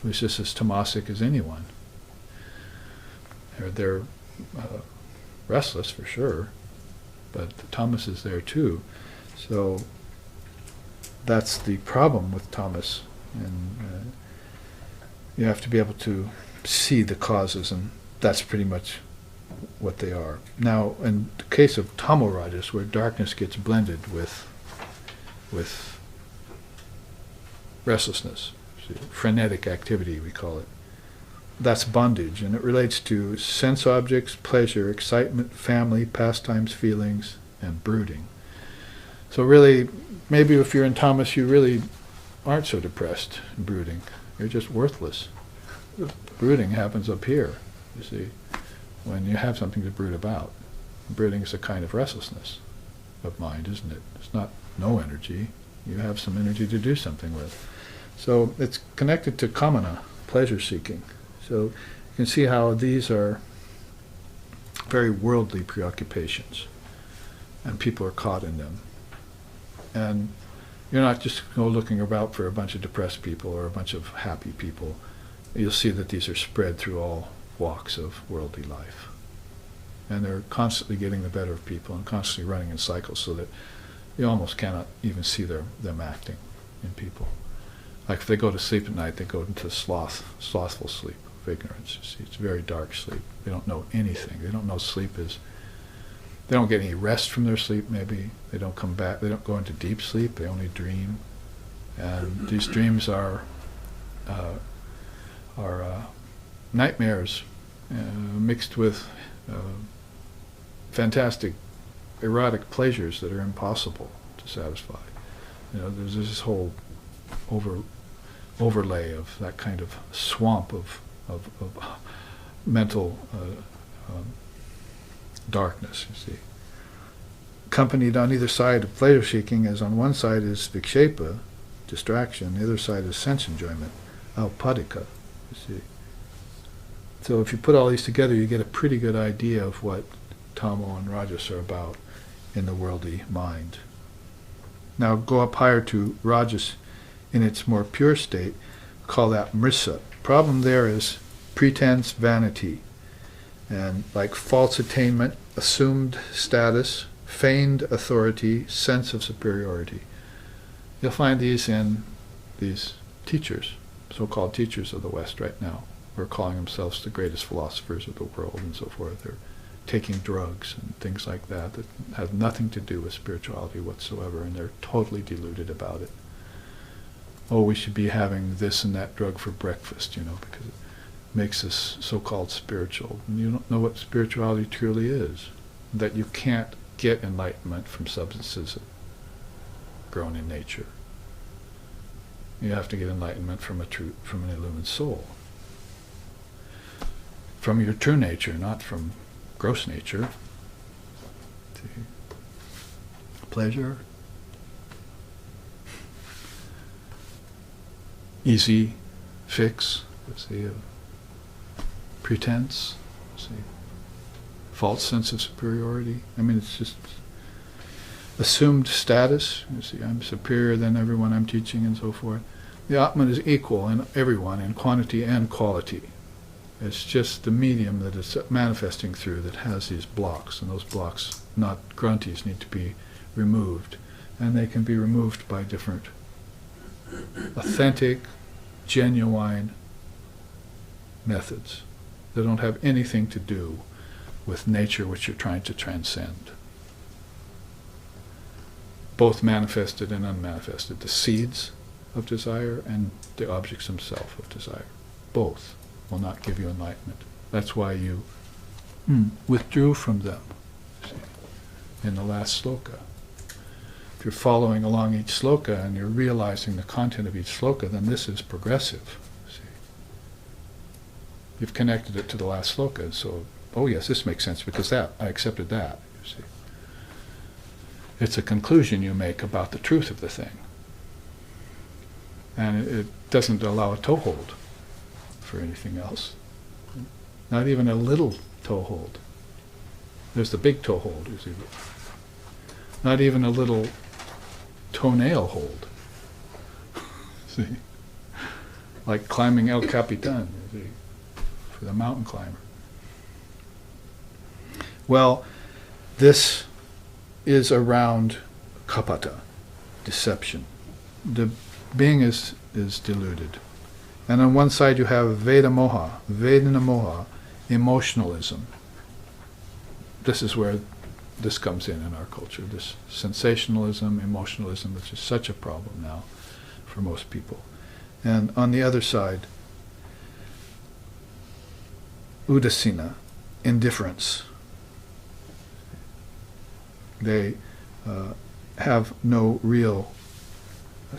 Speaker 1: who's just as tamasic as anyone. They're restless for sure, but the tamas is there too. So that's the problem with tamas, and you have to be able to see the causes, and that's pretty much what they are. Now, in the case of tamorajas, where darkness gets blended with restlessness, frenetic activity we call it, that's bondage, and it relates to sense objects, pleasure, excitement, family, pastimes, feelings, and brooding. So really, maybe if you're in tamas, you really aren't so depressed and brooding. You're just worthless. Brooding happens up here, you see, when you have something to brood about. Brooding is a kind of restlessness of mind, isn't it? It's not no energy. You have some energy to do something with. So it's connected to kamana, pleasure seeking. So you can see how these are very worldly preoccupations, and people are caught in them. And you're not just looking about for a bunch of depressed people or a bunch of happy people. You'll see that these are spread through all walks of worldly life. And they're constantly getting the better of people and constantly running in cycles so that you almost cannot even see them acting in people. Like if they go to sleep at night, they go into slothful sleep of ignorance. You see, it's very dark sleep. They don't know anything. They don't know sleep is. They don't get any rest from their sleep, maybe. They don't come back. They don't go into deep sleep. They only dream. And these dreams are nightmares mixed with fantastic erotic pleasures that are impossible to satisfy. You know, there's this whole overlay of that kind of swamp of mental darkness, you see. Accompanied on either side of pleasure seeking, as on one side is vikshepa, distraction, the other side is sense enjoyment, alpadika, you see. So if you put all these together, you get a pretty good idea of what tamo and rajas are about in the worldly mind. Now go up higher to rajas in its more pure state, call that mrisa. Problem there is pretense, vanity, and like false attainment, assumed status, feigned authority, sense of superiority. You'll find these in these teachers, so-called teachers of the West right now, who are calling themselves the greatest philosophers of the world and so forth. They're taking drugs and things like that that have nothing to do with spirituality whatsoever, and they're totally deluded about it. Oh, we should be having this and that drug for breakfast, you know, because it makes us so-called spiritual. And you don't know what spirituality truly is, that you can't get enlightenment from substances grown in nature. You have to get enlightenment from an illumined soul. from your true nature, not from gross nature. See? Pleasure, easy fix, see, of pretense, see, false sense of superiority. I mean, it's just assumed status. You see, I'm superior than everyone I'm teaching and so forth. The Atman is equal in everyone in quantity and quality. It's just the medium that it's manifesting through that has these blocks, and those blocks, not grunties, need to be removed. And they can be removed by different authentic, genuine methods that don't have anything to do with nature which you're trying to transcend. Both manifested and unmanifested, the seeds of desire and the objects themselves of desire. Both will not give you enlightenment. That's why you withdrew from them, see, in the last sloka. If you're following along each sloka and you're realizing the content of each sloka, then this is progressive. See? You've connected it to the last sloka, so, oh yes, this makes sense because that, I accepted that, you see. It's a conclusion you make about the truth of the thing. And it doesn't allow a toehold for anything else. Not even a little toehold. There's the big toehold, you see. Not even a little toenail hold. See? Like climbing El Capitan, you see, for the mountain climber. Well, this is around kapata, deception. The being is deluded. And on one side you have Veda moha, Vedana moha, emotionalism. This is where this comes in our culture, this sensationalism, emotionalism, which is such a problem now for most people. And on the other side, udasina, indifference. They have no real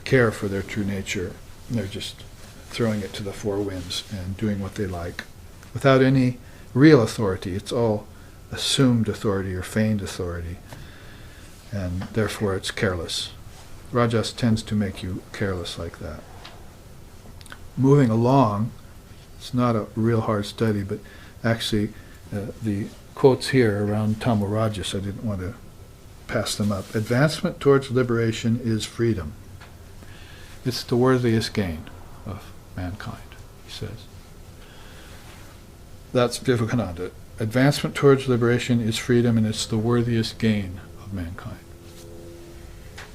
Speaker 1: care for their true nature. They're just throwing it to the four winds and doing what they like without any real authority. It's all assumed authority or feigned authority, and therefore it's careless. Rajas tends to make you careless like that. Moving along, it's not a real hard study, but actually the quotes here around Tamil Rajas, I didn't want to pass them up. Advancement towards liberation is freedom. It's the worthiest gain of mankind, he says. That's Vivekananda. Advancement towards liberation is freedom, and it's the worthiest gain of mankind.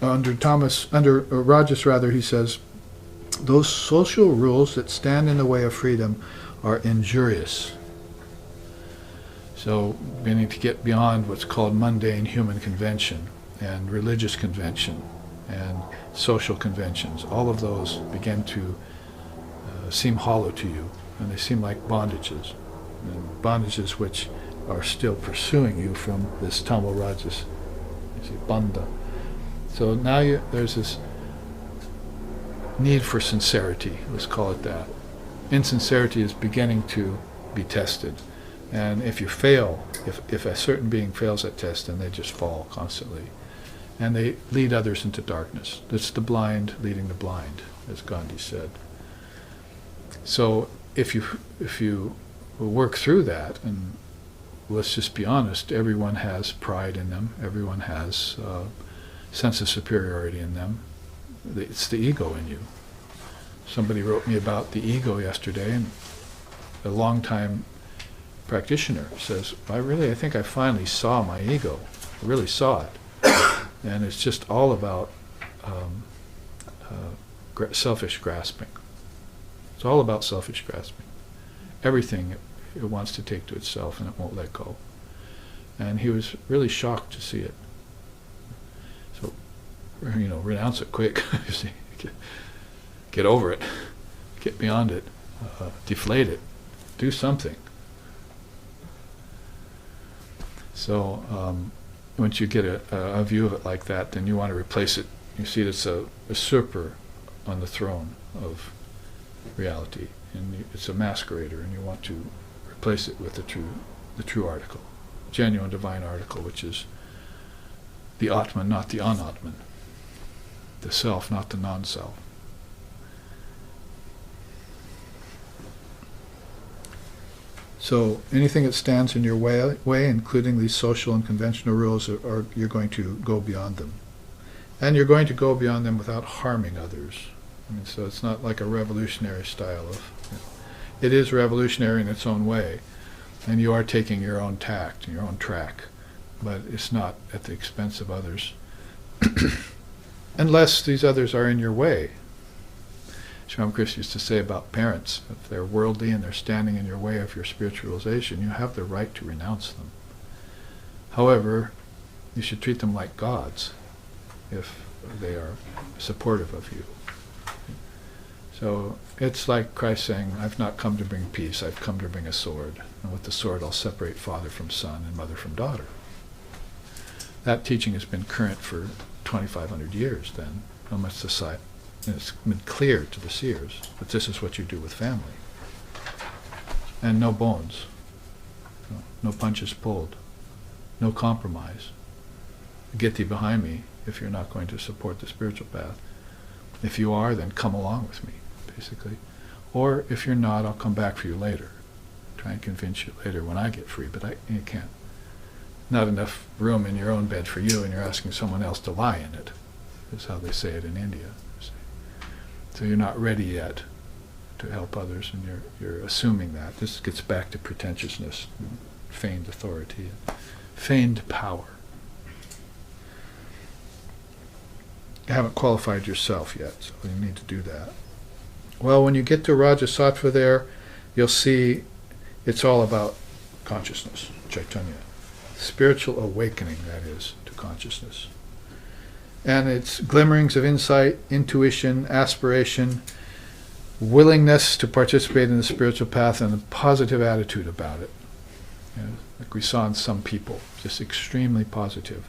Speaker 1: Under Rajas, rather, he says, those social rules that stand in the way of freedom are injurious. So, beginning to get beyond what's called mundane human convention and religious convention and social conventions, all of those begin to seem hollow to you, and they seem like bondages, and bondages which are still pursuing you from this Tamil Rajas, you see, bandha. So now there's this need for sincerity, let's call it that. Insincerity is beginning to be tested, and if you fail, if a certain being fails that test, then they just fall constantly. And they lead others into darkness. It's the blind leading the blind, as Gandhi said. So if you work through that, and let's just be honest, everyone has pride in them, everyone has sense of superiority in them. It's the ego in you. Somebody wrote me about the ego yesterday, and a long-time practitioner says, I think I finally saw my ego. I really saw it. And it's just all about selfish grasping. It's all about selfish grasping. Everything it wants to take to itself, and it won't let go. And he was really shocked to see it. So, renounce it quick. Get over it. Get beyond it. Deflate it. Do something. So, once you get a view of it like that, then you want to replace it. You see it's a usurper on the throne of reality, and it's a masquerader, and you want to replace it with the true article, genuine divine article, which is the Atman, not the Anatman, the self, not the non-self. So anything that stands in your way, including these social and conventional rules, you're going to go beyond them. And you're going to go beyond them without harming others. I mean, so it's not like a revolutionary style of... It is revolutionary in its own way, and you are taking your own tact, your own track, but it's not at the expense of others. Unless these others are in your way. Sri used to say about parents, if they're worldly and they're standing in your way of your spiritualization, you have the right to renounce them. However, you should treat them like gods if they are supportive of you. So it's like Christ saying, I've not come to bring peace, I've come to bring a sword. And with the sword I'll separate father from son and mother from daughter. That teaching has been current for 2,500 years then, amongst society. And it's been clear to the seers that this is what you do with family. And no bones, no punches pulled, no compromise. Get thee behind me if you're not going to support the spiritual path. If you are, then come along with me, basically. Or if you're not, I'll come back for you later. Try and convince you later when I get free, but you can't. Not enough room in your own bed for you, and you're asking someone else to lie in it, is how they say it in India. So you're not ready yet to help others, and you're assuming that. This gets back to pretentiousness, feigned authority, feigned power. You haven't qualified yourself yet, so you need to do that. Well, when you get to Rajasattva there, you'll see it's all about consciousness, Chaitanya. Spiritual awakening, that is, to consciousness. And it's glimmerings of insight, intuition, aspiration, willingness to participate in the spiritual path, and a positive attitude about it. You know, like we saw in some people, just extremely positive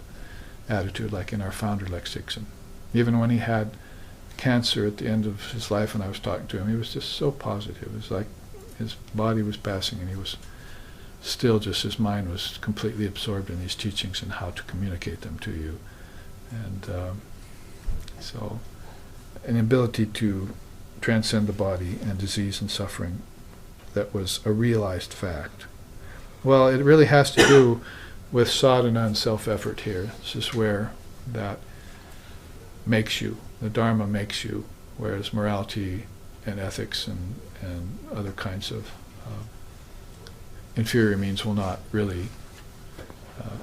Speaker 1: attitude, like in our founder Lex Dixon. Even when he had cancer at the end of his life, and I was talking to him, he was just so positive. It was like his body was passing, and he was still just, his mind was completely absorbed in these teachings and how to communicate them to you. And so an ability to transcend the body and disease and suffering that was a realized fact. Well, it really has to do with sadhana and self-effort here. This is where that makes you, the Dharma makes you, whereas morality and ethics and other kinds of inferior means will not really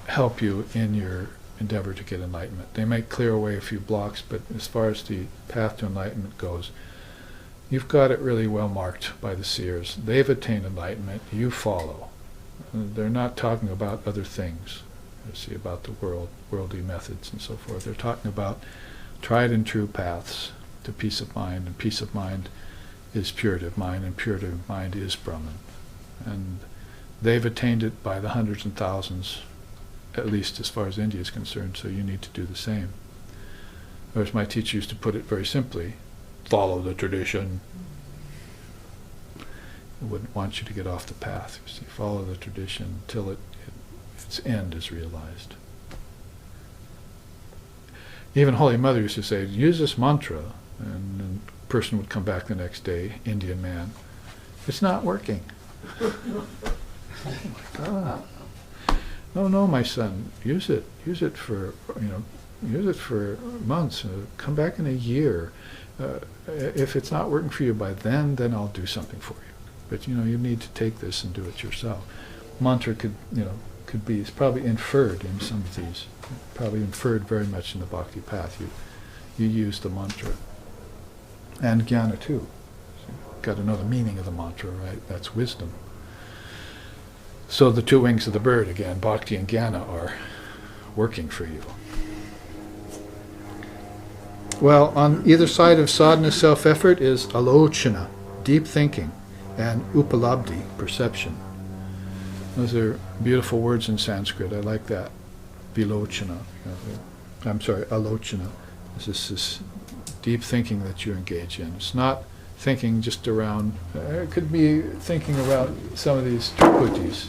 Speaker 1: help you in your endeavor to get enlightenment. They might clear away a few blocks, but as far as the path to enlightenment goes, you've got it really well marked by the seers. They've attained enlightenment, you follow. They're not talking about other things, you see, about the world, worldly methods and so forth. They're talking about tried and true paths to peace of mind, and peace of mind is purity of mind, and purity of mind is Brahman. And they've attained it by the hundreds and thousands, at least as far as India is concerned, so you need to do the same. Or as my teacher used to put it very simply, follow the tradition. He wouldn't want you to get off the path. You see, follow the tradition until its end is realized. Even Holy Mother used to say, use this mantra, and a person would come back the next day, Indian man, it's not working. Oh my God. No, my son, use it for, use it for months, come back in a year. If it's not working for you by then I'll do something for you. But you need to take this and do it yourself. Mantra could be, it's probably inferred in some of these, probably inferred very much in the bhakti path. You use the mantra. And jnana too. So you've got to know the meaning of the mantra, right? That's wisdom. So the two wings of the bird, again, bhakti and jnana, are working for you. Well, on either side of sadhana, self-effort, is alochana, deep thinking, and upalabdhi, perception. Those are beautiful words in Sanskrit. I like that. Vilochana. Alochana. This is this deep thinking that you engage in. It's not thinking just around, it could be thinking about some of these triputis.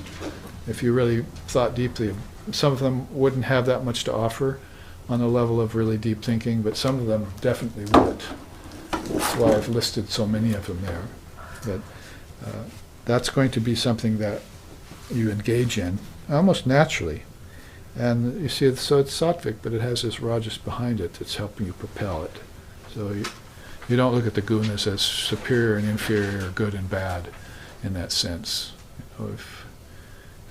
Speaker 1: If you really thought deeply, some of them wouldn't have that much to offer on a level of really deep thinking, but some of them definitely would. That's why I've listed so many of them there. But that's going to be something that you engage in almost naturally. And you see, so it's sattvic, but it has this rajas behind it that's helping you propel it. So you don't look at the gunas as superior and inferior, or good and bad in that sense. You know, if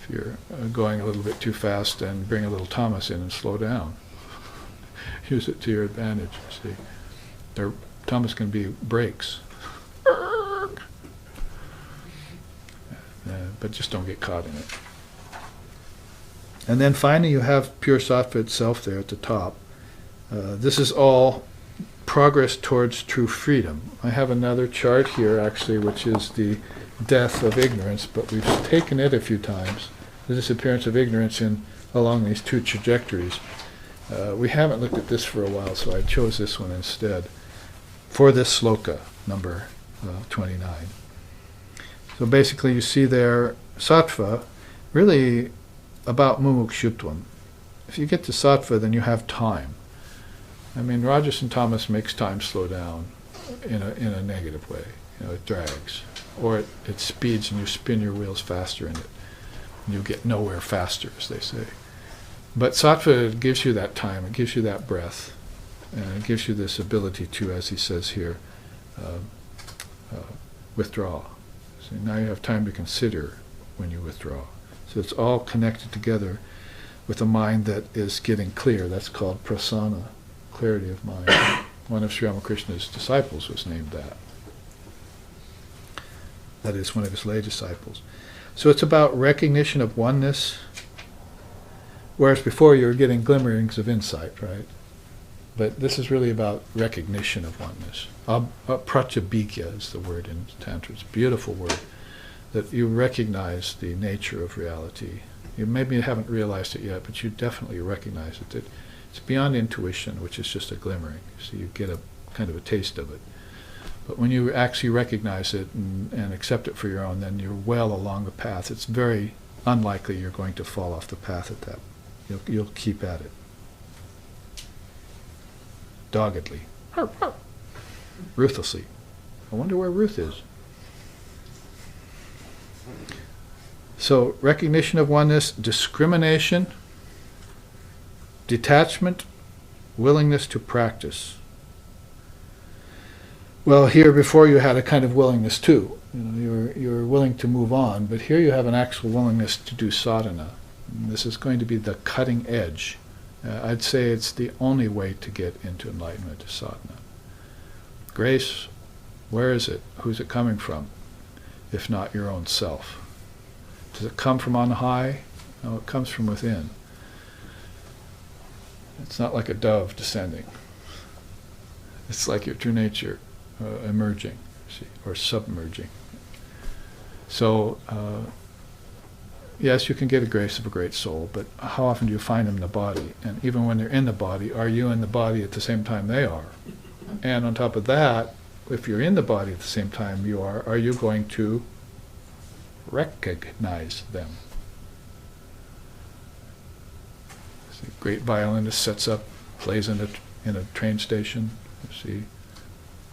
Speaker 1: you're going a little bit too fast, then bring a little tamas in and slow down. Use it to your advantage, see. Tamas can be brakes. But just don't get caught in it. And then finally you have pure sattva itself there at the top. This is all progress towards true freedom. I have another chart here actually, which is the death of ignorance, but we've taken it a few times, the disappearance of ignorance along these two trajectories. We haven't looked at this for a while, so I chose this one instead for this sloka, number 29. So basically you see there, sattva, really about mumukshutvam. If you get to sattva, then you have time. I mean, rajas and tamas makes time slow down in a negative way. You know, it drags. Or it speeds and you spin your wheels faster in it. And you get nowhere faster, as they say. But sattva gives you that time, it gives you that breath, and it gives you this ability to, as he says here, withdraw. So now you have time to consider when you withdraw. So it's all connected together with a mind that is getting clear. That's called prasanna, clarity of mind. One of Sri Ramakrishna's disciples was named that. That is one of his lay disciples. So it's about recognition of oneness, whereas before you were getting glimmerings of insight, right? But this is really about recognition of oneness. Pratyabhigya is the word in Tantra. It's a beautiful word, that you recognize the nature of reality. You maybe haven't realized it yet, but you definitely recognize it. That it's beyond intuition, which is just a glimmering. So you get a kind of a taste of it. But when you actually recognize it and accept it for your own, then you're well along the path. It's very unlikely you're going to fall off the path at that. You'll keep at it. Doggedly. Ruthlessly. I wonder where Ruth is. So, recognition of oneness, discrimination, detachment, willingness to practice. Well, here before you had a kind of willingness too. You were willing to move on, but here you have an actual willingness to do sadhana. And this is going to be the cutting edge. I'd say it's the only way to get into enlightenment is sadhana. Grace, where is it? Who's it coming from? If not your own self. Does it come from on high? No, it comes from within. It's not like a dove descending. It's like your true nature emerging, see, or submerging. So, yes, you can get a grace of a great soul, but how often do you find them in the body? And even when they're in the body, are you in the body at the same time they are? And on top of that, if you're in the body at the same time you are you going to recognize them? See, a great violinist sets up, plays in a train station, you see,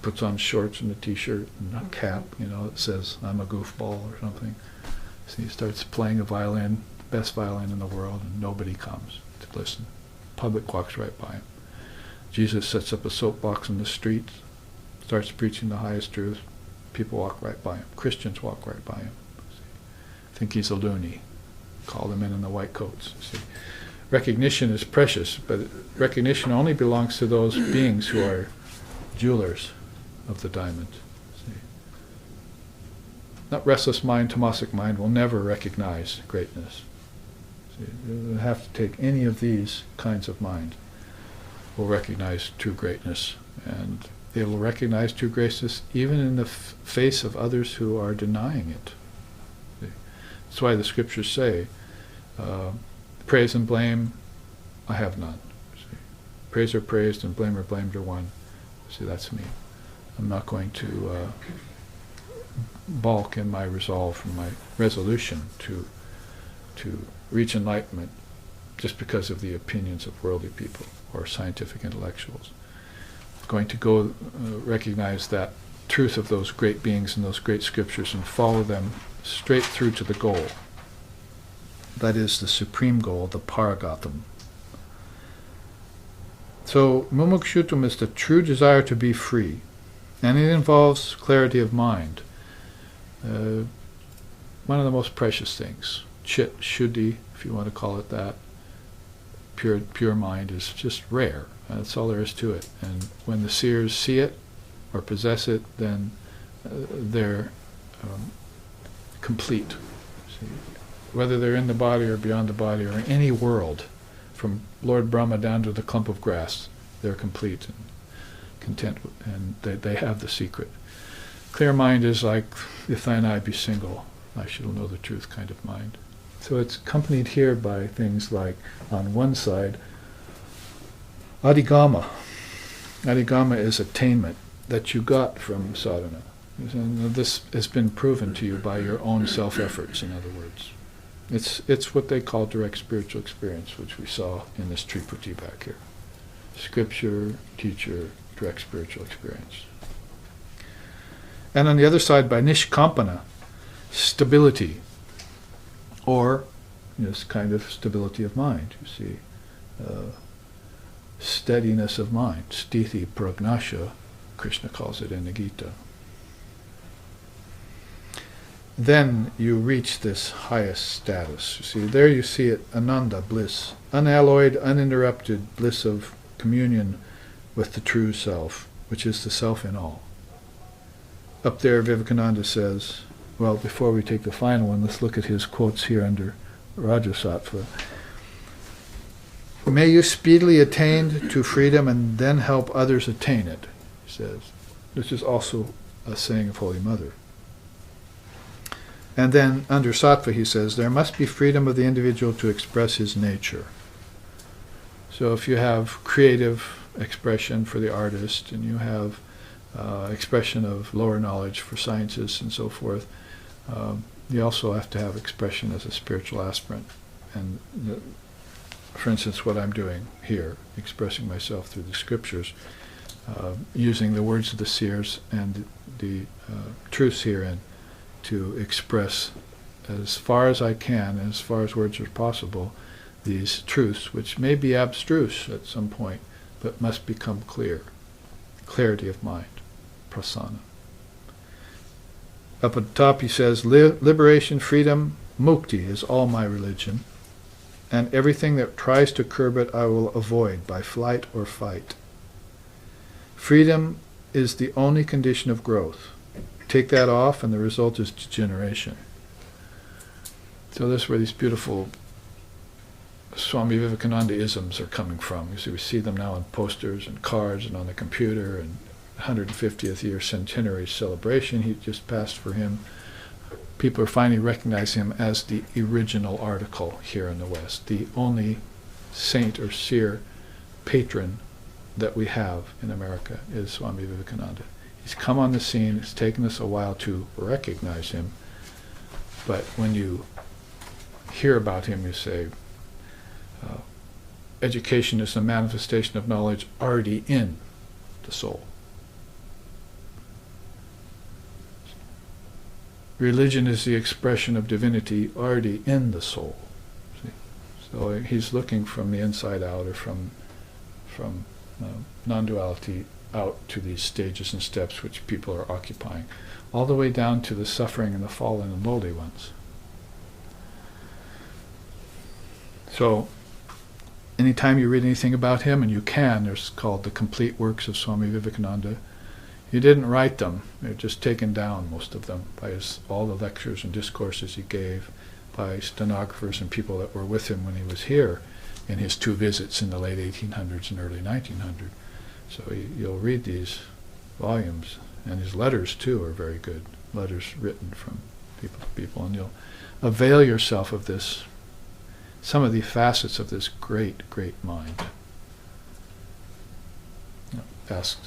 Speaker 1: puts on shorts and a t-shirt and a cap, that says, I'm a goofball or something. So he starts playing a violin, best violin in the world, and nobody comes to listen. Public walks right by him. Jesus sets up a soapbox in the streets, starts preaching the highest truth. People walk right by him. Christians walk right by him. See? Think he's a loony. Call them in the white coats. See? Recognition is precious, but recognition only belongs to those beings who are jewelers of the diamond. See? Not restless mind, tamasic mind will never recognize greatness. See? You have to take any of these kinds of mind will recognize true greatness, and they will recognize true greatness even in the face of others who are denying it. See? That's why the scriptures say, praise and blame, I have none. See? Praise or praised and blame or blamed are one. See, that's me. I'm not going to balk in my resolve and my resolution to reach enlightenment just because of the opinions of worldly people or scientific intellectuals. I'm going to go recognize that truth of those great beings and those great scriptures and follow them straight through to the goal. That is the supreme goal, the paragatam. So mumukshutum is the true desire to be free, and it involves clarity of mind. One of the most precious things, chit, shuddhi, if you want to call it that, pure mind is just rare. That's all there is to it. And when the seers see it or possess it, then they're complete. See? Whether they're in the body or beyond the body or in any world, from Lord Brahma down to the clump of grass, they're complete and content, and they have the secret. Clear mind is like, if thine eye be single, I shall know the truth kind of mind. So it's accompanied here by things like, on one side, adhigama. Adhigama is attainment that you got from sadhana. And this has been proven to you by your own self-efforts, in other words. It's what they call direct spiritual experience, which we saw in this Triputi back here. Scripture, teacher, direct spiritual experience. And on the other side, by nishkampana, stability, or this kind of stability of mind, you see, steadiness of mind, sthiti pragnasya, Krishna calls it in the Gita. Then you reach this highest status. You see, there you see it, ananda, bliss, unalloyed, uninterrupted bliss of communion with the true self, which is the self in all. Up there, Vivekananda says, well, before we take the final one, let's look at his quotes here under Rajasattva. May you speedily attain to freedom and then help others attain it, he says. This is also a saying of Holy Mother. And then under Sattva he says, there must be freedom of the individual to express his nature. So if you have creative expression for the artist, and you have expression of lower knowledge for scientists and so forth, you also have to have expression as a spiritual aspirant. And for instance, what I'm doing here, expressing myself through the scriptures, using the words of the seers and the truths herein to express as far as I can, as far as words are possible, these truths, which may be abstruse at some point, but must become clear. Clarity of mind, prasana. Up at the top he says, liberation, freedom, mukti is all my religion, and everything that tries to curb it I will avoid by flight or fight. Freedom is the only condition of growth. Take that off and the result is degeneration. So this is where these beautiful Swami Vivekananda isms are coming from. You see, we see them now on posters and cards and on the computer, and 150th year centenary celebration he just passed for him. People are finally recognizing him as the original article here in the West, the only saint or seer patron that we have in America is Swami Vivekananda. He's come on the scene. It's taken us a while to recognize him, but when you hear about him, you say, education is a manifestation of knowledge already in the soul. Religion is the expression of divinity already in the soul. See? So he's looking from the inside out, or from non-duality out to these stages and steps which people are occupying, all the way down to the suffering and the fallen and lowly ones. So anytime you read anything about him, and you can, there's called the complete works of Swami Vivekananda. He didn't write them. They're just taken down, most of them, by all the lectures and discourses he gave, by stenographers and people that were with him when he was here in his 2 visits in the late 1800s and early 1900s. So you'll read these volumes, and his letters too are very good, letters written from people to people, and you'll avail yourself of this, some of the facets of this great, great mind. Ask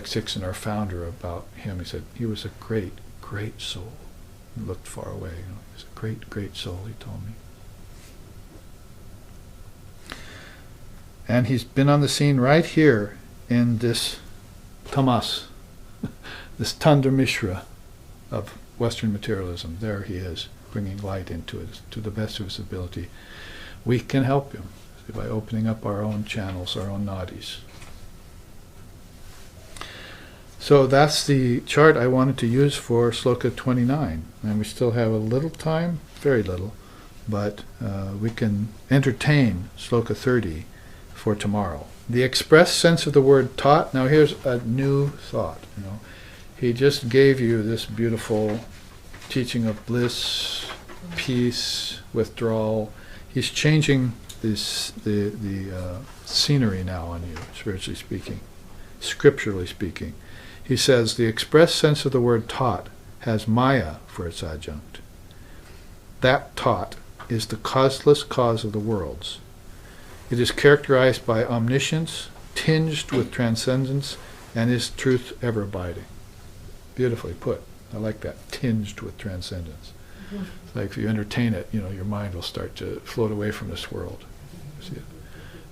Speaker 1: Sixon, our founder, about him. He said he was a great, great soul. He looked far away. He was a great, great soul, he told me. And he's been on the scene right here in this tamas, this Tanda Mishra of Western materialism. There he is, bringing light into it to the best of his ability. We can help him by opening up our own channels, our own nadis. So that's the chart I wanted to use for Sloka 29. And we still have a little time, very little, but we can entertain Sloka 30 for tomorrow. The express sense of the word taught. Now here's a new thought. He just gave you this beautiful teaching of bliss, peace, withdrawal. He's changing the scenery now on you, spiritually speaking, scripturally speaking. He says the express sense of the word taught has Maya for its adjunct. That taught is the causeless cause of the worlds. It is characterized by omniscience, tinged with transcendence, and is truth ever abiding. Beautifully put. I like that, tinged with transcendence. It's like if you entertain it, your mind will start to float away from this world. You see it?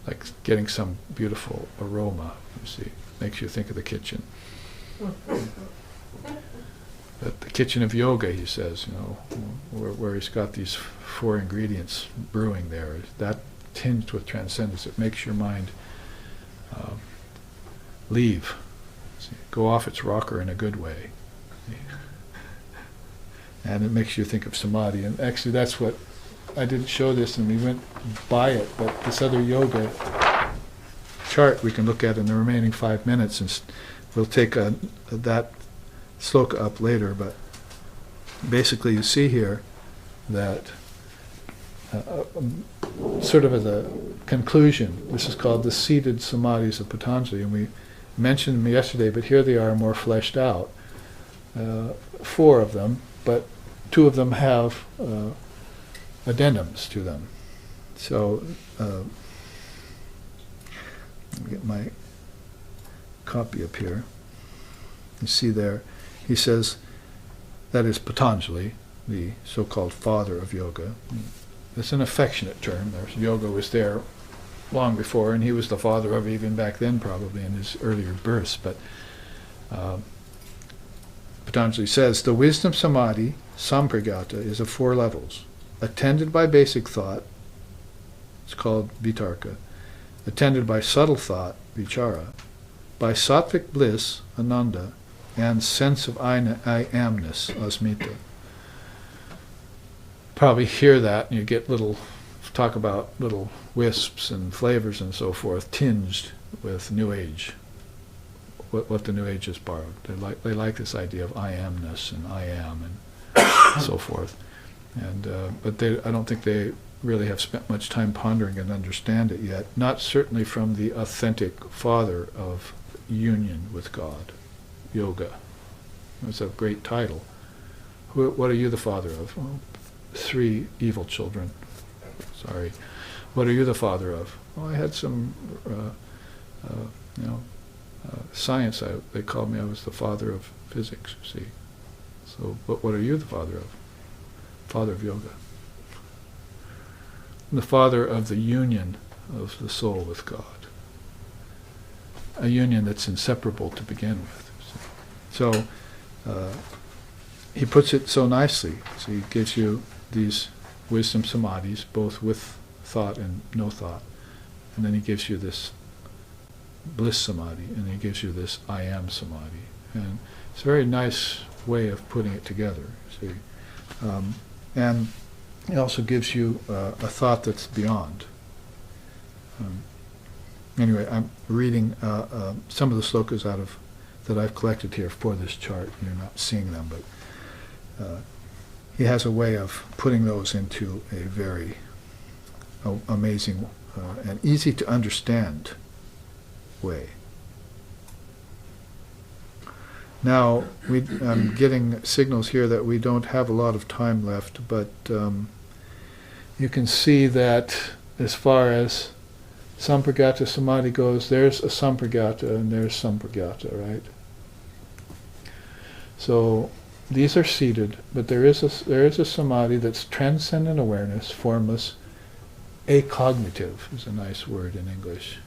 Speaker 1: Like getting some beautiful aroma, you see. Makes you think of the kitchen. But the kitchen of yoga, he says, where he's got these 4 ingredients brewing there, that tinged with transcendence, it makes your mind leave, go off its rocker in a good way. And it makes you think of samadhi. And actually that's what, I didn't show this and we went by it, but this other yoga chart we can look at in the remaining 5 minutes, and we'll take that sloka up later. But basically you see here that sort of as a conclusion, this is called the seated samadhis of Patanjali, and we mentioned them yesterday, but here they are more fleshed out. 4 of them, but 2 of them have addendums to them. So, let me get my copy up here. You see there, he says, that is Patanjali, the so-called father of yoga. It's an affectionate term. Yoga was there long before, and he was the father of it even back then, probably in his earlier births. But Patanjali says, the wisdom samadhi, sampragata, is of 4 levels. Attended by basic thought, it's called vitarka. Attended by subtle thought, vichara. By sattvic bliss, ananda, and sense of I amness, asmita. Probably hear that and you get talk about little wisps and flavors and so forth, tinged with New Age, what the New Age has borrowed. They like this idea of I amness and I am and so forth. And but I don't think they really have spent much time pondering and understand it yet. Not certainly from the authentic father of union with God, yoga. It's a great title. What are you the father of? Oh, 3 evil children. Sorry. What are you the father of? Oh, I had some, science. They called me. I was the father of physics. See. So, but what are you the father of? Father of yoga. The father of the union of the soul with God. A union that's inseparable to begin with. So he puts it so nicely. So he gives you these wisdom samadhis, both with thought and no thought. And then he gives you this bliss samadhi, and he gives you this I am samadhi. And it's a very nice way of putting it together, see. And it also gives you a thought that's beyond. Anyway, I'm reading some of the slokas that I've collected here for this chart. You're not seeing them, but he has a way of putting those into a very amazing and easy to understand way. Now, I'm getting signals here that we don't have a lot of time left, but you can see that as far as Sampragata Samadhi goes, there's a Sampragata and there's Sampragata, right? So these are seated, but there is a Samadhi that's transcendent awareness, formless, acognitive is a nice word in English.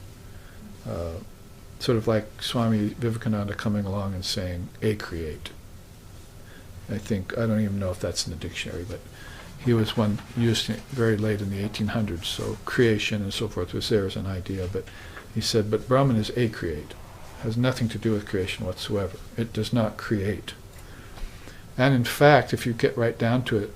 Speaker 1: Sort of like Swami Vivekananda coming along and saying, a-create. I don't even know if that's in the dictionary, but he was one used very late in the 1800s, so creation and so forth was there as an idea, but he said, but Brahman is a-create. Has nothing to do with creation whatsoever. It does not create. And in fact, if you get right down to it,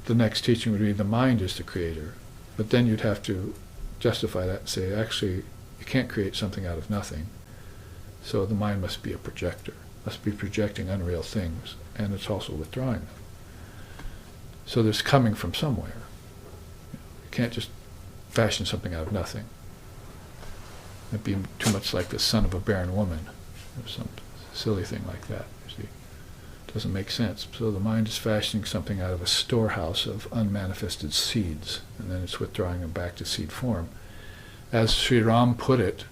Speaker 1: the next teaching would be the mind is the creator. But then you'd have to justify that and say, actually, you can't create something out of nothing. So the mind must be a projector, must be projecting unreal things, and it's also withdrawing them. So there's coming from somewhere. You can't just fashion something out of nothing. It'd be too much like the son of a barren woman, or some silly thing like that, you see. It doesn't make sense. So the mind is fashioning something out of a storehouse of unmanifested seeds, and then it's withdrawing them back to seed form. As Sri Ram put it,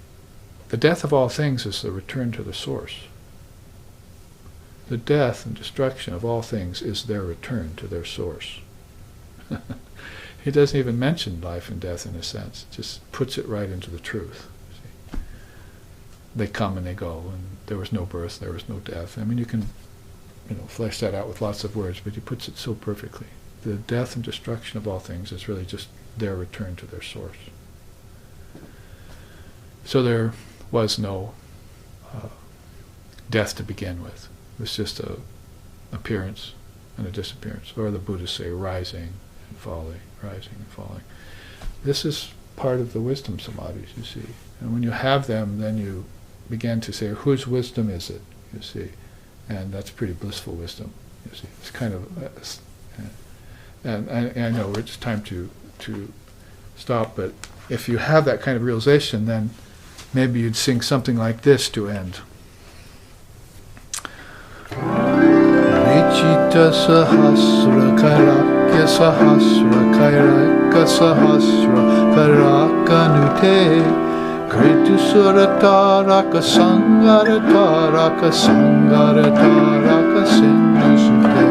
Speaker 1: the death of all things is the return to the source. The death and destruction of all things is their return to their source. He doesn't even mention life and death in a sense, just puts it right into the truth. See? They come and they go, and there was no birth, there was no death. I mean, you can flesh that out with lots of words, but he puts it so perfectly. The death and destruction of all things is really just their return to their source. So there was no death to begin with. It was just a appearance and a disappearance. Or the Buddhists say rising and falling, rising and falling. This is part of the wisdom samadhis, you see. And when you have them, then you begin to say, whose wisdom is it, you see. And that's pretty blissful wisdom, you see. It's kind of, and I know it's time to stop, but if you have that kind of realization, then maybe you'd sing something like this to end. Vichita sahasra karakya sahasra kairaka sahasra karakanute kritu surataraka sangarataraka sangarataraka sindhusute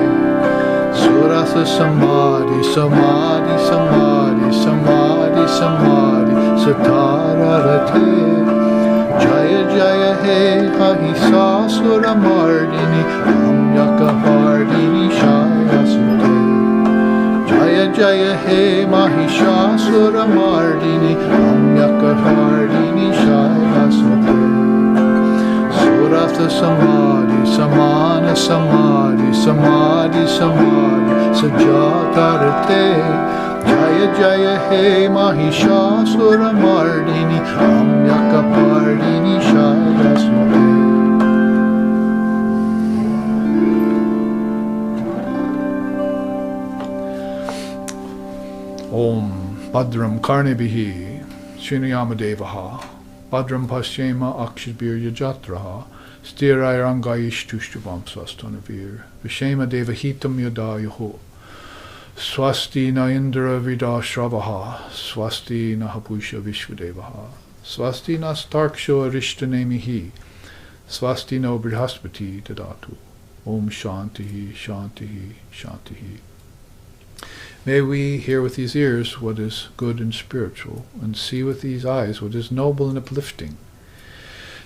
Speaker 1: surasa samadhi samadhi samadhi samadhi samadhi satararate Jaya Jaya He Ahisa Mardini Amyaka Hardini Shaya Sute Jaya Jaya He Mahishasura Mardini Amyaka Hardini Shaya Sute Suratha Samadhi Samana Samadhi Samadhi Samadhi Sajatarate Jaya Jaya He Mahishasura Mardini Amyaka Pardini Shaya Sute Om Bhadram Karnebihi Srinayama Devaha Bhadram Paschema Akshibir Yajatraha Stirai Rangaish Tushtuvam Swastanavir Vishema Devahitam Yadayaho Swasti na Indra Vida Shravaha, Swasti na Hapusha Vishvadevaha, Swasti na Starksho Arishtanemihi, Swasti no Brihaspati Dadatu, Om Shantihi, Shantihi, Shantihi. May we hear with these ears what is good and spiritual, and see with these eyes what is noble and uplifting.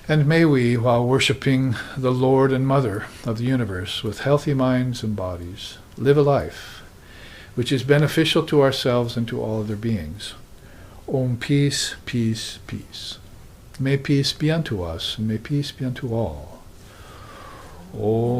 Speaker 1: And may we, while worshipping the Lord and Mother of the universe with healthy minds and bodies, live a life which is beneficial to ourselves and to all other beings. Om peace, peace, peace. May peace be unto us, and may peace be unto all. Om